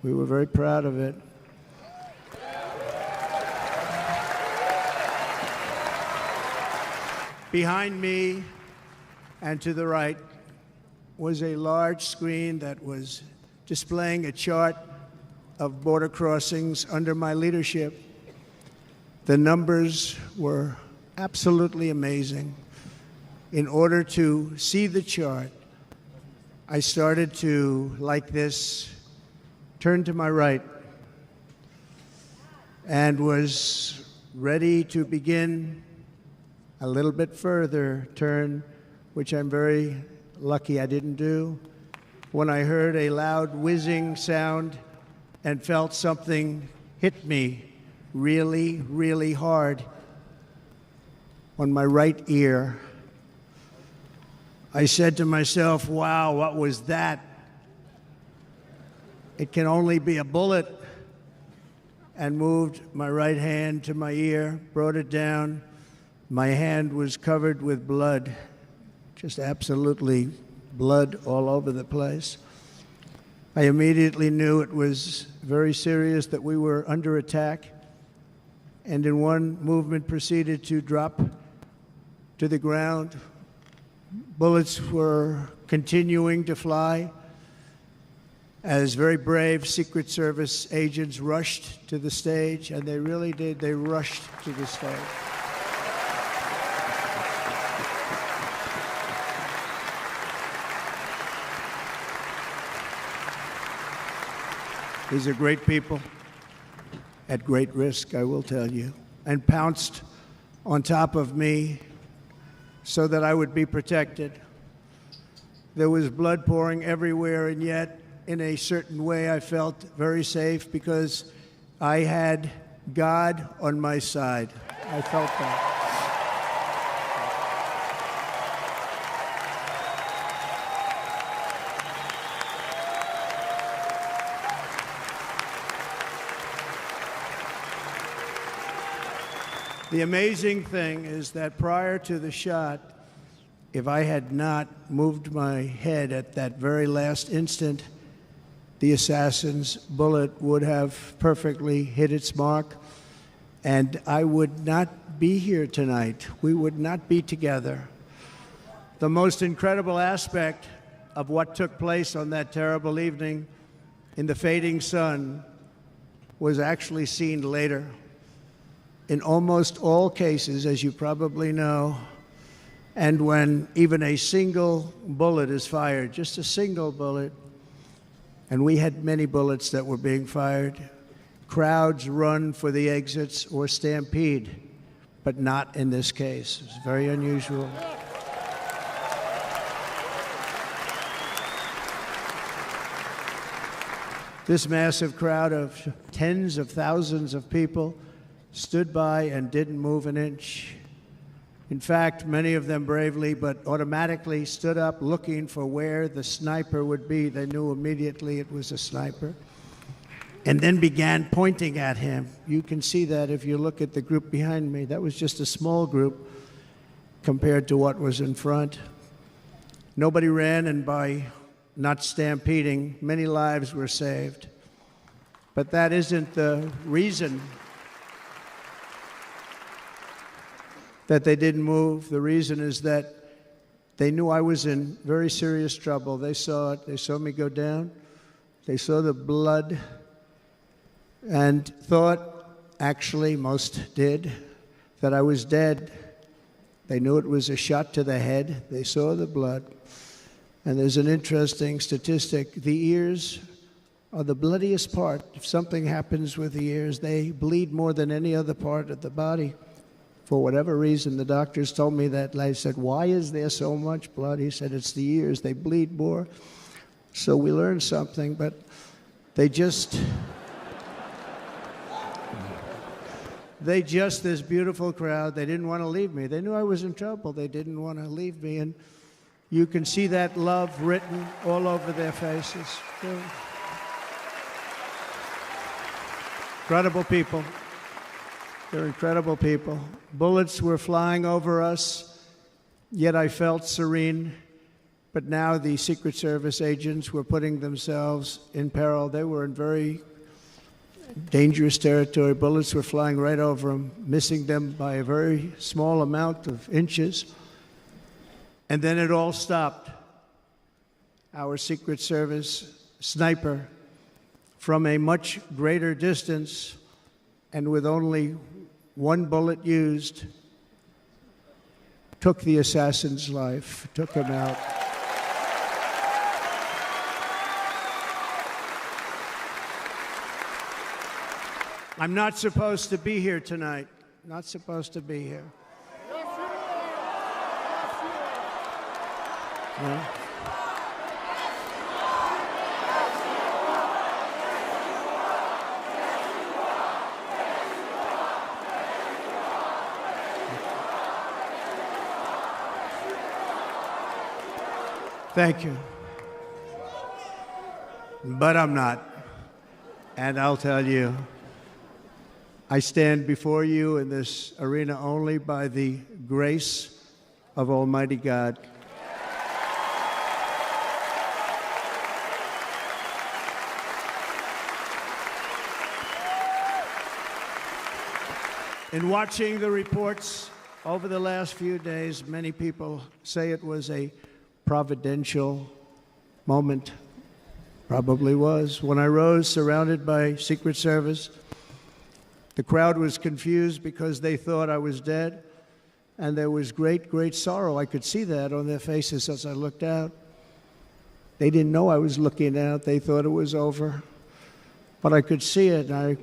We were very proud of it. Behind me and to the right was a large screen that was displaying a chart of border crossings under my leadership. The numbers were absolutely amazing. In order to see the chart, I started to, like this, turn to my right and was ready to begin a little bit further turn, which I'm very lucky I didn't do, when I heard a loud whizzing sound and felt something hit me really, really hard on my right ear. I said to myself, wow, what was that? It can only be a bullet. And moved my right hand to my ear, brought it down. My hand was covered with blood, just absolutely blood all over the place. I immediately knew it was very serious, that we were under attack, and in one movement proceeded to drop to the ground. Bullets were continuing to fly as very brave Secret Service agents rushed to the stage, and they really did. They rushed to the stage. These are great people, at great risk, I will tell you, and pounced on top of me so that I would be protected. There was blood pouring everywhere, and yet, in a certain way, I felt very safe because I had God on my side. I felt that. The amazing thing is that prior to the shot, if I had not moved my head at that very last instant, the assassin's bullet would have perfectly hit its mark, and I would not be here tonight. We would not be together. The most incredible aspect of what took place on that terrible evening in the fading sun was actually seen later. In almost all cases, as you probably know, and when even a single bullet is fired, just a single bullet, and we had many bullets that were being fired, crowds run for the exits or stampede, but not in this case. It's very unusual. This massive crowd of tens of thousands of people stood by and didn't move an inch. In fact, many of them bravely, but automatically stood up looking for where the sniper would be. They knew immediately it was a sniper, and then began pointing at him. You can see that if you look at the group behind me. That was just a small group compared to what was in front. Nobody ran, and by not stampeding, many lives were saved. But that isn't the reason that they didn't move. The reason is that they knew I was in very serious trouble. They saw it. They saw me go down. They saw the blood and thought, actually most did, that I was dead. They knew it was a shot to the head. They saw the blood. And there's an interesting statistic. The ears are the bloodiest part. If something happens with the ears, they bleed more than any other part of the body. For whatever reason, the doctors told me that. I said, why is there so much blood? He said, it's the ears. They bleed more. So we learned something, but they just, this beautiful crowd, they didn't want to leave me. They knew I was in trouble. They didn't want to leave me. And you can see that love written all over their faces. They're incredible people. They're incredible people. Bullets were flying over us, yet I felt serene. But now the Secret Service agents were putting themselves in peril. They were in very dangerous territory. Bullets were flying right over them, missing them by a very small amount of inches. And then it all stopped. Our Secret Service sniper, from a much greater distance and with only one bullet used, took the assassin's life, took him out. I'm not supposed to be here tonight. Not supposed to be here. No? Thank you. But I'm not. And I'll tell you, I stand before you in this arena only by the grace of Almighty God. In watching the reports over the last few days, many people say it was a providential moment. Probably was. When I rose, surrounded by Secret Service, the crowd was confused because they thought I was dead, and there was great, great sorrow. I could see that on their faces as I looked out. They didn't know I was looking out. They thought it was over. But I could see it, and I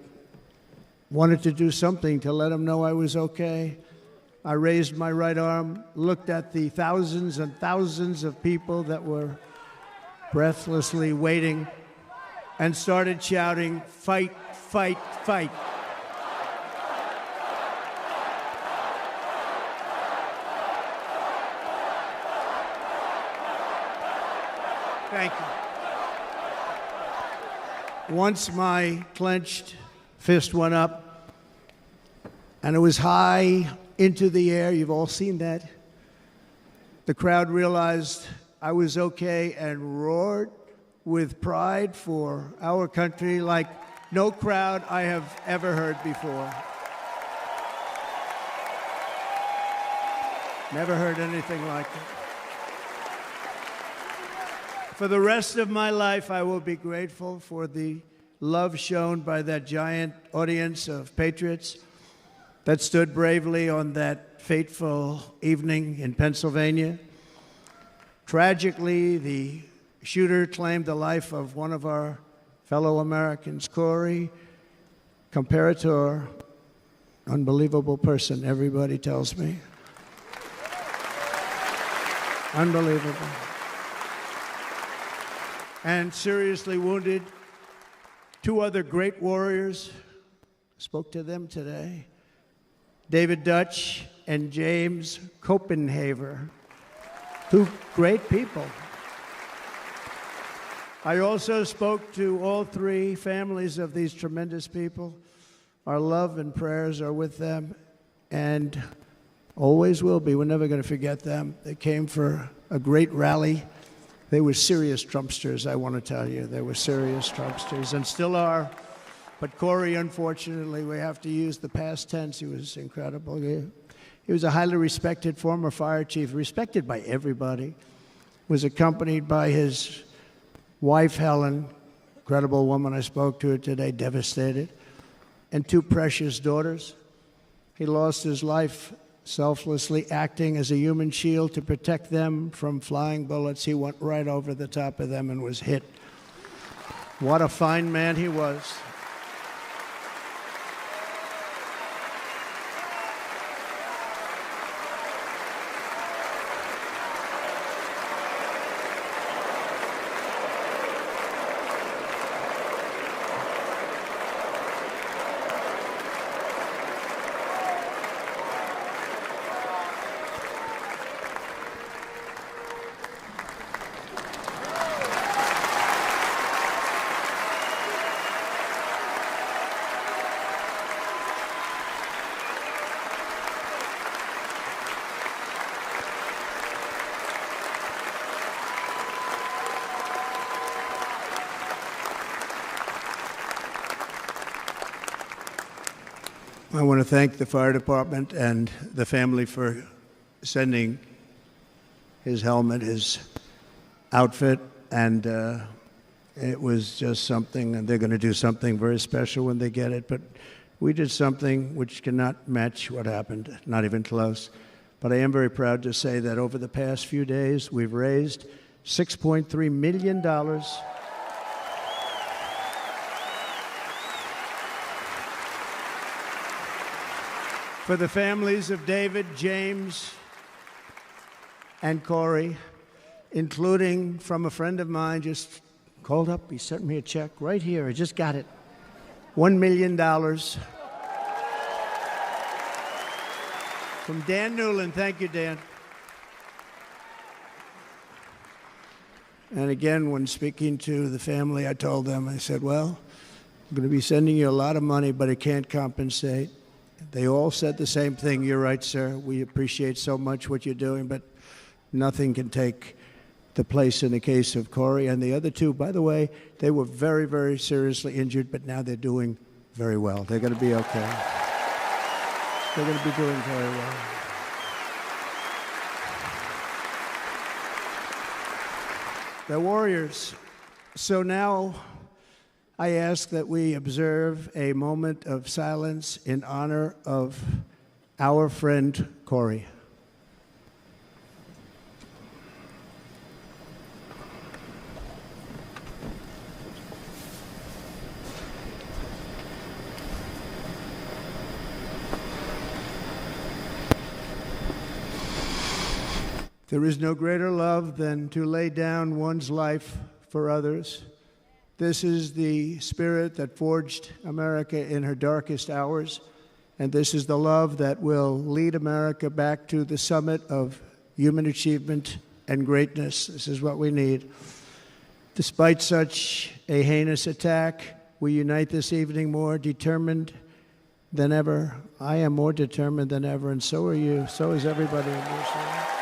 wanted to do something to let them know I was okay. I raised my right arm, looked at the thousands and thousands of people that were breathlessly waiting, and started shouting, "Fight, fight, fight." Thank you. Once my clenched fist went up, and it was high into the air. You've all seen that. The crowd realized I was okay and roared with pride for our country like no crowd I have ever heard before. Never heard anything like it. For the rest of my life, I will be grateful for the love shown by that giant audience of patriots that stood bravely on that fateful evening in Pennsylvania. Tragically, the shooter claimed the life of one of our fellow Americans, Corey Comparator. Unbelievable person, everybody tells me. Unbelievable. And seriously wounded, two other great warriors. Spoke to them today. David Dutch and James Copenhaver. Two great people. I also spoke to all three families of these tremendous people. Our love and prayers are with them, and always will be. We're never going to forget them. They came for a great rally. They were serious Trumpsters, I want to tell you. They were serious Trumpsters, and still are. But Corey, unfortunately, we have to use the past tense. He was incredible. He was a highly respected former fire chief, respected by everybody. Was accompanied by his wife, Helen, incredible woman. I spoke to her today, devastated, and two precious daughters. He lost his life selflessly, acting as a human shield to protect them from flying bullets. He went right over the top of them and was hit. What a fine man he was. I want to thank the fire department and the family for sending his helmet, his outfit, and it was just something, and they're going to do something very special when they get it. But we did something which cannot match what happened, not even close. But I am very proud to say that over the past few days, we've raised $6.3 million for the families of David, James, and Corey, including from a friend of mine, just called up. He sent me a check right here. I just got it. $1 million from Dan Newland. Thank you, Dan. And again, when speaking to the family, I told them, I said, well, I'm going to be sending you a lot of money, but it can't compensate. They all said the same thing. You're right, sir. We appreciate so much what you're doing, but nothing can take the place in the case of Corey. And the other two, by the way, they were very, very seriously injured, but now they're doing very well. They're going to be okay. They're going to be doing very well. They're warriors. So now I ask that we observe a moment of silence in honor of our friend Corey. There is no greater love than to lay down one's life for others. This is the spirit that forged America in her darkest hours, and this is the love that will lead America back to the summit of human achievement and greatness. This is what we need. Despite such a heinous attack, we unite this evening more determined than ever. I am more determined than ever, and so are you. So is everybody in this room.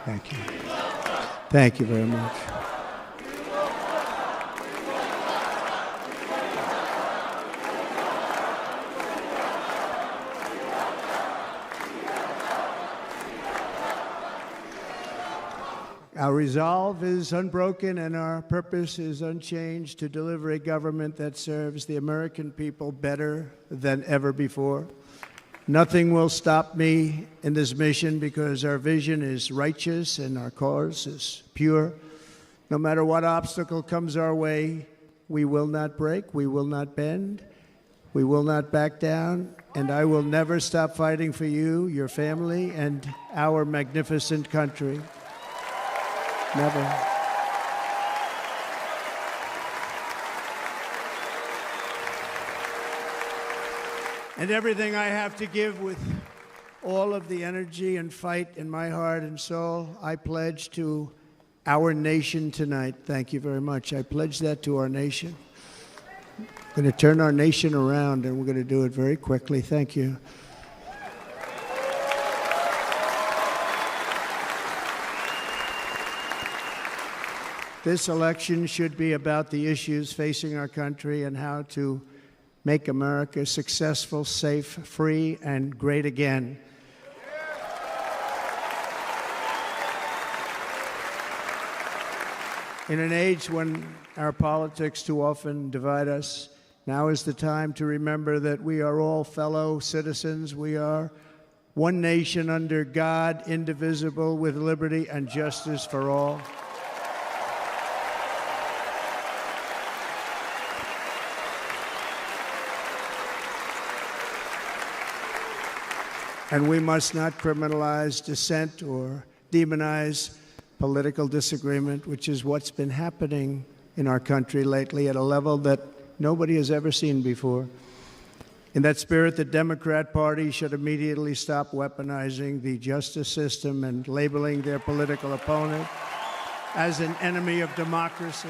Thank you. Thank you very much. Our resolve is unbroken and our purpose is unchanged to deliver a government that serves the American people better than ever before. Nothing will stop me in this mission because our vision is righteous and our cause is pure. No matter what obstacle comes our way, we will not break, we will not bend, we will not back down, and I will never stop fighting for you, your family, and our magnificent country. Never. And everything I have to give with all of the energy and fight in my heart and soul, I pledge to our nation tonight. Thank you very much. I pledge that to our nation. I'm going to turn our nation around, and we're going to do it very quickly. Thank you. This election should be about the issues facing our country and how to make America successful, safe, free, and great again. In an age when our politics too often divide us, now is the time to remember that we are all fellow citizens. We are one nation under God, indivisible, with liberty and justice for all. And we must not criminalize dissent or demonize political disagreement, which is what's been happening in our country lately at a level that nobody has ever seen before. In that spirit, the Democrat Party should immediately stop weaponizing the justice system and labeling their political opponent as an enemy of democracy.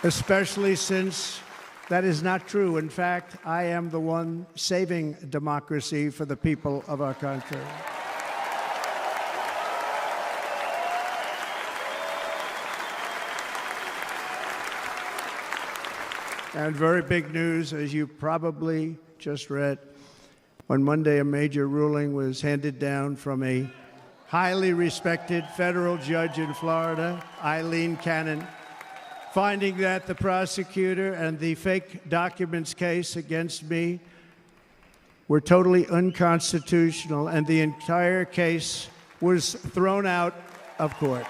Especially since that is not true. In fact, I am the one saving democracy for the people of our country. And very big news, as you probably just read, on Monday a major ruling was handed down from a highly respected federal judge in Florida, Eileen Cannon, finding that the prosecutor and the fake documents case against me were totally unconstitutional, and the entire case was thrown out of court.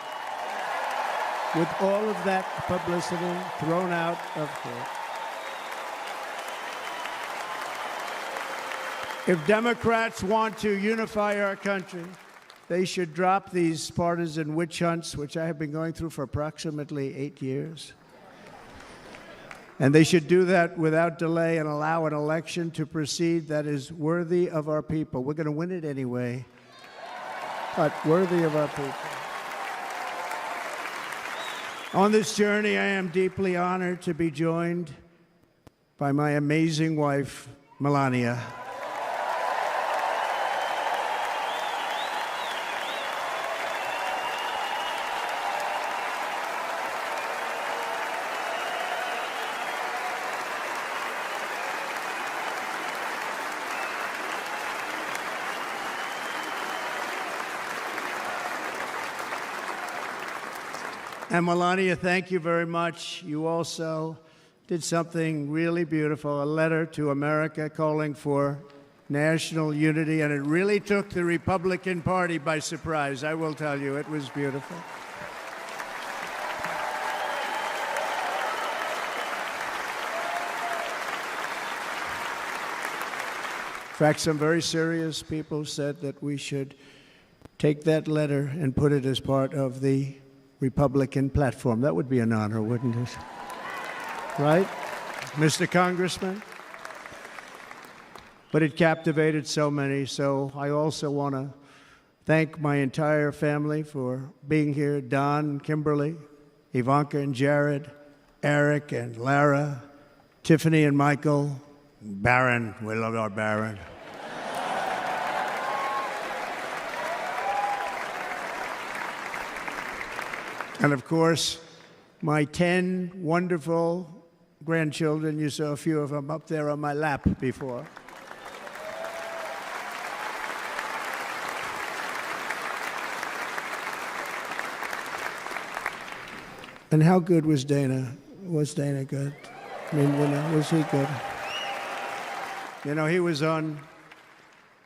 With all of that publicity, thrown out of court. If Democrats want to unify our country, they should drop these partisan witch hunts, which I have been going through for approximately 8 years. And they should do that without delay and allow an election to proceed that is worthy of our people. We're going to win it anyway, but worthy of our people. On this journey, I am deeply honored to be joined by my amazing wife, Melania. And Melania, thank you very much. You also did something really beautiful, a letter to America calling for national unity, and it really took the Republican Party by surprise. I will tell you, it was beautiful. In fact, some very serious people said that we should take that letter and put it as part of the Republican platform. That would be an honor, wouldn't it? Right, Mr. Congressman? But it captivated so many, so I also want to thank my entire family for being here. Don, Kimberly, Ivanka and Jared, Eric and Lara, Tiffany and Michael, Barron. We love our Barron. And of course, my 10 wonderful grandchildren. You saw a few of them up there on my lap before. And how good was Dana? Was Dana good? I mean, was he good? You know, he was on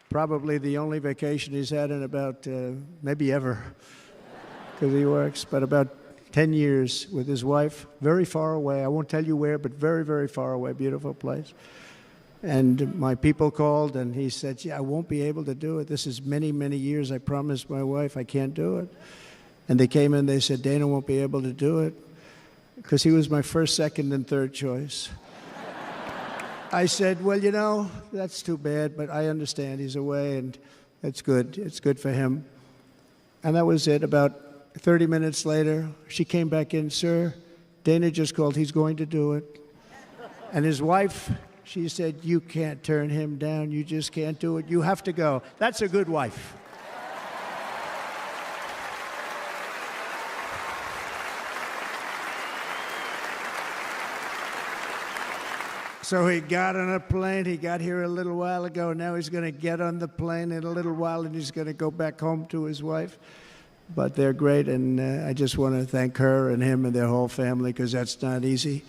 probably the only vacation he's had in about, maybe ever, because he works, but about 10 years with his wife, very far away. I won't tell you where, but very, very far away, beautiful place. And my people called, and he said, yeah, I won't be able to do it. This is many, many years. I promised my wife I can't do it. And they came in, they said, Dana won't be able to do it, because he was my first, second, and third choice. I said, well, you know, that's too bad, but I understand he's away, and it's good. It's good for him. And that was it. About 30 minutes later, she came back in, sir, Dana just called. He's going to do it. And his wife, she said, you can't turn him down. You just can't do it. You have to go. That's a good wife. So he got on a plane. He got here a little while ago. Now he's going to get on the plane in a little while, and he's going to go back home to his wife. But they're great, and I just want to thank her and him and their whole family, because that's not easy.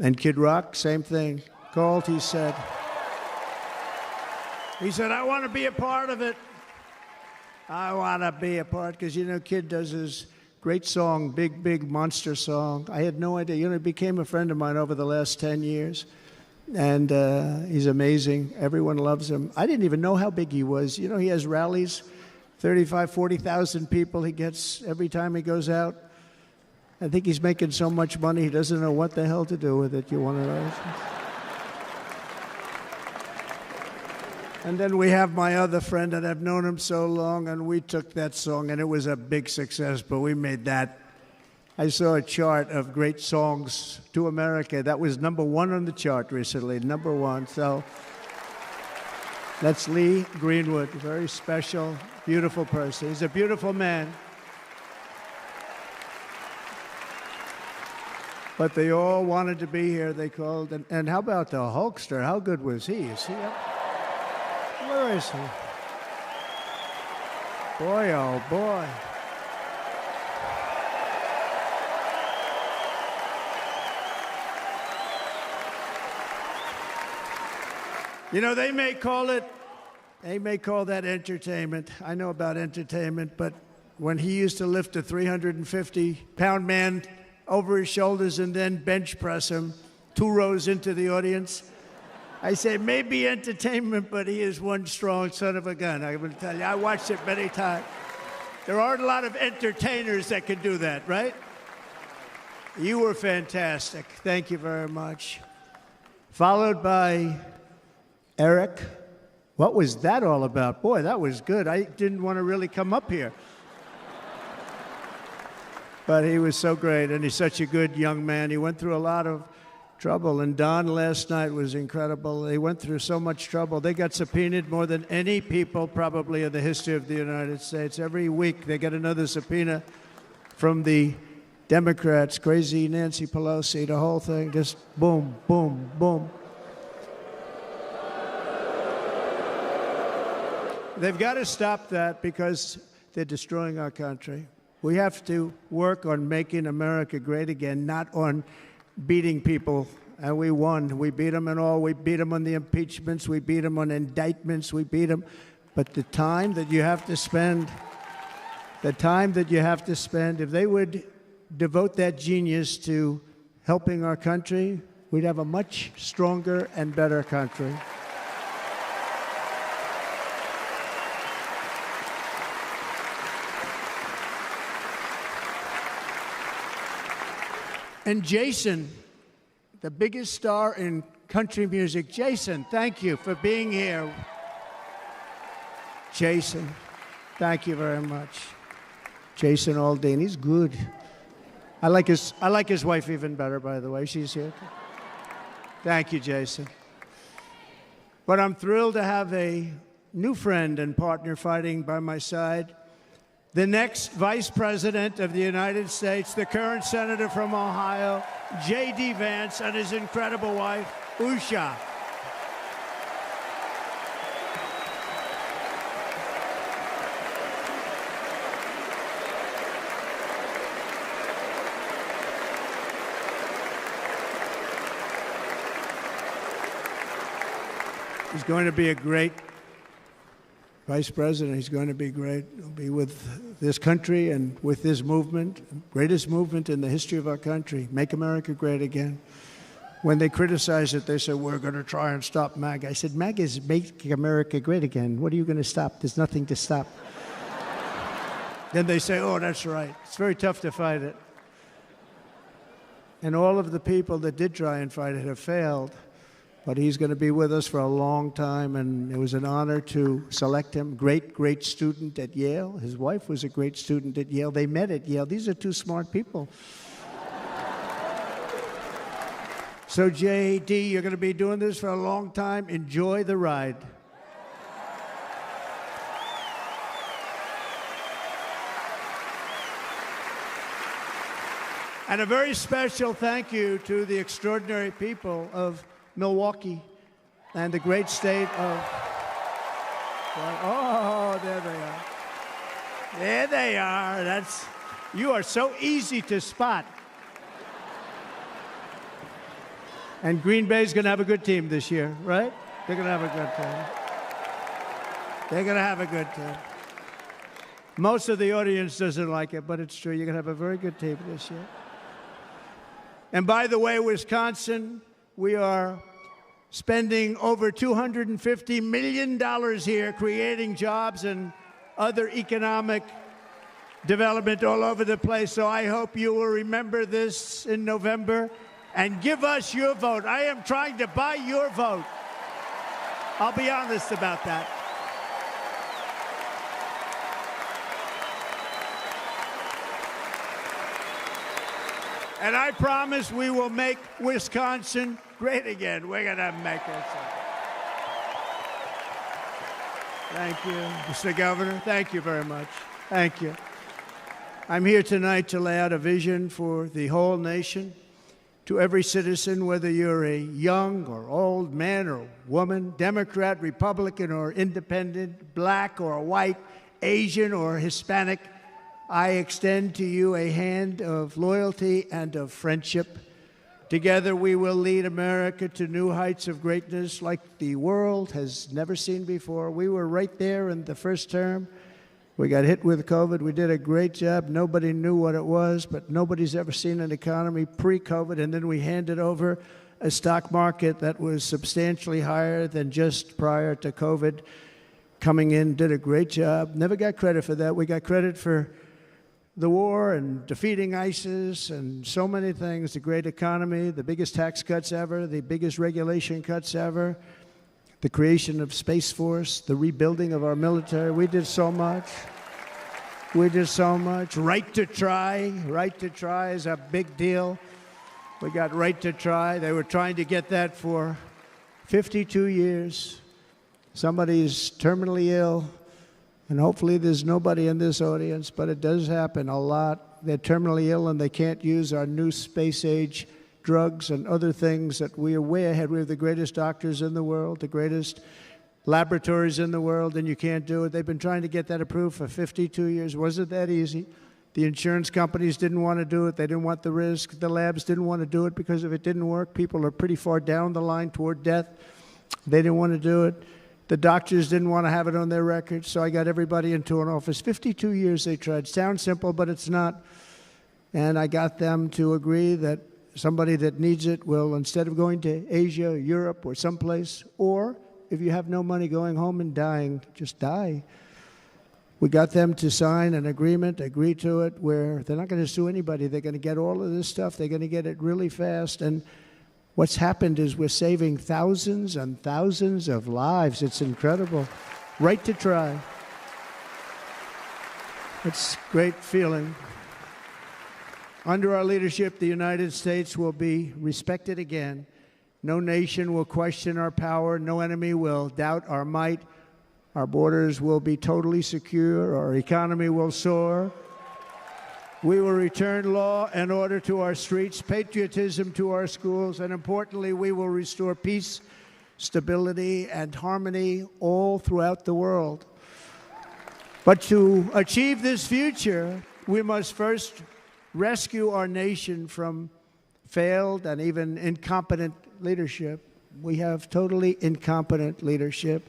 And Kid Rock, same thing. Called, he said, I want to be a part of it. I want to be a part, because, you know, Kid does his great song, Big, Big Monster song. I had no idea. You know, he became a friend of mine over the last 10 years. And he's amazing. Everyone loves him. I didn't even know how big he was. You know, he has rallies, 35, 40,000 people he gets every time he goes out. I think he's making so much money, he doesn't know what the hell to do with it. You want to know? And then we have my other friend, and I've known him so long, and we took that song, and it was a big success, but we made that. I saw a chart of great songs to America. That was #1 on the chart recently, #1. So that's Lee Greenwood, a very special, beautiful person. He's a beautiful man. But they all wanted to be here. They called. And how about the Hulkster? How good was he? Is he up? Where is he? Boy, oh boy. You know, they may call that entertainment. I know about entertainment, but when he used to lift a 350-pound man over his shoulders and then bench press him 2 rows into the audience, I say maybe entertainment, but he is one strong son of a gun. I will tell you, I watched it many times. There aren't a lot of entertainers that can do that, right? You were fantastic. Thank you very much. Followed by Eric. What was that all about? Boy, that was good. I didn't want to really come up here. But he was so great, and he's such a good young man. He went through a lot of trouble, and Don last night was incredible. They went through so much trouble. They got subpoenaed more than any people probably in the history of the United States. Every week they get another subpoena from the Democrats, crazy Nancy Pelosi, the whole thing, just boom, boom, boom. They've got to stop that, because they're destroying our country. We have to work on making America great again, not on beating people. And we won. We beat them in all. We beat them on the impeachments. We beat them on indictments. We beat them. But the time that you have to spend, if they would devote that genius to helping our country, we'd have a much stronger and better country. And Jason, the biggest star in country music. Jason, thank you for being here. Jason, thank you very much. Jason Aldean, he's good. I like his wife even better, by the way. She's here. Thank you, Jason. But I'm thrilled to have a new friend and partner fighting by my side. The next Vice President of the United States, the current Senator from Ohio, J.D. Vance, and his incredible wife, Usha. He's going to be a great Vice President. He's going to be great. He'll be with this country and with this movement, greatest movement in the history of our country, Make America Great Again. When they criticize it, they say, we're going to try and stop MAGA. I said, MAGA is Make America Great Again. What are you going to stop? There's nothing to stop. Then they say, oh, that's right. It's very tough to fight it. And all of the people that did try and fight it have failed. But he's going to be with us for a long time, and it was an honor to select him. Great student at Yale. His wife was a great student at Yale. They met at Yale. These are two smart people. So, J.D., you're going to be doing this for a long time. Enjoy the ride. And a very special thank you to the extraordinary people of Milwaukee and the great state of... Oh, there they are. There they are. You are so easy to spot. And Green Bay's going to have a good team this year, right? They're going to have a good team. They're going to have a good team. Most of the audience doesn't like it, but it's true. You're going to have a very good team this year. And by the way, Wisconsin, we are spending over $250 million here creating jobs and other economic development all over the place. So I hope you will remember this in November and give us your vote. I am trying to buy your vote. I'll be honest about that. And I promise we will make Wisconsin great again. We're going to make it. Thank you, Mr. Governor. Thank you very much. Thank you. I'm here tonight to lay out a vision for the whole nation, to every citizen, whether you're a young or old man or woman, Democrat, Republican, or independent, black or white, Asian or Hispanic. I extend to you a hand of loyalty and of friendship. Together we will lead America to new heights of greatness like the world has never seen before. We were right there in the first term. We got hit with COVID. We did a great job. Nobody knew what it was, but nobody's ever seen an economy pre-COVID. And then we handed over a stock market that was substantially higher than just prior to COVID. Coming in, did a great job. Never got credit for that. We got credit for the war and defeating ISIS and so many things, the great economy, the biggest tax cuts ever, the biggest regulation cuts ever, the creation of Space Force, the rebuilding of our military. We did so much. We did so much. Right to try. Right to try is a big deal. We got right to try. They were trying to get that for 52 years. Somebody's terminally ill. And hopefully there's nobody in this audience, but it does happen a lot. They're terminally ill and they can't use our new space-age drugs and other things that we are way ahead. We have the greatest doctors in the world, the greatest laboratories in the world, and you can't do it. They've been trying to get that approved for 52 years. Wasn't that easy? The insurance companies didn't want to do it. They didn't want the risk. The labs didn't want to do it because if it didn't work, people are pretty far down the line toward death. They didn't want to do it. The doctors didn't want to have it on their records, so I got everybody into an office. 52 years they tried. Sounds simple, but it's not. And I got them to agree that somebody that needs it will, instead of going to Asia, Europe, or someplace, or if you have no money, going home and dying, just die. We got them to sign an agreement, agree to it, where they're not going to sue anybody. They're going to get all of this stuff. They're going to get it really fast. And what's happened is we're saving thousands and thousands of lives. It's incredible. Right to try. It's a great feeling. Under our leadership, the United States will be respected again. No nation will question our power. No enemy will doubt our might. Our borders will be totally secure. Our economy will soar. We will return law and order to our streets, patriotism to our schools, and importantly, we will restore peace, stability, and harmony all throughout the world. But to achieve this future, we must first rescue our nation from failed and even incompetent leadership. We have totally incompetent leadership.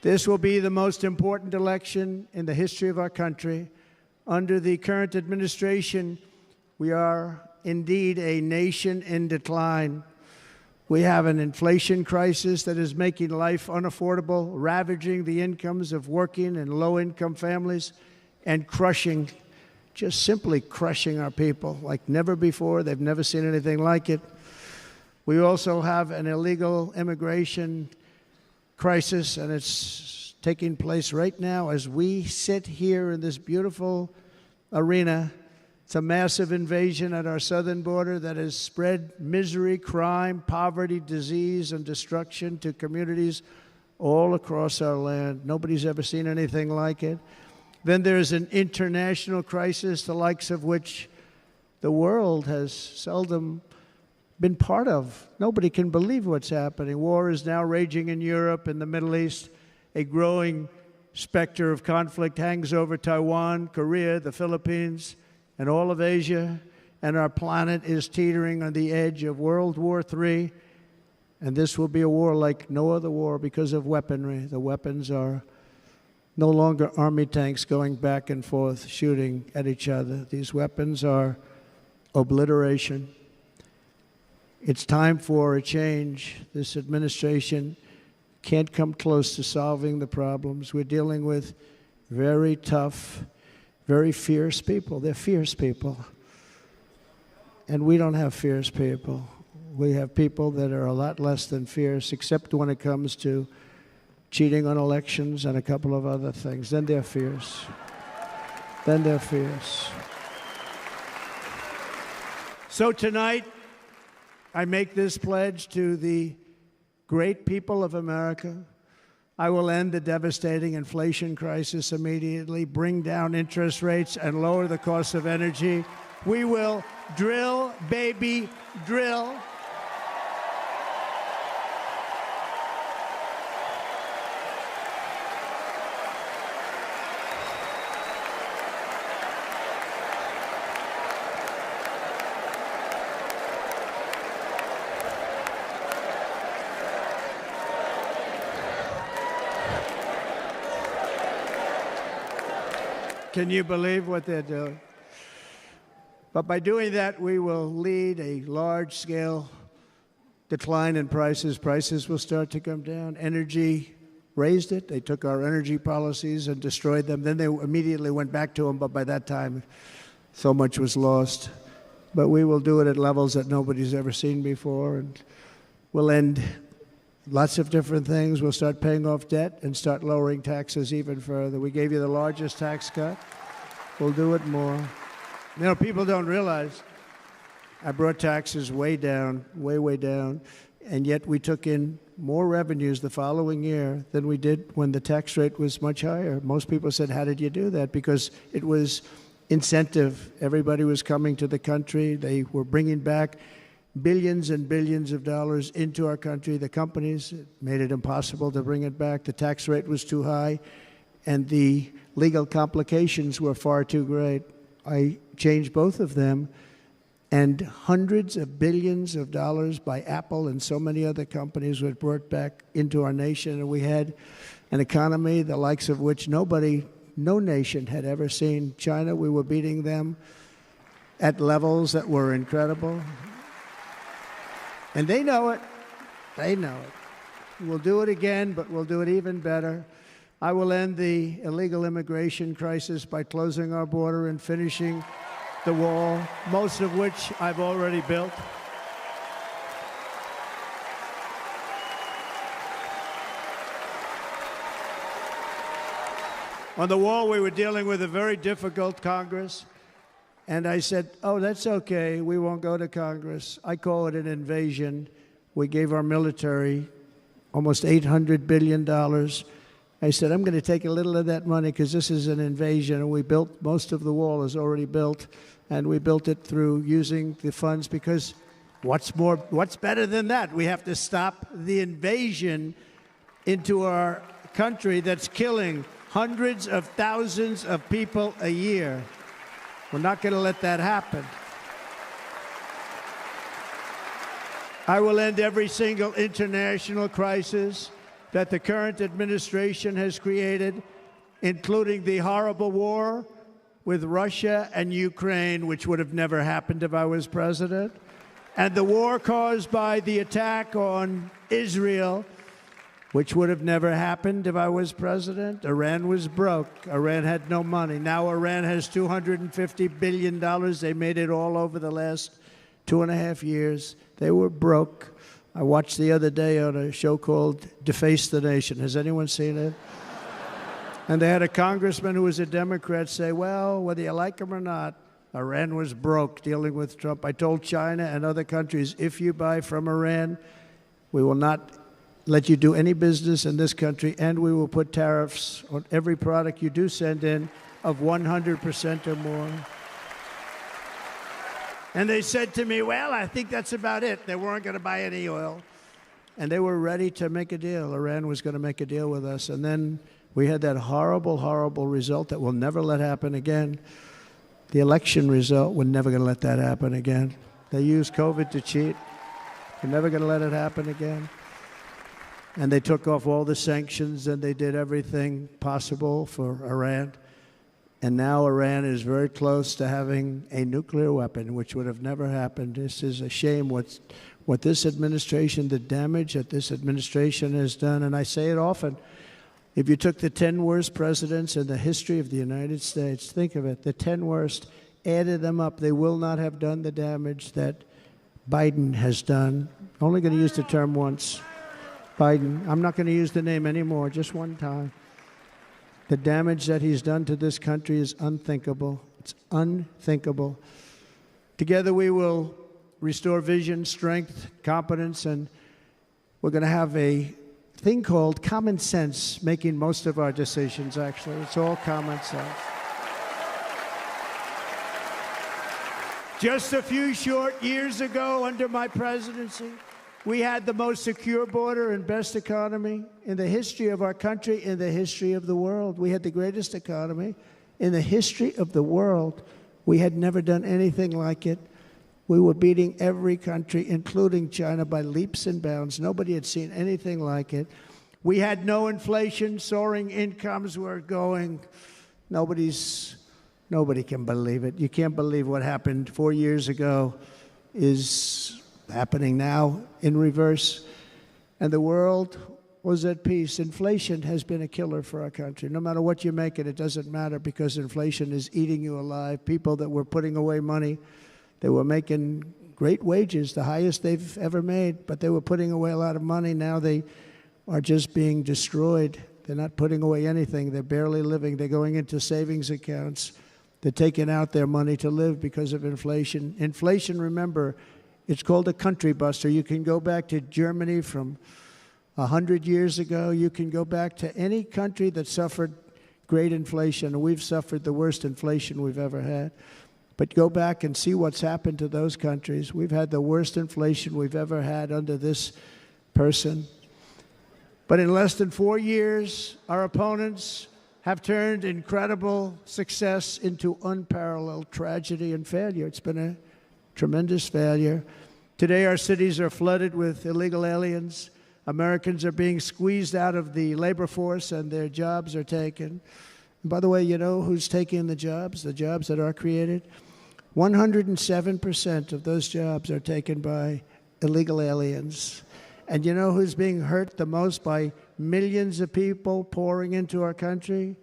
This will be the most important election in the history of our country. Under the current administration, we are indeed a nation in decline. We have an inflation crisis that is making life unaffordable, ravaging the incomes of working and low-income families, and crushing, just simply crushing our people like never before. They've never seen anything like it. We also have an illegal immigration crisis, and it's taking place right now as we sit here in this beautiful arena. It's a massive invasion at our southern border that has spread misery, crime, poverty, disease, and destruction to communities all across our land. Nobody's ever seen anything like it. Then there's an international crisis, the likes of which the world has seldom been part of. Nobody can believe what's happening. War is now raging in Europe and the Middle East. A growing specter of conflict hangs over Taiwan, Korea, the Philippines, and all of Asia. And our planet is teetering on the edge of World War III. And this will be a war like no other war because of weaponry. The weapons are no longer army tanks going back and forth shooting at each other. These weapons are obliteration. It's time for a change. This administration can't come close to solving the problems. We're dealing with very tough, very fierce people. They're fierce people. And we don't have fierce people. We have people that are a lot less than fierce, except when it comes to cheating on elections and a couple of other things. Then they're fierce. Then they're fierce. So tonight, I make this pledge to the great people of America. I will end the devastating inflation crisis immediately, bring down interest rates, and lower the cost of energy. We will drill, baby, drill. Can you believe what they're doing? But by doing that, we will lead a large-scale decline in prices. Prices will start to come down. Energy raised it. They took our energy policies and destroyed them. Then they immediately went back to them, but by that time, so much was lost. But we will do it at levels that nobody's ever seen before, and we'll end lots of different things. We'll start paying off debt and start lowering taxes even further. We gave you the largest tax cut. We'll do it more. You know, people don't realize I brought taxes way down, way down, and yet we took in more revenues the following year than we did when the tax rate was much higher. Most people said, how did you do that? Because it was incentive. Everybody was coming to the country. They were bringing back billions and billions of dollars into our country. The companies made it impossible to bring it back. The tax rate was too high, and the legal complications were far too great. I changed both of them, and hundreds of billions of dollars by Apple and so many other companies were brought back into our nation, and we had an economy the likes of which no nation had ever seen. China, we were beating them at levels that were incredible. And they know it. They know it. We'll do it again, but we'll do it even better. I will end the illegal immigration crisis by closing our border and finishing the wall, most of which I've already built. On the wall, we were dealing with a very difficult Congress. And I said, oh, that's okay. We won't go to Congress. I call it an invasion. We gave our military almost $800 billion. I said, I'm going to take a little of that money because this is an invasion. And we built, most of the wall is already built. And we built it through using the funds because what's better than that? We have to stop the invasion into our country that's killing hundreds of thousands of people a year. We're not going to let that happen. I will end every single international crisis that the current administration has created, including the horrible war with Russia and Ukraine, which would have never happened if I was president, and the war caused by the attack on Israel, which would have never happened if I was president. Iran was broke. Iran had no money. Now Iran has $250 billion. They made it all over the last 2.5 years. They were broke. I watched the other day on a show called Deface the Nation. Has anyone seen it? And they had a congressman who was a Democrat say, well, whether you like him or not, Iran was broke dealing with Trump. I told China and other countries, if you buy from Iran, we will not let you do any business in this country, and we will put tariffs on every product you do send in of 100% or more. And they said to me, well, I think that's about it. They weren't going to buy any oil. And they were ready to make a deal. Iran was going to make a deal with us. And then we had that horrible, horrible result that we'll never let happen again. The election result, we're never going to let that happen again. They used COVID to cheat. We're never going to let it happen again. And they took off all the sanctions, and they did everything possible for Iran. And now Iran is very close to having a nuclear weapon, which would have never happened. This is a shame what this administration, the damage that this administration has done. And I say it often. If you took the 10 worst presidents in the history of the United States, think of it, the 10 worst, added them up, they will not have done the damage that Biden has done. Only going to use the term once. Biden. I'm not going to use the name anymore, just one time. The damage that he's done to this country is unthinkable. It's unthinkable. Together we will restore vision, strength, competence, and we're going to have a thing called common sense making most of our decisions, actually. It's all common sense. Just a few short years ago, under my presidency, we had the most secure border and best economy in the history of our country, in the history of the world. We had the greatest economy in the history of the world. We had never done anything like it. We were beating every country, including China, by leaps and bounds. Nobody had seen anything like it. We had no inflation. Soaring incomes were going. Nobody can believe it. You can't believe what happened 4 years ago is happening now in reverse. And the world was at peace. Inflation has been a killer for our country. No matter what you make it doesn't matter because inflation is eating you alive. People that were putting away money, they were making great wages, the highest they've ever made, but they were putting away a lot of money. Now they are just being destroyed. They're not putting away anything. They're barely living. They're going into savings accounts. They're taking out their money to live because of inflation. Inflation, remember, it's called a country buster. You can go back to Germany from 100 years ago. You can go back to any country that suffered great inflation. We've suffered the worst inflation we've ever had. But go back and see what's happened to those countries. We've had the worst inflation we've ever had under this person. But in less than 4 years, our opponents have turned incredible success into unparalleled tragedy and failure. It's been a tremendous failure. Today, our cities are flooded with illegal aliens. Americans are being squeezed out of the labor force, and their jobs are taken. And by the way, you know who's taking the jobs that are created? 107% of those jobs are taken by illegal aliens. And you know who's being hurt the most by millions of people pouring into our country?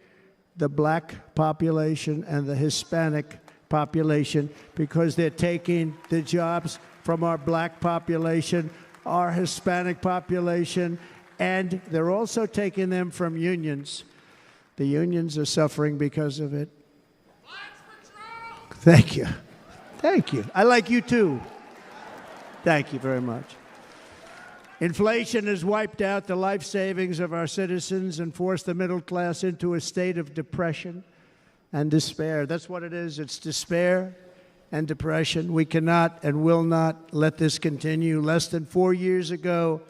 The black population and the Hispanic population, because they're taking the jobs from our black population, our Hispanic population, and they're also taking them from unions. The unions are suffering because of it. Thank you. Thank you. I like you too. Thank you very much. Inflation has wiped out the life savings of our citizens and forced the middle class into a state of depression and despair. That's what it is. It's despair and depression. We cannot and will not let this continue. Less than 4 years ago,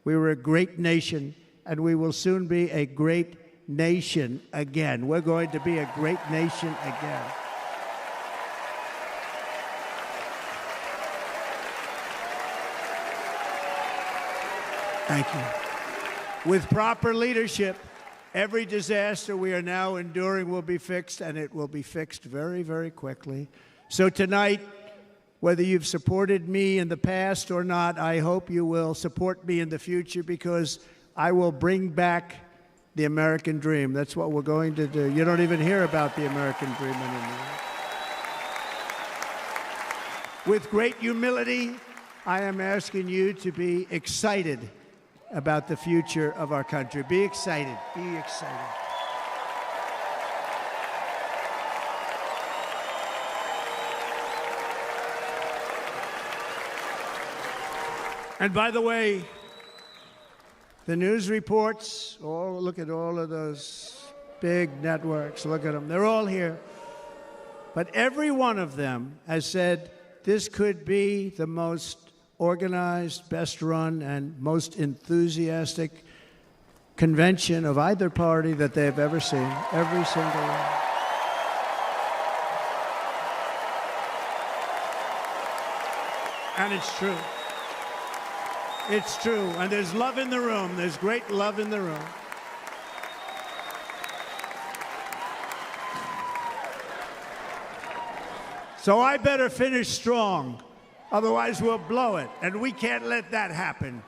we were a great nation, and we will soon be a great nation again. We're going to be a great nation again. Thank you. With proper leadership, every disaster we are now enduring will be fixed, and it will be fixed very, very quickly. So tonight, whether you've supported me in the past or not, I hope you will support me in the future, because I will bring back the American dream. That's what we're going to do. You don't even hear about the American dream anymore. With great humility, I am asking you to be excited about the future of our country. Be excited. Be excited. And by the way, the news reports, look at all of those big networks. Look at them. They're all here. But every one of them has said this could be the most organized, best run, and most enthusiastic convention of either party that they've ever seen. Every single one. And it's true. It's true. And there's love in the room. There's great love in the room. So I better finish strong. Otherwise, we'll blow it, and we can't let that happen.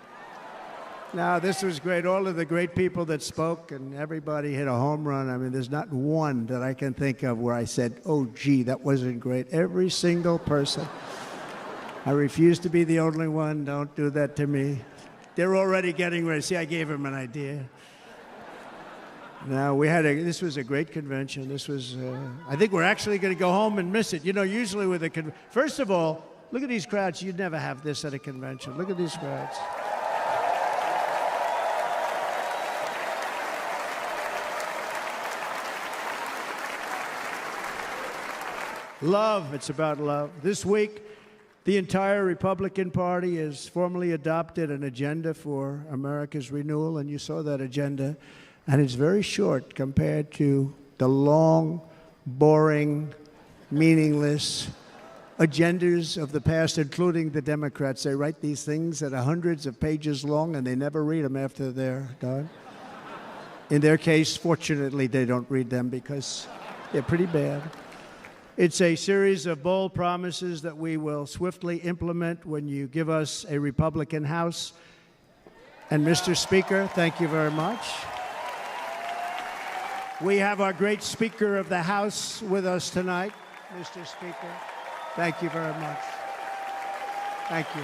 Now, this was great. All of the great people that spoke, and everybody hit a home run. I mean, there's not one that I can think of where I said, oh, gee, that wasn't great. Every single person. I refuse to be the only one. Don't do that to me. They're already getting ready. See, I gave them an idea. Now, this was a great convention. This was, I think we're actually going to go home and miss it. You know, usually with a first of all, look at these crowds. You'd never have this at a convention. Look at these crowds. Love. It's about love. This week, the entire Republican Party has formally adopted an agenda for America's renewal, and you saw that agenda. And it's very short compared to the long, boring, meaningless agendas of the past, including the Democrats. They write these things that are hundreds of pages long, and they never read them after they're done. In their case, fortunately, they don't read them because they're pretty bad. It's a series of bold promises that we will swiftly implement when you give us a Republican House. And Mr. Speaker, thank you very much. We have our great Speaker of the House with us tonight. Mr. Speaker, thank you very much. Thank you.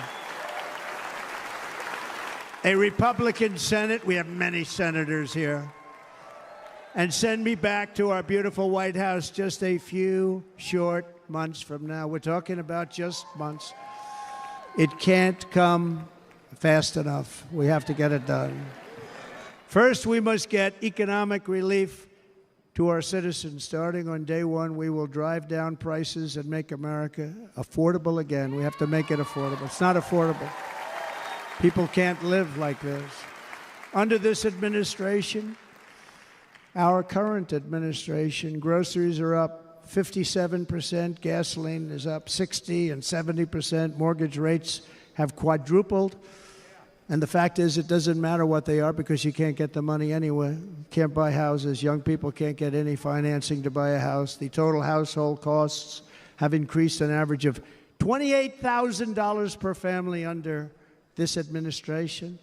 A Republican Senate. We have many senators here. And send me back to our beautiful White House just a few short months from now. We're talking about just months. It can't come fast enough. We have to get it done. First, we must get economic relief to our citizens. Starting on day one, we will drive down prices and make America affordable again. We have to make it affordable. It's not affordable. People can't live like this. Under this administration, our current administration. Groceries are up 57%, gasoline is up 60 and 70%, mortgage rates have quadrupled. And the fact is, it doesn't matter what they are because you can't get the money anyway. You can't buy houses. Young people can't get any financing to buy a house. The total household costs have increased an average of $28,000 per family under this administration.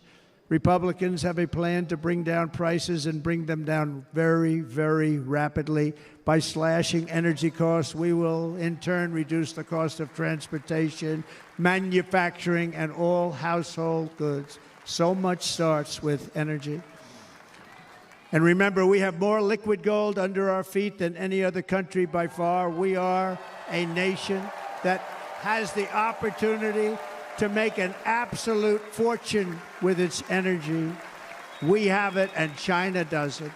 Republicans have a plan to bring down prices and bring them down very, very rapidly. By slashing energy costs, we will in turn reduce the cost of transportation, manufacturing, and all household goods. So much starts with energy. And remember, we have more liquid gold under our feet than any other country by far. We are a nation that has the opportunity to make an absolute fortune with its energy. We have it, and China doesn't.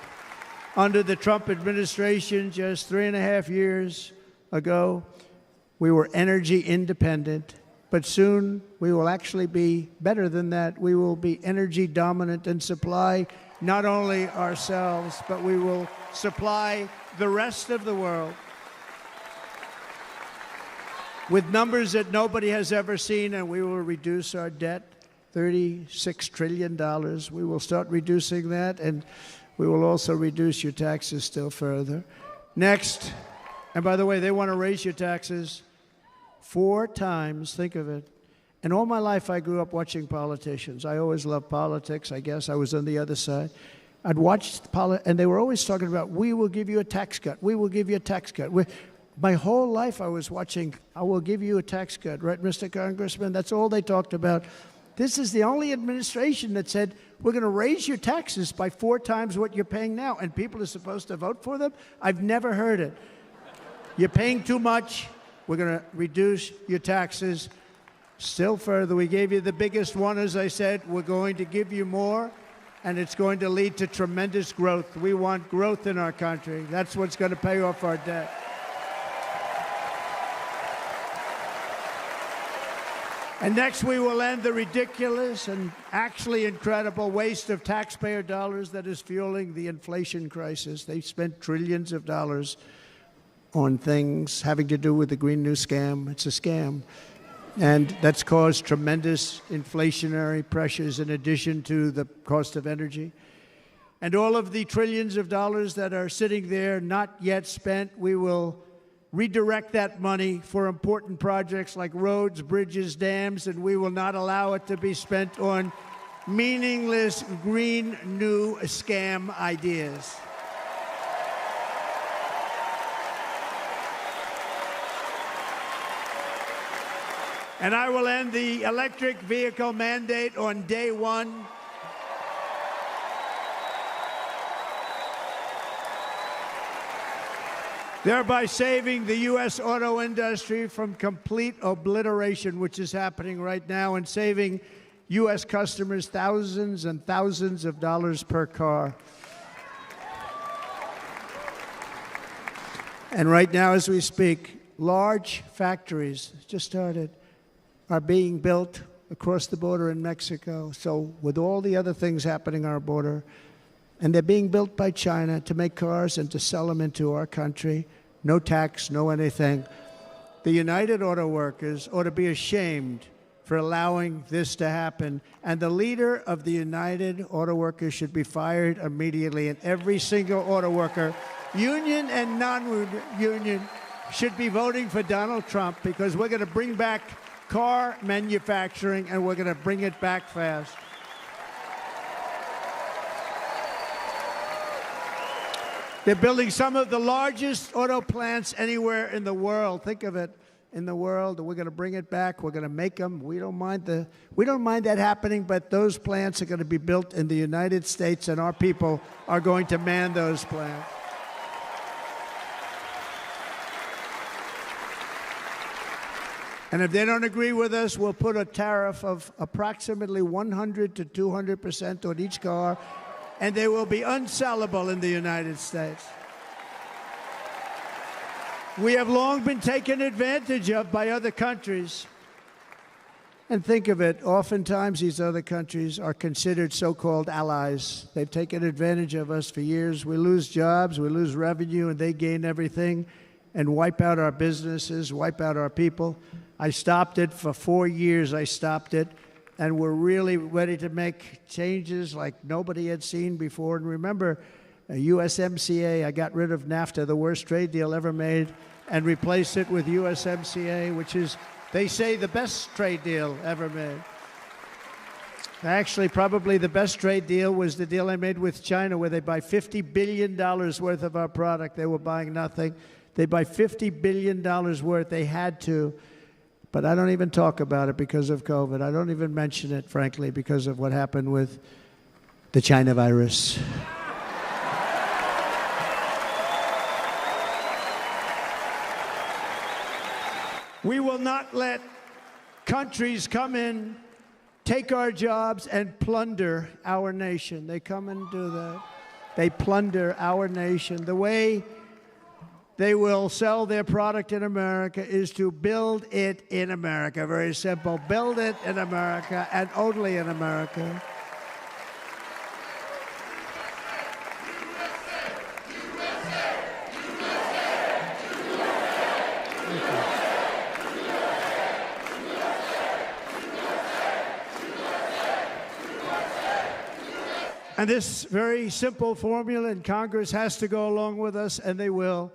Under the Trump administration, just 3.5 years ago, we were energy independent, but soon we will actually be better than that. We will be energy dominant and supply not only ourselves, but we will supply the rest of the world with numbers that nobody has ever seen, and we will reduce our debt, $36 trillion. We will start reducing that, and we will also reduce your taxes still further. Next, and by the way, they want to raise your taxes 4 times, think of it. And all my life I grew up watching politicians. I always loved politics, I guess. I was on the other side. I'd watch and they were always talking about, we will give you a tax cut. We will give you a tax cut. My whole life I was watching, I will give you a tax cut, right, Mr. Congressman? That's all they talked about. This is the only administration that said, we're going to raise your taxes by 4 times what you're paying now, and people are supposed to vote for them? I've never heard it. You're paying too much. We're going to reduce your taxes still further. We gave you the biggest one, as I said. We're going to give you more, and it's going to lead to tremendous growth. We want growth in our country. That's what's going to pay off our debt. And next, we will end the ridiculous and actually incredible waste of taxpayer dollars that is fueling the inflation crisis. They spent trillions of dollars on things having to do with the Green New Scam. It's a scam. And that's caused tremendous inflationary pressures in addition to the cost of energy. And all of the trillions of dollars that are sitting there not yet spent, we will redirect that money for important projects like roads, bridges, dams, and we will not allow it to be spent on meaningless Green New Scam ideas. And I will end the electric vehicle mandate on day one. Thereby saving the U.S. auto industry from complete obliteration, which is happening right now, and saving U.S. customers thousands and thousands of dollars per car. And right now, as we speak, large factories just started are being built across the border in Mexico. So with all the other things happening on our border, and they're being built by China to make cars and to sell them into our country. No tax, no anything. The United Auto Workers ought to be ashamed for allowing this to happen. And the leader of the United Auto Workers should be fired immediately. And every single auto worker, union and non-union, should be voting for Donald Trump, because we're going to bring back car manufacturing, and we're going to bring it back fast. They're building some of the largest auto plants anywhere in the world. Think of it, in the world. We're going to bring it back. We're going to make them. We don't mind that happening, but those plants are going to be built in the United States, and our people are going to man those plants. And if they don't agree with us, we'll put a tariff of approximately 100 to 200% on each car, and they will be unsellable in the United States. We have long been taken advantage of by other countries. And think of it, oftentimes these other countries are considered so-called allies. They've taken advantage of us for years. We lose jobs, we lose revenue, and they gain everything and wipe out our businesses, wipe out our people. I stopped it for 4 years. I stopped it, and we're really ready to make changes like nobody had seen before. And remember, USMCA, I got rid of NAFTA, the worst trade deal ever made, and replaced it with USMCA, which is, they say, the best trade deal ever made. Actually, probably the best trade deal was the deal I made with China, where they buy $50 billion worth of our product. They were buying nothing. They buy $50 billion worth. They had to. But I don't even talk about it because of COVID. I don't even mention it, frankly, because of what happened with the China virus. We will not let countries come in, take our jobs, and plunder our nation. They come and do that. They plunder our nation. The way they will sell their product in America is to build it in America. Very simple. Build it in America and only in America. And this very simple formula, and Congress has to go along with us, and they will.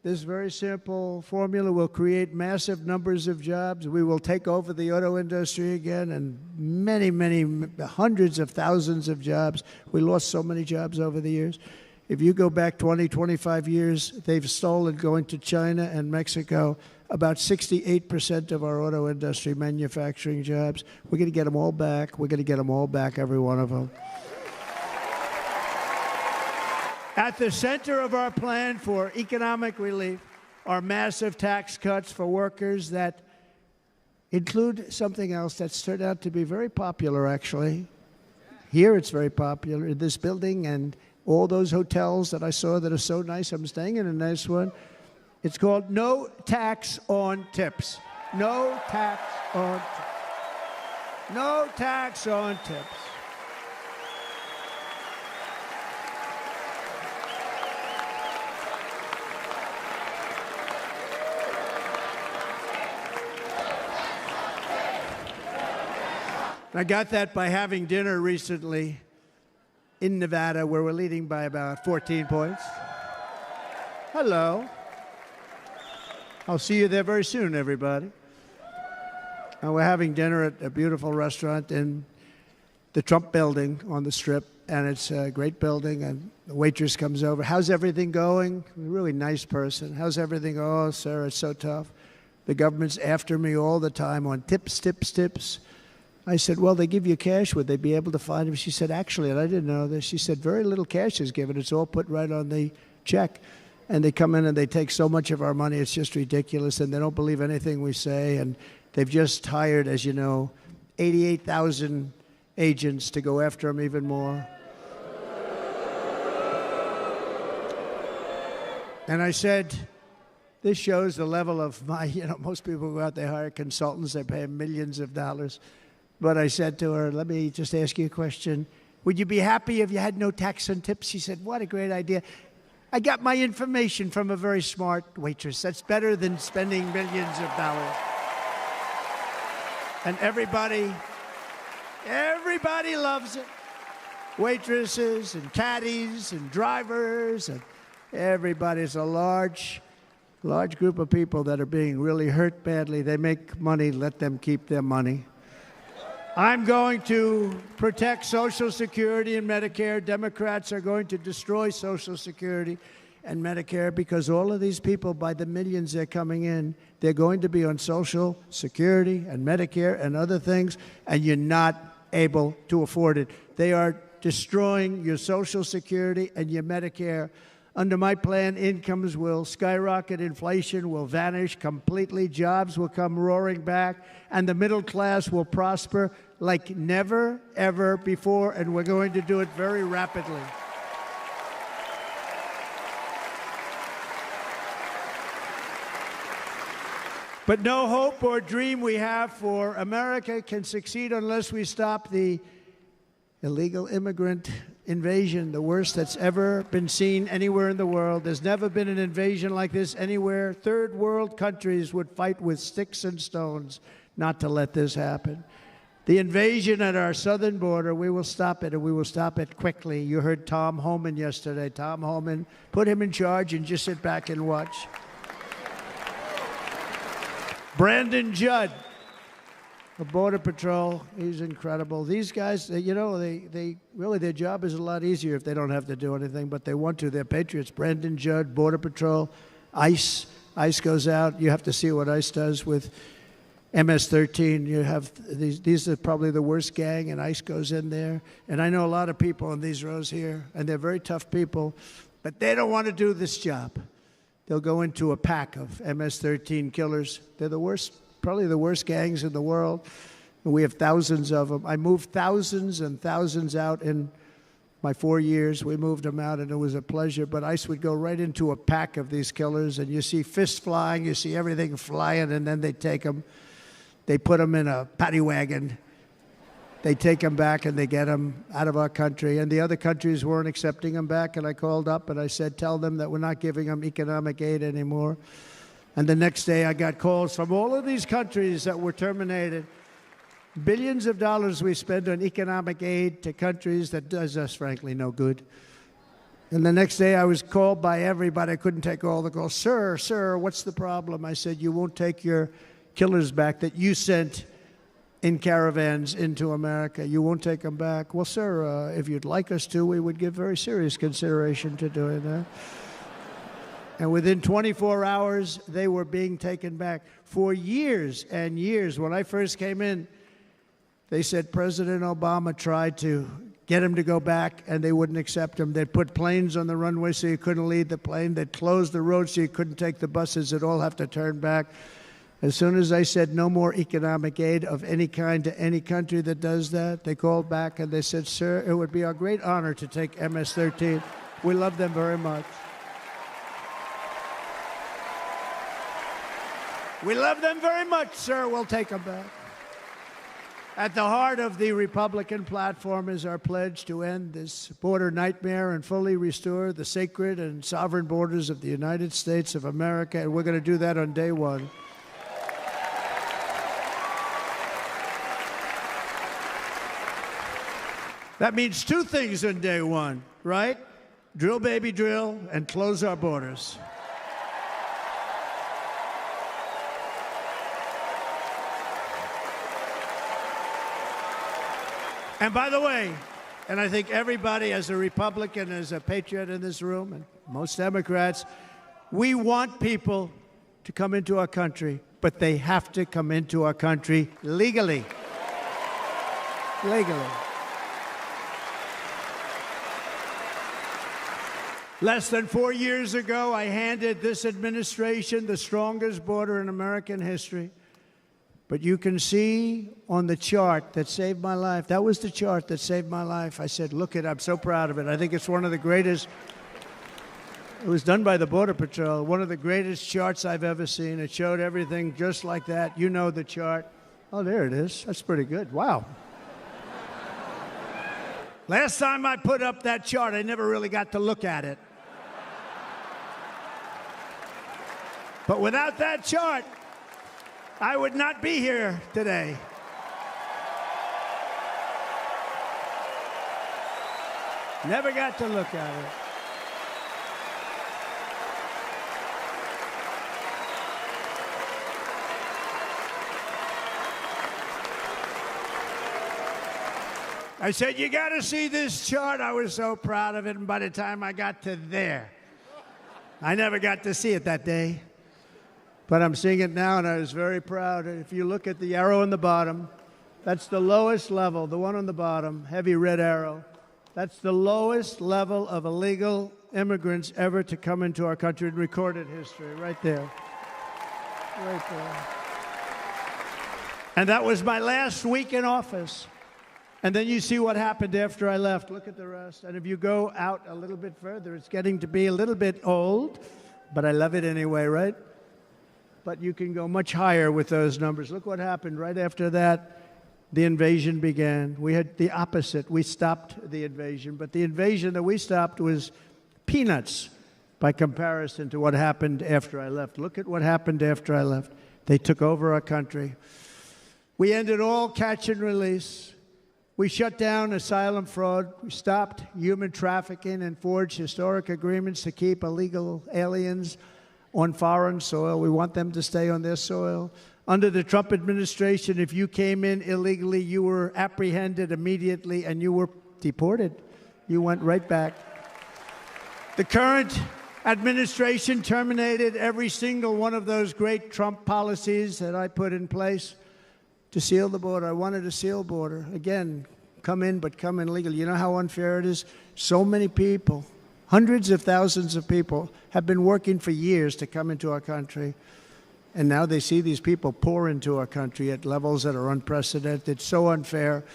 This very simple formula will create massive numbers of jobs. We will take over the auto industry again, and many, many hundreds of thousands of jobs. We lost so many jobs over the years. If you go back 20, 25 years, they've stolen, going to China and Mexico, about 68% of our auto industry manufacturing jobs. We're going to get them all back. We're going to get them all back, every one of them. At the center of our plan for economic relief are massive tax cuts for workers that include something else that's turned out to be very popular, actually. Here it's very popular, in this building and all those hotels that I saw that are so nice. I'm staying in a nice one. It's called no tax on tips. No tax on tips. No tax on tips. I got that by having dinner recently in Nevada, where we're leading by about 14 points. Hello. I'll see you there very soon, everybody. We're having dinner at a beautiful restaurant in the Trump building on the Strip, and it's a great building, and the waitress comes over. How's everything going? A really nice person. How's everything? Oh, sir, it's so tough. The government's after me all the time on tips, tips, tips. I said, well, they give you cash. Would they be able to find him? She said, actually, and I didn't know this, she said, very little cash is given. It's all put right on the check. And they come in and they take so much of our money, it's just ridiculous. And they don't believe anything we say. And they've just hired, as you know, 88,000 agents to go after him even more. And I said, this shows the level of my, most people go out, they hire consultants, they pay them millions of dollars. But I said to her, let me just ask you a question. Would you be happy if you had no tax on tips? She said, what a great idea. I got my information from a very smart waitress. That's better than spending millions of dollars. And everybody loves it. Waitresses and caddies and drivers and everybody. It's a large group of people that are being really hurt badly. They make money, let them keep their money. I'm going to protect Social Security and Medicare. Democrats are going to destroy Social Security and Medicare because all of these people, by the millions they're coming in, they're going to be on Social Security and Medicare and other things, and you're not able to afford it. They are destroying your Social Security and your Medicare. Under my plan, incomes will skyrocket, inflation will vanish completely, jobs will come roaring back, and the middle class will prosper like never, ever before, and we're going to do it very rapidly. But no hope or dream we have for America can succeed unless we stop the illegal immigrant invasion, the worst that's ever been seen anywhere in the world. There's never been an invasion like this anywhere. Third world countries would fight with sticks and stones not to let this happen. The invasion at our southern border, we will stop it, and we will stop it quickly. You heard Tom Homan yesterday. Tom Homan, put him in charge and just sit back and watch. Brandon Judd of Border Patrol, he's incredible. These guys, you know, they really, their job is a lot easier if they don't have to do anything, but they want to. They're patriots. Brandon Judd, Border Patrol, ICE. ICE goes out. You have to see what ICE does with MS-13. You have these are probably the worst gang, and ICE goes in there. And I know a lot of people in these rows here, and they're very tough people, but they don't want to do this job. They'll go into a pack of MS-13 killers. They're the worst, probably the worst gangs in the world. And we have thousands of them. I moved thousands and thousands out in my 4 years. We moved them out, and it was a pleasure. But ICE would go right into a pack of these killers, and you see fists flying, you see everything flying, and then they take them. They put them in a paddy wagon. They take them back, and they get them out of our country. And the other countries weren't accepting them back, and I called up, and I said, tell them that we're not giving them economic aid anymore. And the next day, I got calls from all of these countries that were terminated. Billions of dollars we spend on economic aid to countries that does us, frankly, no good. And the next day, I was called by everybody. I couldn't take all the calls. Sir, what's the problem? I said, you won't take your killers back that you sent in caravans into America. You won't take them back. Well, sir, if you'd like us to, we would give very serious consideration to doing that. And within 24 hours, they were being taken back. For years and years, when I first came in, they said President Obama tried to get him to go back, and they wouldn't accept him. They'd put planes on the runway so you couldn't leave the plane. They'd close the road so you couldn't take the buses. They'd all have to turn back. As soon as I said no more economic aid of any kind to any country that does that, they called back and they said, sir, it would be our great honor to take MS-13. We love them very much. We love them very much, sir. We'll take them back. At the heart of the Republican platform is our pledge to end this border nightmare and fully restore the sacred and sovereign borders of the United States of America, and we're going to do that on day one. That means two things on day one, right? Drill, baby, drill, and close our borders. And by the way, and I think everybody as a Republican, as a patriot in this room, and most Democrats, we want people to come into our country, but they have to come into our country legally. Legally. Less than 4 years ago, I handed this administration the strongest border in American history. But you can see on the chart that saved my life, that was the chart that saved my life. I said, look it, I'm so proud of it. I think it's one of the greatest, it was done by the Border Patrol, one of the greatest charts I've ever seen. It showed everything just like that. You know the chart. Oh, there it is. That's pretty good. Wow. Last time I put up that chart, I never really got to look at it. But without that chart, I would not be here today. Never got to look at it. I said, you got to see this chart. I was so proud of it, and by the time I got to there, I never got to see it that day. But I'm seeing it now, and I was very proud. If you look at the arrow on the bottom, that's the lowest level, the one on the bottom, heavy red arrow. That's the lowest level of illegal immigrants ever to come into our country in recorded history, right there. Right there. And that was my last week in office. And then you see what happened after I left. Look at the rest. And if you go out a little bit further, it's getting to be a little bit old, but I love it anyway, right? but you can go much higher with those numbers. Look what happened right after that. The invasion began. We had the opposite. We stopped the invasion, but the invasion that we stopped was peanuts by comparison to what happened after I left. Look at what happened after I left. They took over our country. We ended all catch and release. We shut down asylum fraud. We stopped human trafficking and forged historic agreements to keep illegal aliens on foreign soil. We want them to stay on their soil. Under the Trump administration, if you came in illegally, you were apprehended immediately and you were deported. You went right back. The current administration terminated every single one of those great Trump policies that I put in place to seal the border. I wanted a sealed border. Again, come in, but come in legally. You know how unfair it is? So many people, hundreds of thousands of people, have been working for years to come into our country. And now they see these people pour into our country at levels that are unprecedented. It's so unfair.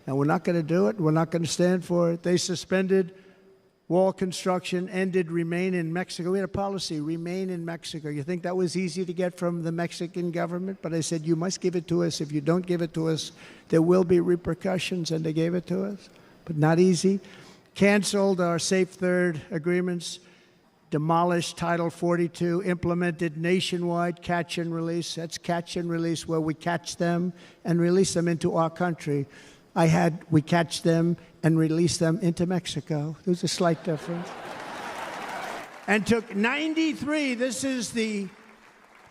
And we're not going to do it. We're not going to stand for it. They suspended wall construction, ended remain in Mexico. We had a policy, remain in Mexico. You think that was easy to get from the Mexican government? But I said, you must give it to us. If you don't give it to us, there will be repercussions. And they gave it to us, but not easy. Canceled our Safe Third agreements, demolished Title 42, implemented nationwide catch and release. That's catch and release, where we catch them and release them into our country. We catch them and release them into Mexico. There's a slight difference. And took 93, this is the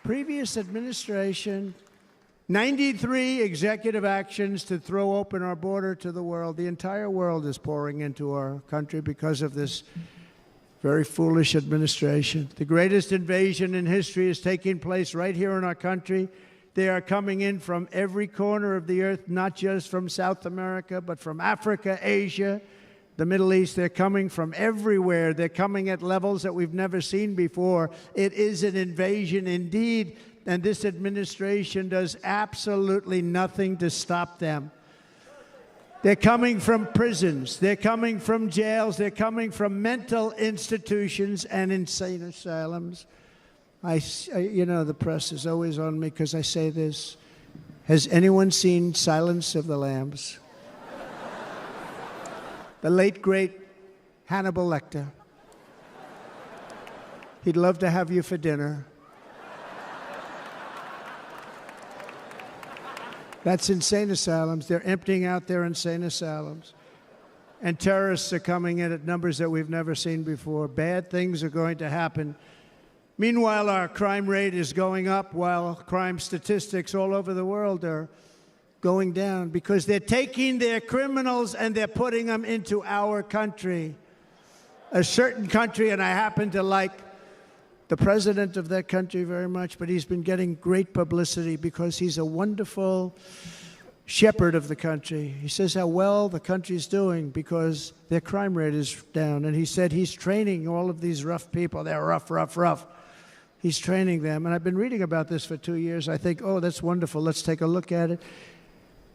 previous administration, 93 executive actions to throw open our border to the world. The entire world is pouring into our country because of this very foolish administration. The greatest invasion in history is taking place right here in our country. They are coming in from every corner of the earth, not just from South America, but from Africa, Asia, the Middle East. They're coming from everywhere. They're coming at levels that we've never seen before. It is an invasion indeed, and this administration does absolutely nothing to stop them. They're coming from prisons. They're coming from jails. They're coming from mental institutions and insane asylums. You know, the press is always on me because I say this. Has anyone seen Silence of the Lambs? The late, great Hannibal Lecter. He'd love to have you for dinner. That's insane asylums. They're emptying out their insane asylums. And terrorists are coming in at numbers that we've never seen before. Bad things are going to happen. Meanwhile, our crime rate is going up, while crime statistics all over the world are going down, because they're taking their criminals and they're putting them into our country. A certain country, and I happen to like the president of that country very much, but he's been getting great publicity because he's a wonderful shepherd of the country. He says how well the country's doing because their crime rate is down. And he said he's training all of these rough people. They're rough. He's training them. And I've been reading about this for 2 years. I think, oh, that's wonderful. Let's take a look at it.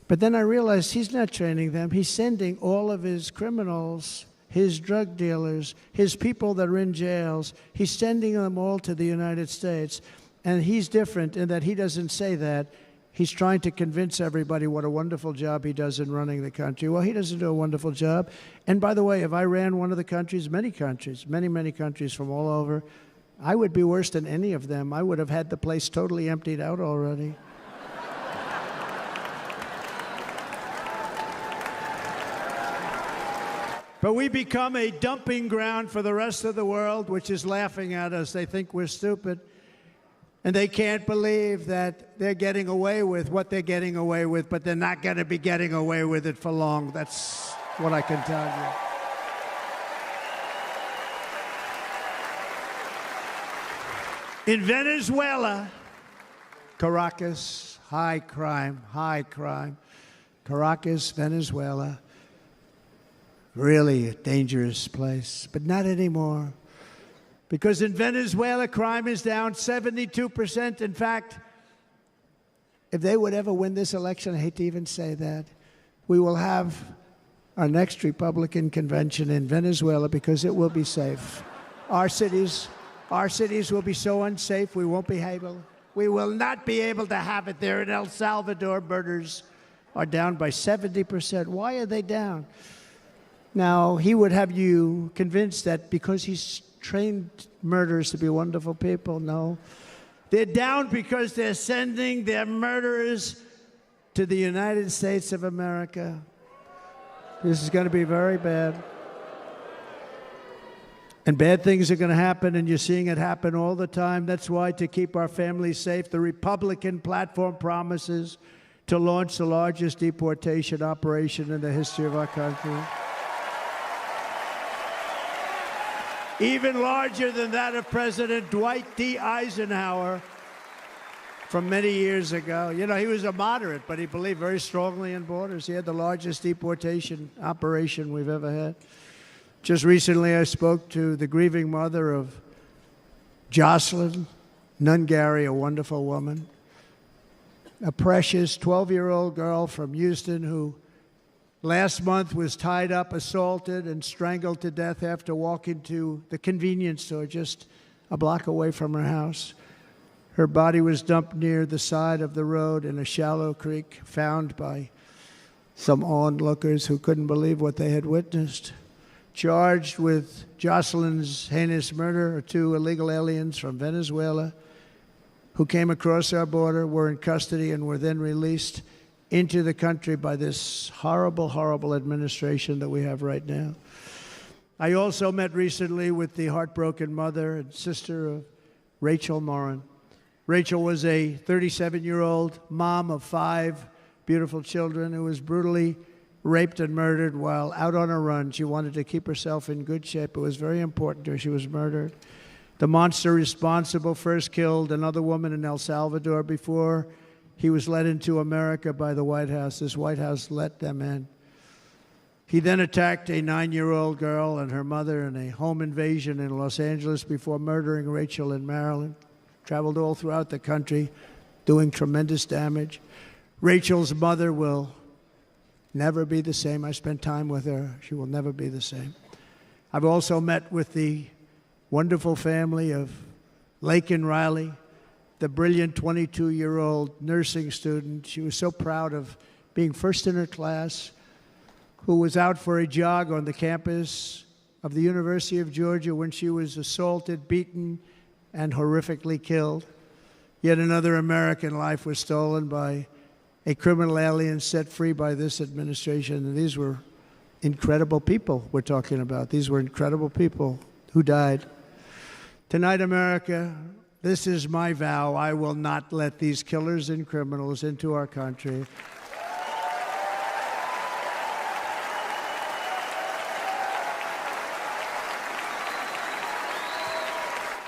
But then I realized he's not training them. He's sending all of his criminals, his drug dealers, his people that are in jails, he's sending them all to the United States. And he's different in that he doesn't say that. He's trying to convince everybody what a wonderful job he does in running the country. Well, he doesn't do a wonderful job. And by the way, if I ran one of the countries, many countries from all over, I would be worse than any of them. I would have had the place totally emptied out already. But we become a dumping ground for the rest of the world, which is laughing at us. They think we're stupid. And they can't believe that they're getting away with what they're getting away with, but they're not going to be getting away with it for long. That's what I can tell you. In Venezuela, Caracas, high crime. Caracas, Venezuela, really a dangerous place, but not anymore. Because in Venezuela, crime is down 72%. In fact, if they would ever win this election, I hate to even say that, we will have our next Republican convention in Venezuela because it will be safe. Our cities will be so unsafe, we won't be able We will not be able to have it there. In El Salvador, murders are down by 70%. Why are they down? Now, he would have you convinced that because he's trained murderers to be wonderful people. No. They're down because they're sending their murderers to the United States of America. This is going to be very bad. And bad things are going to happen, and you're seeing it happen all the time. That's why, to keep our families safe, the Republican platform promises to launch the largest deportation operation in the history of our country. Even larger than that of President Dwight D. Eisenhower from many years ago. You know, he was a moderate, but he believed very strongly in borders. He had the largest deportation operation we've ever had. Just recently, I spoke to the grieving mother of Jocelyn Nungary, a wonderful woman, a precious 12-year-old girl from Houston who last month was tied up, assaulted, and strangled to death after walking to the convenience store just a block away from her house. Her body was dumped near the side of the road in a shallow creek, found by some onlookers who couldn't believe what they had witnessed. Charged with Jocelyn's heinous murder are 2 illegal aliens from Venezuela who came across our border, were in custody, and were then released into the country by this horrible, horrible administration that we have right now. I also met recently with the heartbroken mother and sister of Rachel Morin. Rachel was a 37-year-old mom of 5 beautiful children who was brutally raped and murdered while out on a run. She wanted to keep herself in good shape. It was very important to her. She was murdered. The monster responsible first killed another woman in El Salvador before he was led into America by the White House. This White House let them in. He then attacked a 9-year-old girl and her mother in a home invasion in Los Angeles before murdering Rachel in Maryland. Traveled all throughout the country, doing tremendous damage. Rachel's mother will never be the same. I spent time with her. She will never be the same. I've also met with the wonderful family of Laken Riley, the brilliant 22-year-old nursing student. She was so proud of being first in her class, who was out for a jog on the campus of the University of Georgia when she was assaulted, beaten, and horrifically killed. Yet another American life was stolen by a criminal alien set free by this administration. And these were incredible people we're talking about. These were incredible people who died. Tonight, America, this is my vow. I will not let these killers and criminals into our country.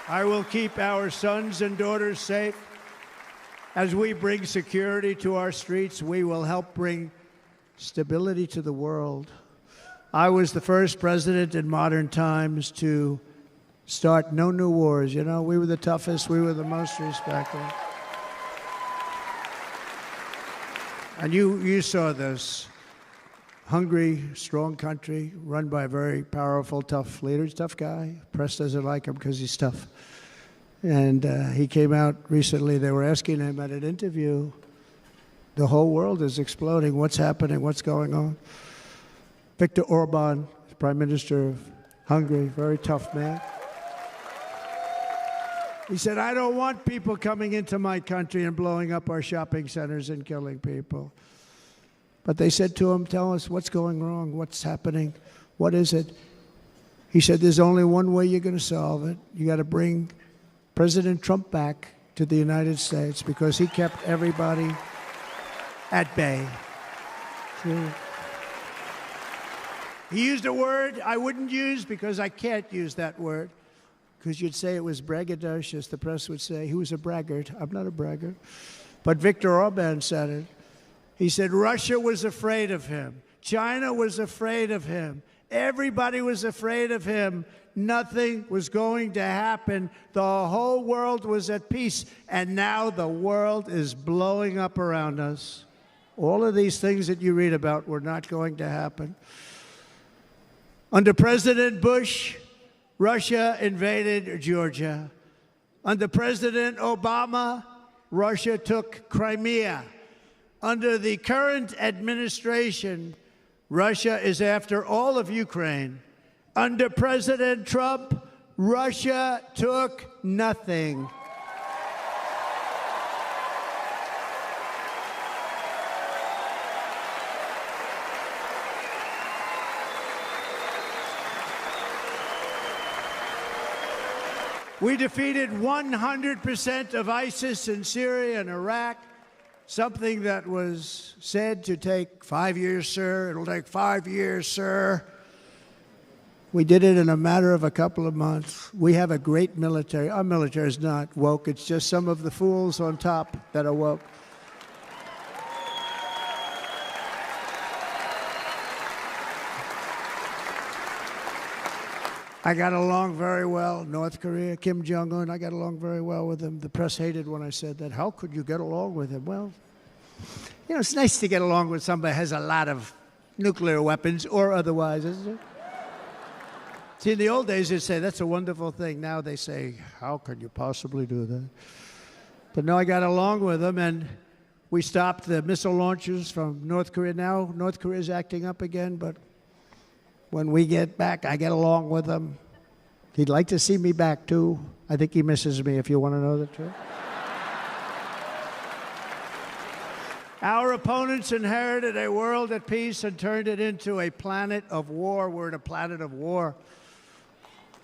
I will keep our sons and daughters safe. As we bring security to our streets, we will help bring stability to the world. I was the first president in modern times to start no new wars. You know, we were the toughest, we were the most respected. And you saw this. Hungry, strong country, run by a very powerful, tough leader. He's a tough guy. Press doesn't like him because he's tough. And he came out recently. They were asking him at an interview, the whole world is exploding. What's happening? What's going on? Viktor Orban, Prime Minister of Hungary, very tough man. He said, I don't want people coming into my country and blowing up our shopping centers and killing people. But they said to him, tell us what's going wrong, what's happening, what is it? He said, there's only one way you're going to solve it. You got to bring President Trump back to the United States because he kept everybody at bay. He used a word I wouldn't use because I can't use that word, because you'd say it was braggadocious. The press would say he was a braggart. I'm not a braggart. But Viktor Orban said it. He said Russia was afraid of him. China was afraid of him. Everybody was afraid of him. Nothing was going to happen. The whole world was at peace. And now the world is blowing up around us. All of these things that you read about were not going to happen. Under President Bush, Russia invaded Georgia. Under President Obama, Russia took Crimea. Under the current administration, Russia is after all of Ukraine. Under President Trump, Russia took nothing. We defeated 100% of ISIS in Syria and Iraq, something that was said to take 5 years, sir. It'll take 5 years, sir. We did it in a matter of a couple of months. We have a great military. Our military is not woke. It's just some of the fools on top that are woke. I got along very well. North Korea, Kim Jong-un, I got along very well with him. The press hated when I said that. How could you get along with him? Well, you know, it's nice to get along with somebody who has a lot of nuclear weapons or otherwise, isn't it? See, in the old days, they'd say, that's a wonderful thing. Now they say, how could you possibly do that? But no, I got along with him, and we stopped the missile launches from North Korea. Now North Korea is acting up again, but when we get back, I get along with him. He'd like to see me back, too. I think he misses me, if you want to know the truth. Our opponents inherited a world at peace and turned it into a planet of war. We're in a planet of war.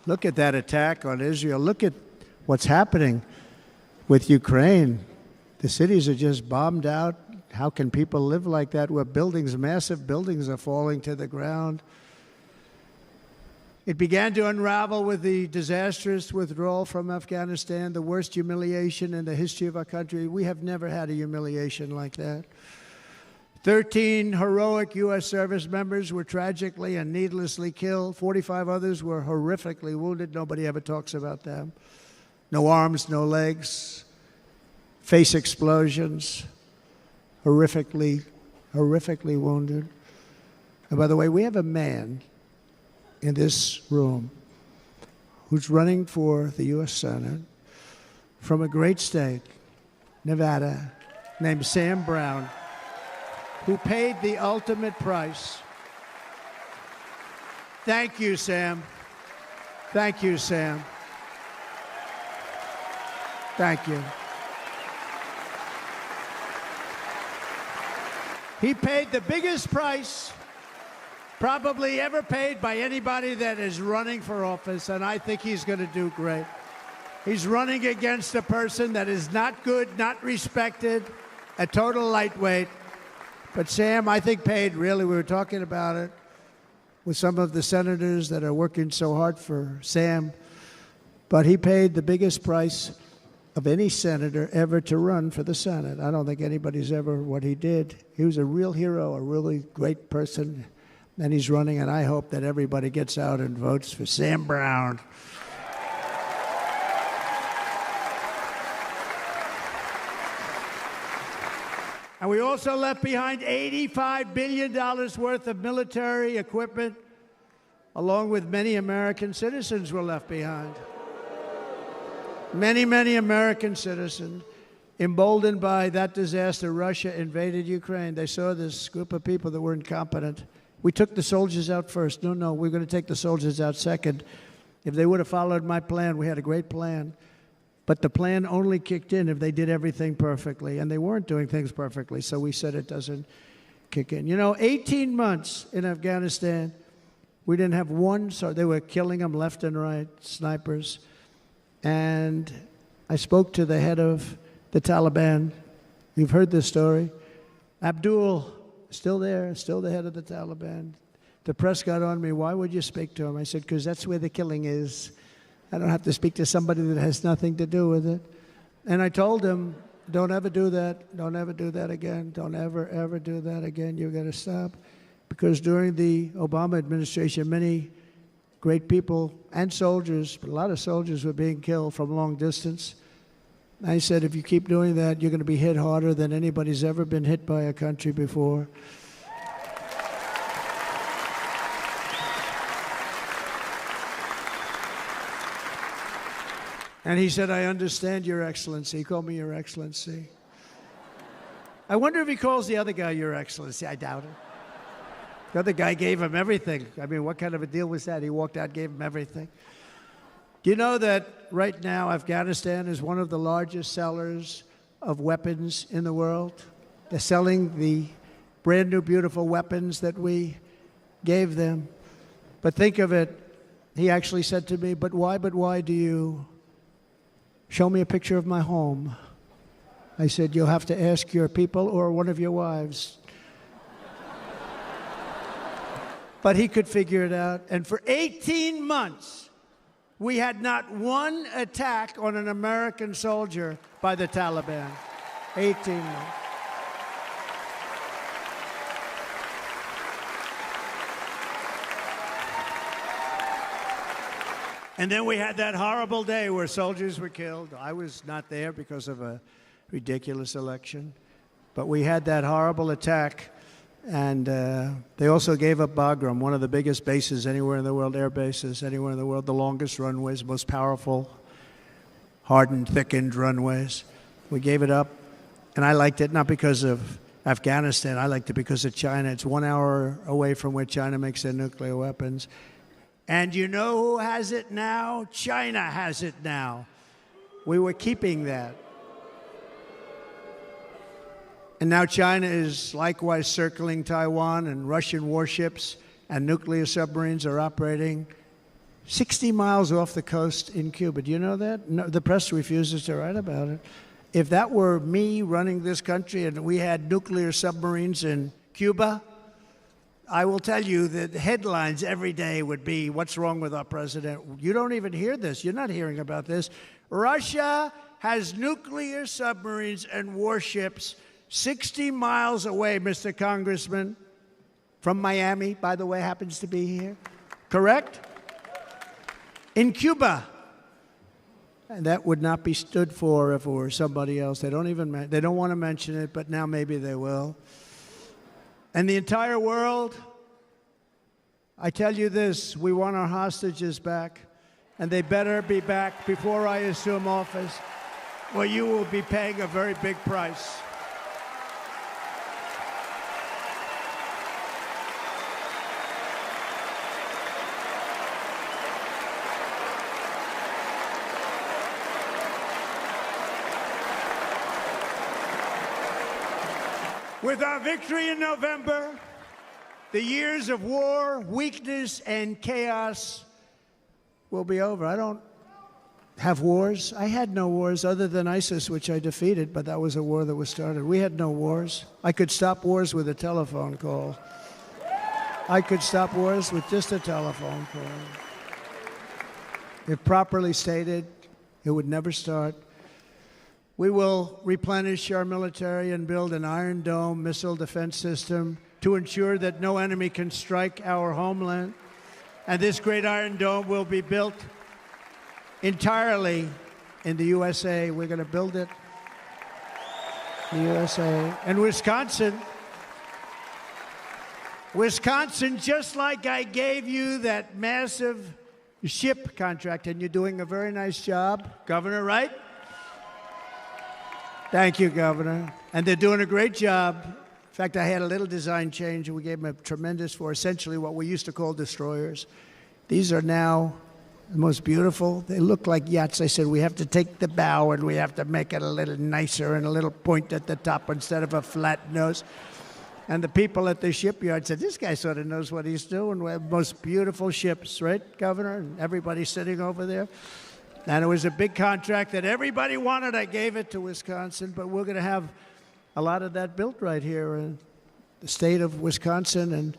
Look at that attack on Israel. Look at what's happening with Ukraine. The cities are just bombed out. How can people live like that where buildings, massive buildings, are falling to the ground? It began to unravel with the disastrous withdrawal from Afghanistan, the worst humiliation in the history of our country. We have never had a humiliation like that. 13 heroic U.S. service members were tragically and needlessly killed. 45 others were horrifically wounded. Nobody ever talks about them. No arms, no legs, face explosions, horrifically wounded. And by the way, we have a man in this room who's running for the U.S. Senate from a great state, Nevada, named Sam Brown, who paid the ultimate price. Thank you, Sam. Thank you, Sam. Thank you. He paid the biggest price probably ever paid by anybody that is running for office, and I think he's going to do great. He's running against a person that is not good, not respected, a total lightweight. But Sam, I think, paid, really, we were talking about it with some of the senators that are working so hard for Sam, but he paid the biggest price of any senator ever to run for the Senate. I don't think anybody's ever what he did. He was a real hero, a really great person. And he's running, and I hope that everybody gets out and votes for Sam Brown. And we also left behind $85 billion worth of military equipment, along with many American citizens were left behind. Many American citizens, emboldened by that disaster. Russia invaded Ukraine. They saw this group of people that were incompetent. We took the soldiers out first. No, we're going to take the soldiers out second. If they would have followed my plan, we had a great plan. But the plan only kicked in if they did everything perfectly, and they weren't doing things perfectly, so we said it doesn't kick in. You know, 18 months in Afghanistan, we didn't have one, so they were killing them left and right, snipers. And I spoke to the head of the Taliban. You've heard this story. Abdul, still there, still the head of the Taliban. The press got on me, why would you speak to him? I said, because that's where the killing is. I don't have to speak to somebody that has nothing to do with it. And I told him, don't ever do that. Don't ever do that again. Don't ever do that again. You've got to stop. Because during the Obama administration, many great people and soldiers, but a lot of soldiers were being killed from long distance. I said, if you keep doing that, you're going to be hit harder than anybody's ever been hit by a country before. And he said, I understand, Your Excellency. He called me Your Excellency. I wonder if he calls the other guy Your Excellency. I doubt it. The other guy gave him everything. I mean, what kind of a deal was that? He walked out, gave him everything. Do you know that right now Afghanistan is one of the largest sellers of weapons in the world? They're selling the brand new, beautiful weapons that we gave them. But think of it, he actually said to me, but why do you show me a picture of my home? I said, you'll have to ask your people or one of your wives. But he could figure it out. And for 18 months, we had not one attack on an American soldier by the Taliban. 18 months. And then we had that horrible day where soldiers were killed. I was not there because of a ridiculous election. But we had that horrible attack. And they also gave up Bagram, one of the biggest bases anywhere in the world, air bases anywhere in the world, the longest runways, most powerful, hardened, thickened runways. We gave it up. And I liked it not because of Afghanistan. I liked it because of China. It's 1 hour away from where China makes their nuclear weapons. And you know who has it now? China has it now. We were keeping that. And now China is likewise circling Taiwan, and Russian warships and nuclear submarines are operating 60 miles off the coast in Cuba. Do you know that? No, the press refuses to write about it. If that were me running this country and we had nuclear submarines in Cuba, I will tell you that headlines every day would be, what's wrong with our president? You don't even hear this. You're not hearing about this. Russia has nuclear submarines and warships 60 miles away, Mr. Congressman, from Miami, by the way, happens to be here. Correct? In Cuba. And that would not be stood for if it were somebody else. They don't want to mention it, but now maybe they will. And the entire world, I tell you this, we want our hostages back, and they better be back before I assume office, or you will be paying a very big price. With our victory in November, the years of war, weakness, and chaos will be over. I don't have wars. I had no wars other than ISIS, which I defeated, but that was a war that was started. We had no wars. I could stop wars with a telephone call. I could stop wars with just a telephone call. If properly stated, it would never start. We will replenish our military and build an Iron Dome missile defense system to ensure that no enemy can strike our homeland. And this great Iron Dome will be built entirely in the USA. We're going to build it in the USA. And Wisconsin, just like I gave you that massive ship contract, and you're doing a very nice job, Governor, right? Thank you, Governor. And they're doing a great job. In fact, I had a little design change, and we gave them a tremendous for essentially what we used to call destroyers. These are now the most beautiful. They look like yachts. I said, we have to take the bow, and we have to make it a little nicer and a little point at the top instead of a flat nose. And the people at the shipyard said, this guy sort of knows what he's doing. We have the most beautiful ships, right, Governor? And everybody's sitting over there. And it was a big contract that everybody wanted. I gave it to Wisconsin, but we're going to have a lot of that built right here in the state of Wisconsin and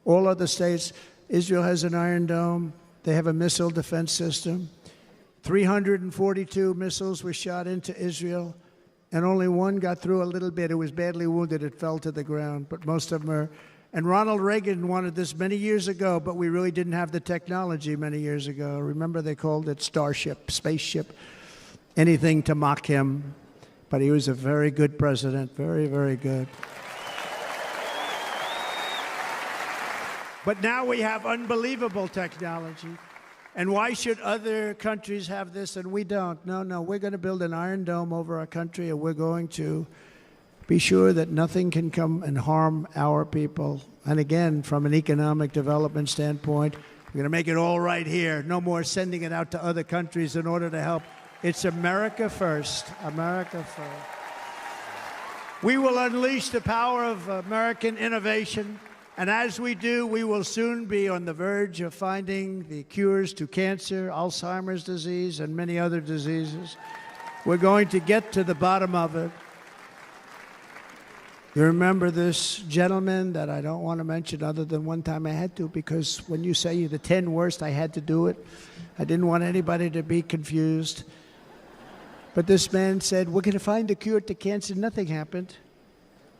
all other states. Israel has an Iron Dome. They have a missile defense system. 342 missiles were shot into Israel, and only one got through a little bit. It was badly wounded. It fell to the ground, but most of them are. And Ronald Reagan wanted this many years ago, but we really didn't have the technology many years ago. Remember, they called it Starship, spaceship, anything to mock him. But he was a very good president, very, very good. But now we have unbelievable technology. And why should other countries have this and we don't? No, we're going to build an iron dome over our country, and we're going to be sure that nothing can come and harm our people. And again, from an economic development standpoint, we're going to make it all right here. No more sending it out to other countries in order to help. It's America first. America first. We will unleash the power of American innovation. And as we do, we will soon be on the verge of finding the cures to cancer, Alzheimer's disease, and many other diseases. We're going to get to the bottom of it. You remember this gentleman that I don't want to mention other than one time I had to, because when you say the 10 worst, I had to do it. I didn't want anybody to be confused. But this man said, we're going to find a cure to cancer. Nothing happened.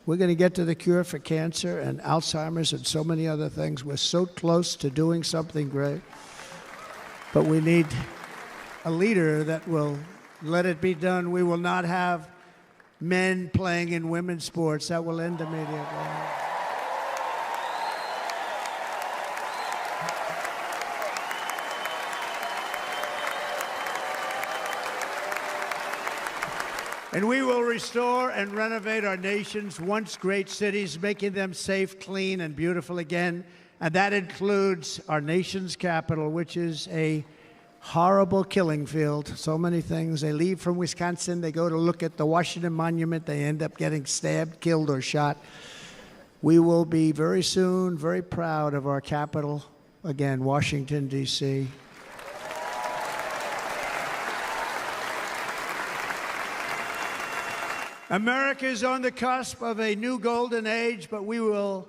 We're going to get to the cure for cancer and Alzheimer's and so many other things. We're so close to doing something great. But we need a leader that will let it be done. We will not have men playing in women's sports. That will end immediately. And we will restore and renovate our nation's once great cities, making them safe, clean, and beautiful again. And that includes our nation's capital, which is a horrible killing field. So many things. They leave from Wisconsin, they go to look at the Washington Monument, they end up getting stabbed, killed, or shot. We will be very soon very proud of our capital, again, Washington, D.C. America is on the cusp of a new golden age, but we will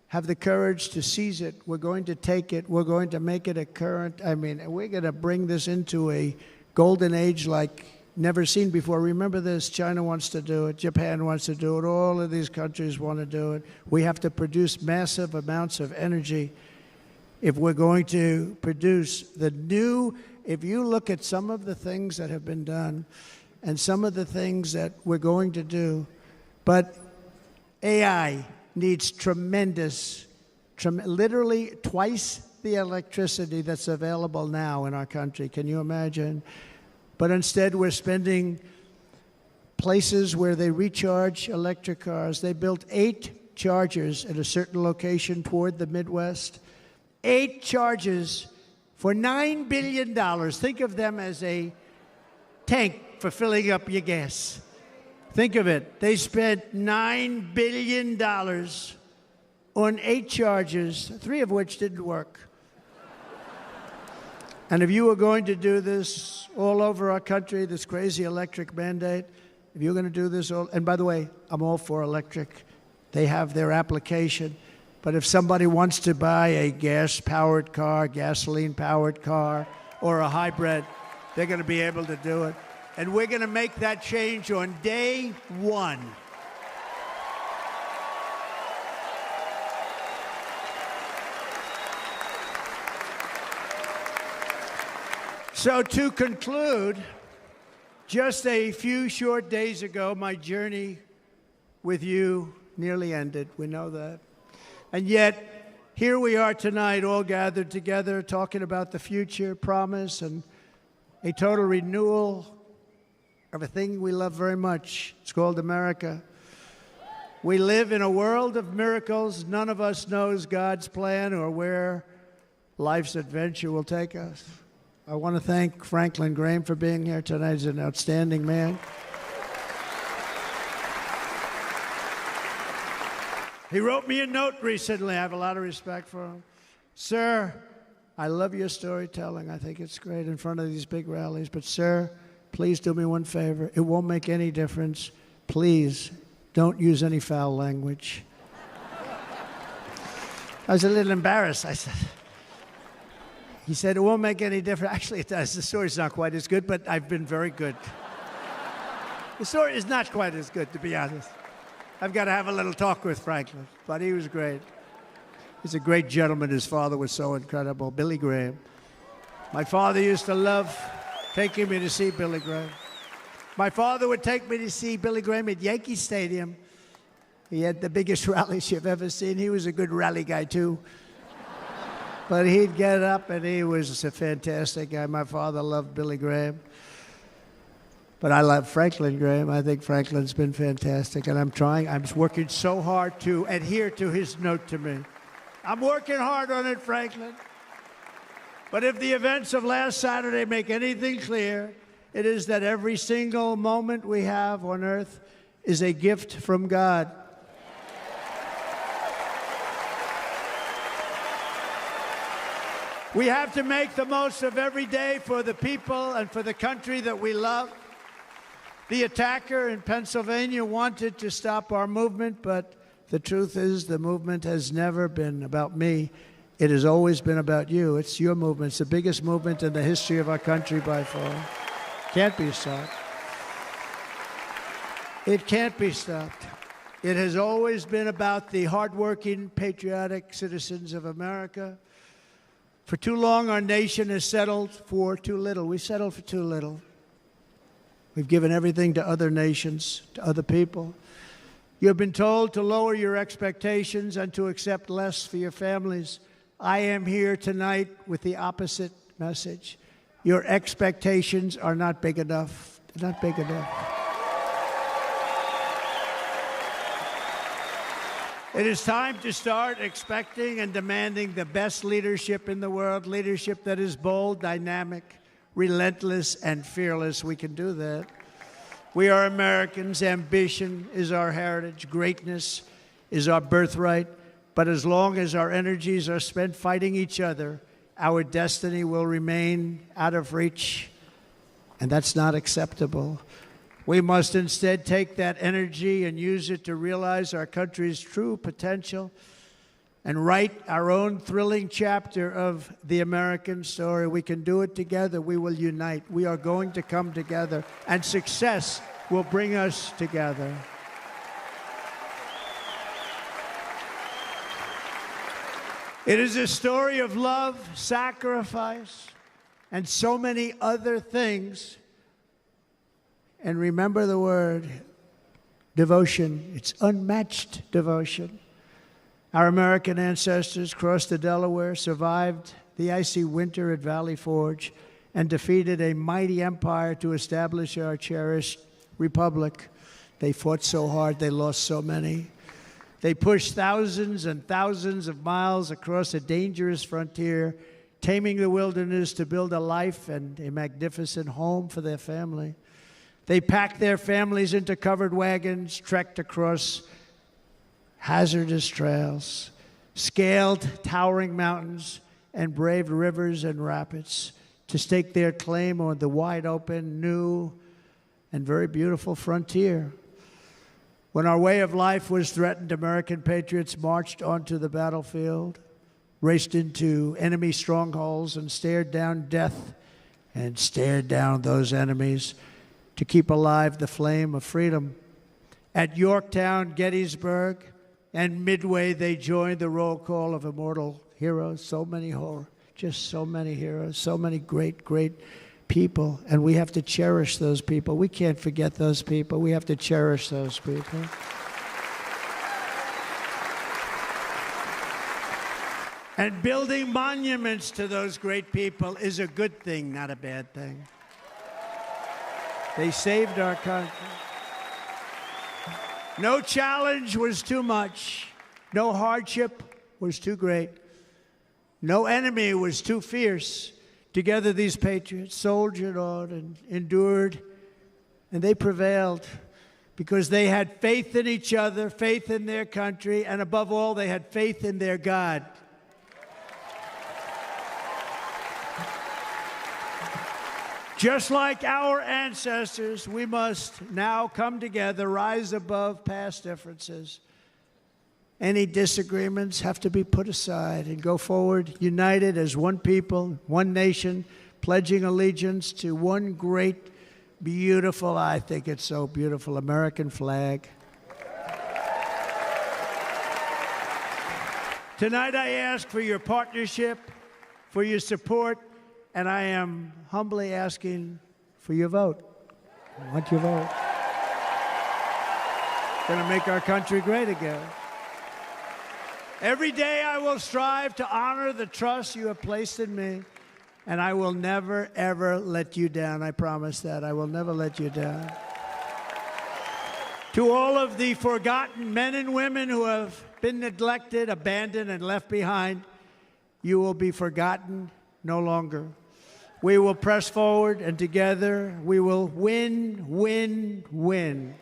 have the courage to seize it. We're going to take it. We're going to make it a current. We're going to bring this into a golden age like never seen before. Remember this, China wants to do it. Japan wants to do it. All of these countries want to do it. We have to produce massive amounts of energy if we're going to produce the new. If you look at some of the things that have been done, and some of the things that we're going to do. But AI needs literally twice the electricity that's available now in our country. Can you imagine? But instead, we're spending places where they recharge electric cars. They built 8 chargers at a certain location toward the Midwest. 8 chargers for $9 billion. Think of them as a tank for filling up your gas. Think of it. They spent $9 billion on 8 chargers, 3 of which didn't work. And if you were going to do this all over our country, this crazy electric mandate, if you're going to do this all, and by the way, I'm all for electric. They have their application. But if somebody wants to buy a gas-powered car, gasoline-powered car, or a hybrid, they're going to be able to do it. And we're going to make that change on day 1. So to conclude, just a few short days ago, my journey with you nearly ended. We know that. And yet, here we are tonight, all gathered together, talking about the future, promise, and a total renewal of a thing we love very much. It's called America. We live in a world of miracles. None of us knows God's plan or where life's adventure will take us. I want to thank Franklin Graham for being here tonight. He's an outstanding man. He wrote me a note recently. I have a lot of respect for him. Sir, I love your storytelling. I think it's great in front of these big rallies. But, sir, please do me one favor. It won't make any difference. Please don't use any foul language. I was a little embarrassed. He said, it won't make any difference. Actually, it does. The story's not quite as good, but I've been very good. The story is not quite as good, to be honest. I've got to have a little talk with Franklin, but he was great. He's a great gentleman. His father was so incredible, Billy Graham. My father used to love taking me to see Billy Graham. My father would take me to see Billy Graham at Yankee Stadium. He had the biggest rallies you've ever seen. He was a good rally guy, too. But he'd get up, and he was a fantastic guy. My father loved Billy Graham. But I love Franklin Graham. I think Franklin's been fantastic, and I'm working so hard to adhere to his note to me. I'm working hard on it, Franklin. But if the events of last Saturday make anything clear, it is that every single moment we have on earth is a gift from God. We have to make the most of every day for the people and for the country that we love. The attacker in Pennsylvania wanted to stop our movement, but the truth is the movement has never been about me. It has always been about you. It's your movement. It's the biggest movement in the history of our country by far. Can't be stopped. It can't be stopped. It has always been about the hardworking, patriotic citizens of America. For too long, our nation has settled for too little. We settled for too little. We've given everything to other nations, to other people. You have been told to lower your expectations and to accept less for your families. I am here tonight with the opposite message. Your expectations are not big enough. They're not big enough. It is time to start expecting and demanding the best leadership in the world, leadership that is bold, dynamic, relentless, and fearless. We can do that. We are Americans. Ambition is our heritage. Greatness is our birthright. But as long as our energies are spent fighting each other, our destiny will remain out of reach, and that's not acceptable. We must instead take that energy and use it to realize our country's true potential and write our own thrilling chapter of the American story. We can do it together. We will unite. We are going to come together, and success will bring us together. It is a story of love, sacrifice, and so many other things. And remember the word, devotion. It's unmatched devotion. Our American ancestors crossed the Delaware, survived the icy winter at Valley Forge, and defeated a mighty empire to establish our cherished republic. They fought so hard, they lost so many. They pushed thousands and thousands of miles across a dangerous frontier, taming the wilderness to build a life and a magnificent home for their family. They packed their families into covered wagons, trekked across hazardous trails, scaled towering mountains, and braved rivers and rapids to stake their claim on the wide open, new, and very beautiful frontier. When our way of life was threatened, American patriots marched onto the battlefield, raced into enemy strongholds, and stared down death and stared down those enemies to keep alive the flame of freedom. At Yorktown, Gettysburg, and Midway, they joined the roll call of immortal heroes. So many heroes, so many great, great people. And we have to cherish those people. We can't forget those people. We have to cherish those people. And building monuments to those great people is a good thing, not a bad thing. They saved our country. No challenge was too much. No hardship was too great. No enemy was too fierce. Together, these patriots soldiered on and endured, and they prevailed because they had faith in each other, faith in their country, and above all, they had faith in their God. Just like our ancestors, we must now come together, rise above past differences. Any disagreements have to be put aside and go forward united as one people, one nation, pledging allegiance to one great, beautiful, I think it's so beautiful, American flag. Tonight I ask for your partnership, for your support, and I am humbly asking for your vote. I want your vote. It's going to make our country great again. Every day I will strive to honor the trust you have placed in me, and I will never, ever let you down. I promise that. I will never let you down. To all of the forgotten men and women who have been neglected, abandoned, and left behind, you will be forgotten no longer. We will press forward, and together we will win, win, win.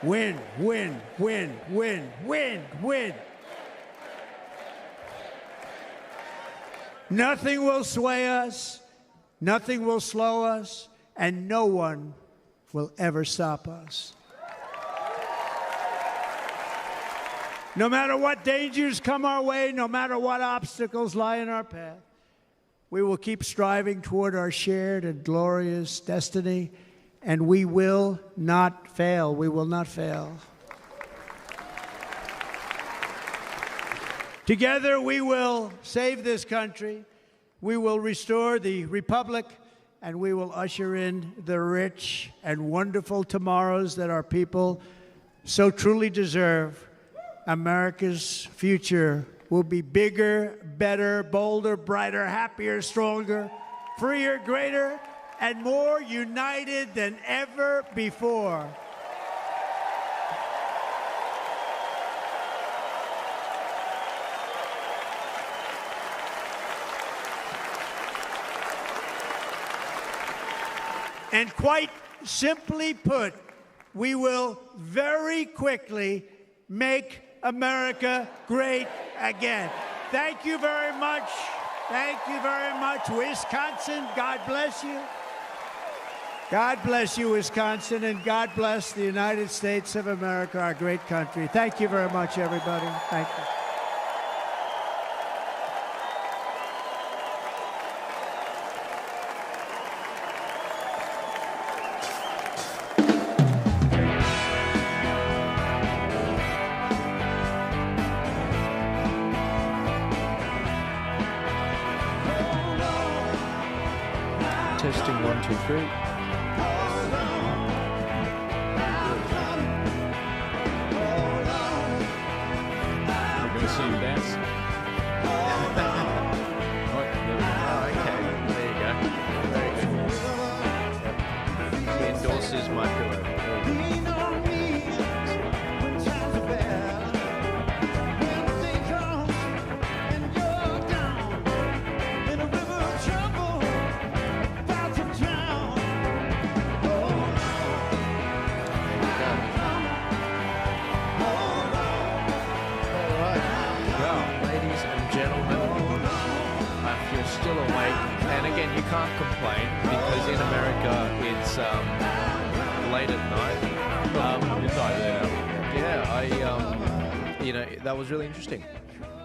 Win, win, win, win, win, win. Nothing will sway us, nothing will slow us, and no one will ever stop us. No matter what dangers come our way, no matter what obstacles lie in our path, we will keep striving toward our shared and glorious destiny, and we will not fail. We will not fail. Together, we will save this country, we will restore the republic, and we will usher in the rich and wonderful tomorrows that our people so truly deserve. America's future will be bigger, better, bolder, brighter, happier, stronger, freer, greater, and more united than ever before. And quite simply put, we will very quickly make America great again. Thank you very much. Thank you very much, Wisconsin. God bless you. God bless you, Wisconsin, and God bless the United States of America, our great country. Thank you very much, everybody. Thank you. Testing 1, 2, 3. We're going to see him dance. There you go. Very good. He endorses my pillow. Still awake, and again, you can't complain because in America it's late at night. That was really interesting.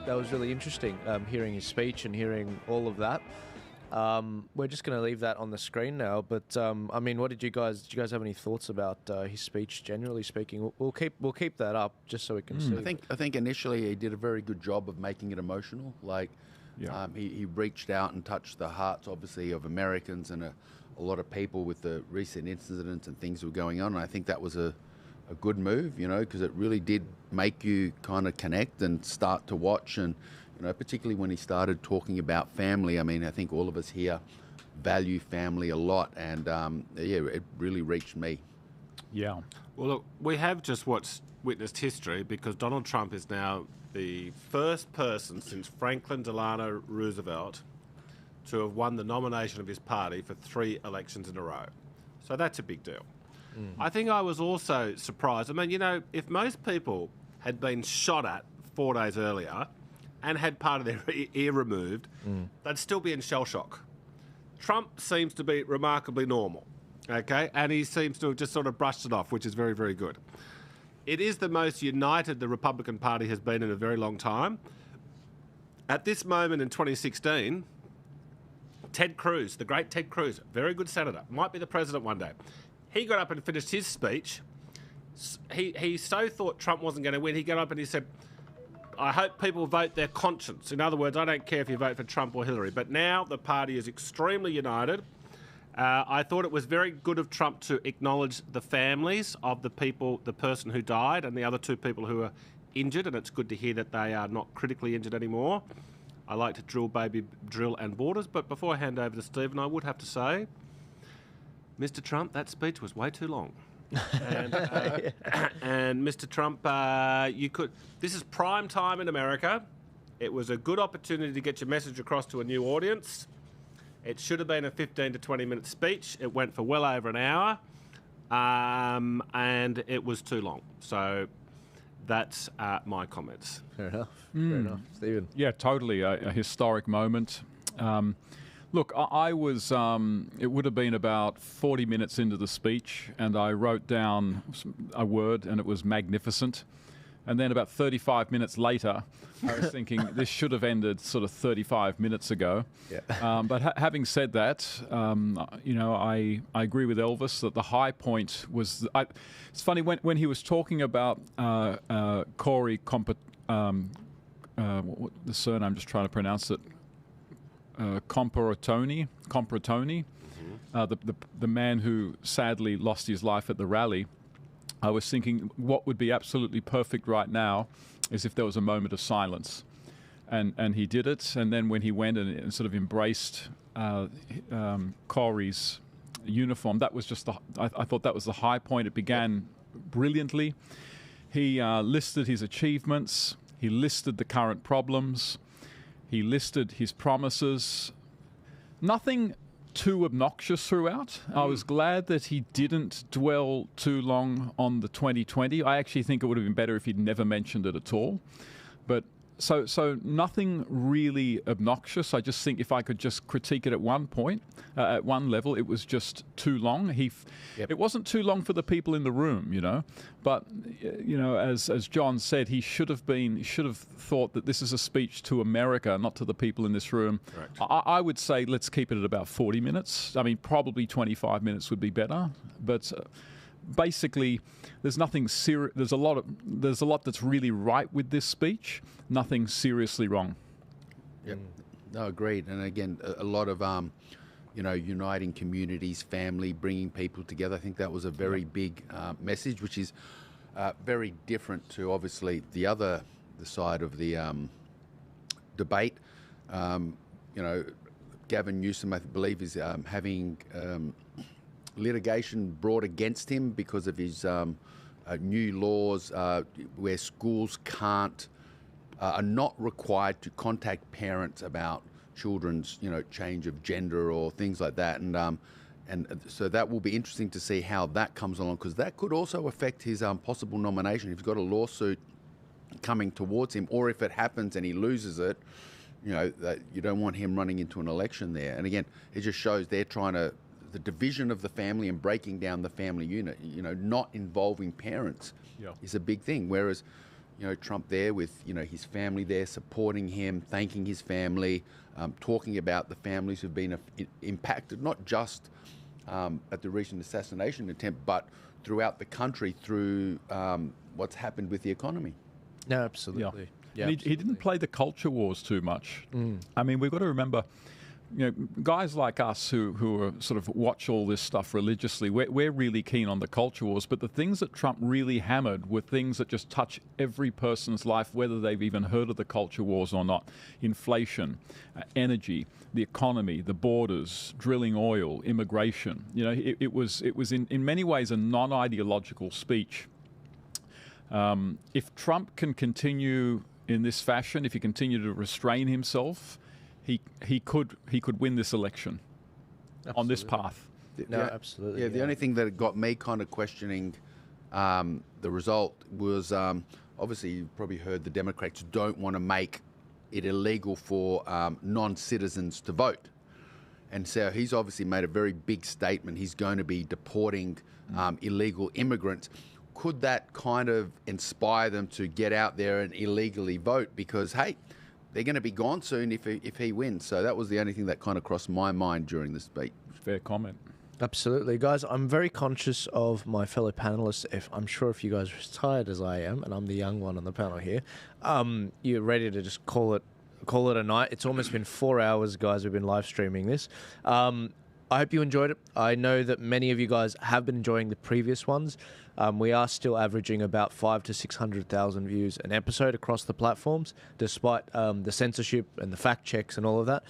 That was really interesting. Hearing his speech and hearing all of that. We're just going to leave that on the screen now. But I mean, did you guys have any thoughts about his speech? Generally speaking, we'll keep that up just so we can see. I think initially he did a very good job of making it emotional. He reached out and touched the hearts, obviously, of Americans and a lot of people with the recent incidents and things that were going on. And I think that was a good move, because it really did make you kind of connect and start to watch. And, particularly when he started talking about family, I mean, I think all of us here value family a lot. And, it really reached me. Yeah. Well, look, we have just witnessed history because Donald Trump is now the first person since Franklin Delano Roosevelt to have won the nomination of his party for 3 elections in a row. So that's a big deal. I think I was also surprised. I mean, if most people had been shot at 4 days earlier and had part of their ear removed, they'd still be in shell shock. Trump seems to be remarkably normal, okay? And he seems to have just sort of brushed it off, which is very, very good. It is the most united the Republican Party has been in a very long time. At this moment in 2016, Ted Cruz, the great Ted Cruz, very good senator, might be the president one day. He got up and finished his speech. He so thought Trump wasn't going to win. He got up and he said, I hope people vote their conscience. In other words, I don't care if you vote for Trump or Hillary. But now the party is extremely united. I thought it was very good of Trump to acknowledge the families of the person who died and the other 2 people who are injured, and it's good to hear that they are not critically injured anymore. I like to drill, baby, drill and borders, but before I hand over to Stephen, I would have to say, Mr. Trump, that speech was way too long. And Mr. Trump, this is prime time in America. It was a good opportunity to get your message across to a new audience. It should have been a 15 to 20-minute speech. It went for well over an hour, and it was too long. So that's my comments. Fair enough. Fair enough. Stephen? Yeah, totally. A historic moment. Look, I was, it would have been about 40 minutes into the speech, and I wrote down a word, and it was magnificent. And then about 35 minutes later, I was thinking this should have ended sort of 35 minutes ago. Yeah. But having said that, I agree with Elvis that the high point was... it's funny, when he was talking about Corey the surname, I'm just trying to pronounce it, Comparatoni, the man who sadly lost his life at the rally. I was thinking what would be absolutely perfect right now is if there was a moment of silence. And he did it. And then when he went and sort of embraced Corey's uniform, that was just I thought that was the high point. It began brilliantly. He listed his achievements. He listed the current problems. He listed his promises. Nothing too obnoxious throughout. I was glad that he didn't dwell too long on the 2020. I actually think it would have been better if he'd never mentioned it at all. But so nothing really obnoxious. I just think if I could just critique it at one point, at one level, it was just too long. It wasn't too long for the people in the room, But as John said, he should have thought that this is a speech to America, not to the people in this room. I would say let's keep it at about 40 minutes. I mean, probably 25 minutes would be better, but. Basically, there's nothing serious. There's a lot that's really right with this speech. Nothing seriously wrong. Yep. No, agreed. And again, a lot of uniting communities, family, bringing people together. I think that was a very big message, which is very different to obviously the side of the debate. Gavin Newsom, I believe, is having. Litigation brought against him because of his new laws where schools are not required to contact parents about children's change of gender or things like that, and so that will be interesting to see how that comes along, because that could also affect his possible nomination. If he's got a lawsuit coming towards him, or if it happens and he loses it, that you don't want him running into an election there. And again, it just shows they're trying to. The division of the family and breaking down the family unit, not involving parents is a big thing. Whereas, Trump there with, his family there supporting him, thanking his family, talking about the families who've been impacted, not just at the recent assassination attempt, but throughout the country through what's happened with the economy. No, absolutely. Yeah, he didn't play the culture wars too much. I mean, we've got to remember, guys like us who are sort of watch all this stuff religiously, we're really keen on the culture wars, but the things that Trump really hammered were things that just touch every person's life, whether they've even heard of the culture wars or not. Inflation, energy, the economy, the borders, drilling oil, immigration. It was in many ways a non-ideological speech. If Trump can continue in this fashion, if he continue to restrain himself, he could win this election. Absolutely. On this path. No, absolutely. Yeah, the only thing that got me kind of questioning the result was obviously you've probably heard the Democrats don't want to make it illegal for non-citizens to vote. And so he's obviously made a very big statement. He's going to be deporting illegal immigrants. Could that kind of inspire them to get out there and illegally vote? Because, hey, they're going to be gone soon if he wins. So that was the only thing that kind of crossed my mind during the speech. Fair comment. Absolutely, guys. I'm very conscious of my fellow panelists. I'm sure if you guys are as tired as I am, and I'm the young one on the panel here, you're ready to just call it a night. It's almost been 4 hours, guys. We've been live streaming this. I hope you enjoyed it. I know that many of you guys have been enjoying the previous ones. We are still averaging about 500,000 to 600,000 views an episode across the platforms, despite the censorship and the fact checks and all of that.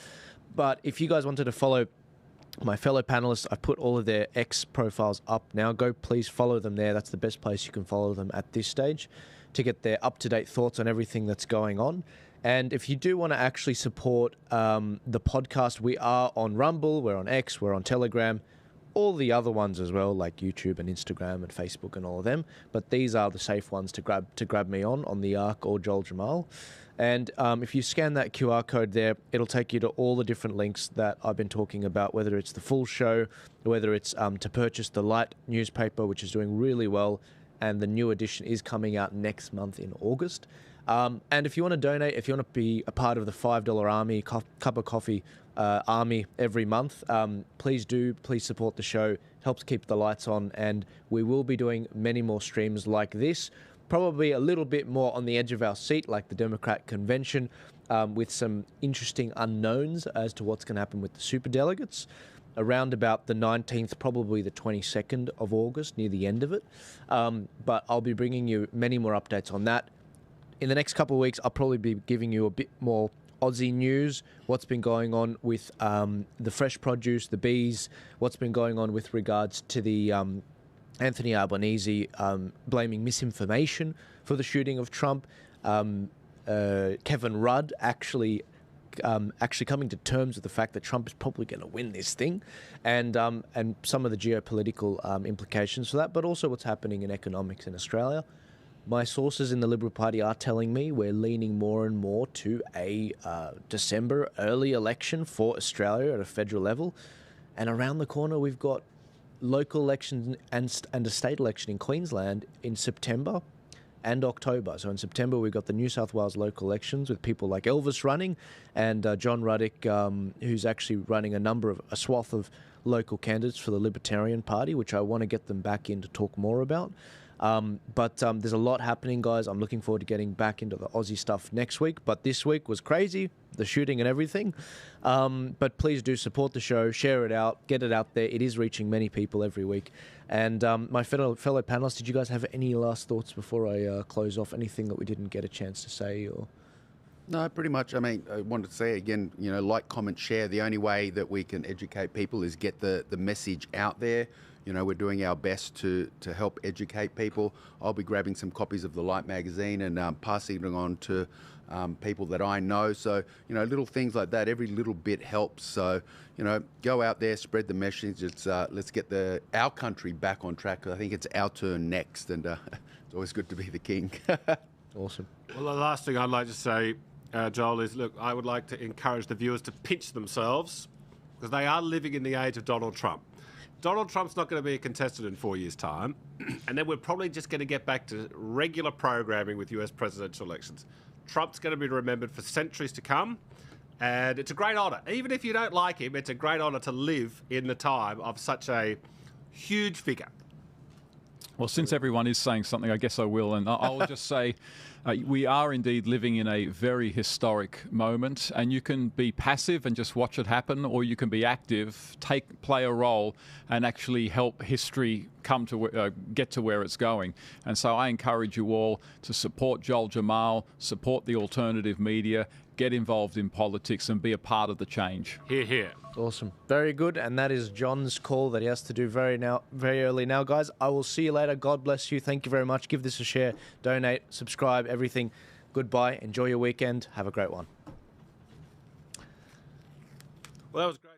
But if you guys wanted to follow my fellow panelists, I put all of their X profiles up now. Go please follow them there. That's the best place you can follow them at this stage to get their up-to-date thoughts on everything that's going on. And if you do want to actually support the podcast, we are on Rumble, we're on X, we're on Telegram, all the other ones as well, like YouTube and Instagram and Facebook and all of them. But these are the safe ones to grab me on the Ark or Joel Jammal. And if you scan that QR code there, it'll take you to all the different links that I've been talking about, whether it's the full show, whether it's to purchase the Light newspaper, which is doing really well, and the new edition is coming out next month in August. And if you want to donate, if you want to be a part of the $5 Army cup of coffee army every month, please support the show. It helps keep the lights on, and we will be doing many more streams like this. Probably a little bit more on the edge of our seat, like the Democrat convention, with some interesting unknowns as to what's going to happen with the superdelegates. Around about the 19th, probably the 22nd of August, near the end of it. But I'll be bringing you many more updates on that. In the next couple of weeks, I'll probably be giving you a bit more Aussie news, what's been going on with the fresh produce, the bees, what's been going on with regards to the Anthony Albanese blaming misinformation for the shooting of Trump, Kevin Rudd actually coming to terms with the fact that Trump is probably going to win this thing, and some of the geopolitical implications for that, but also what's happening in economics in Australia. My sources in the Liberal Party are telling me we're leaning more and more to a December early election for Australia at a federal level. And around the corner, we've got local elections and a state election in Queensland in September and October. So in September, we've got the New South Wales local elections with people like Elvis running and John Ruddick, who's actually running a swath of local candidates for the Libertarian Party, which I want to get them back in to talk more about. But there's a lot happening, guys. I'm looking forward to getting back into the Aussie stuff next week. But this week was crazy, the shooting and everything. But please do support the show, share it out, get it out there. It is reaching many people every week. And my fellow panelists, did you guys have any last thoughts before I close off? Anything that we didn't get a chance to say? Or No, pretty much. I mean, I wanted to say again, like, comment, share. The only way that we can educate people is get the message out there. We're doing our best to help educate people. I'll be grabbing some copies of the Light magazine and passing it on to people that I know. So, little things like that, every little bit helps. So, go out there, spread the message. Let's get our country back on track. I think it's our turn next, and it's always good to be the king. Awesome. Well, the last thing I'd like to say, Joel, is, look, I would like to encourage the viewers to pinch themselves, because they are living in the age of Donald Trump. Donald Trump's not going to be a contestant in 4 years' time, and then we're probably just going to get back to regular programming with US presidential elections. Trump's going to be remembered for centuries to come, and it's a great honour. Even if you don't like him, it's a great honour to live in the time of such a huge figure. Well, since everyone is saying something, I guess I will, and I'll just say we are indeed living in a very historic moment, and you can be passive and just watch it happen, or you can be active, play a role, and actually help history come to get to where it's going. And so I encourage you all to support Joel Jammal, support the alternative media, get involved in politics, and be a part of the change. Hear, hear. Awesome. Very good. And that is John's call that he has to do very early now, guys. I will see you later. God bless you. Thank you very much. Give this a share, donate, subscribe, everything. Goodbye. Enjoy your weekend. Have a great one. Well, that was great.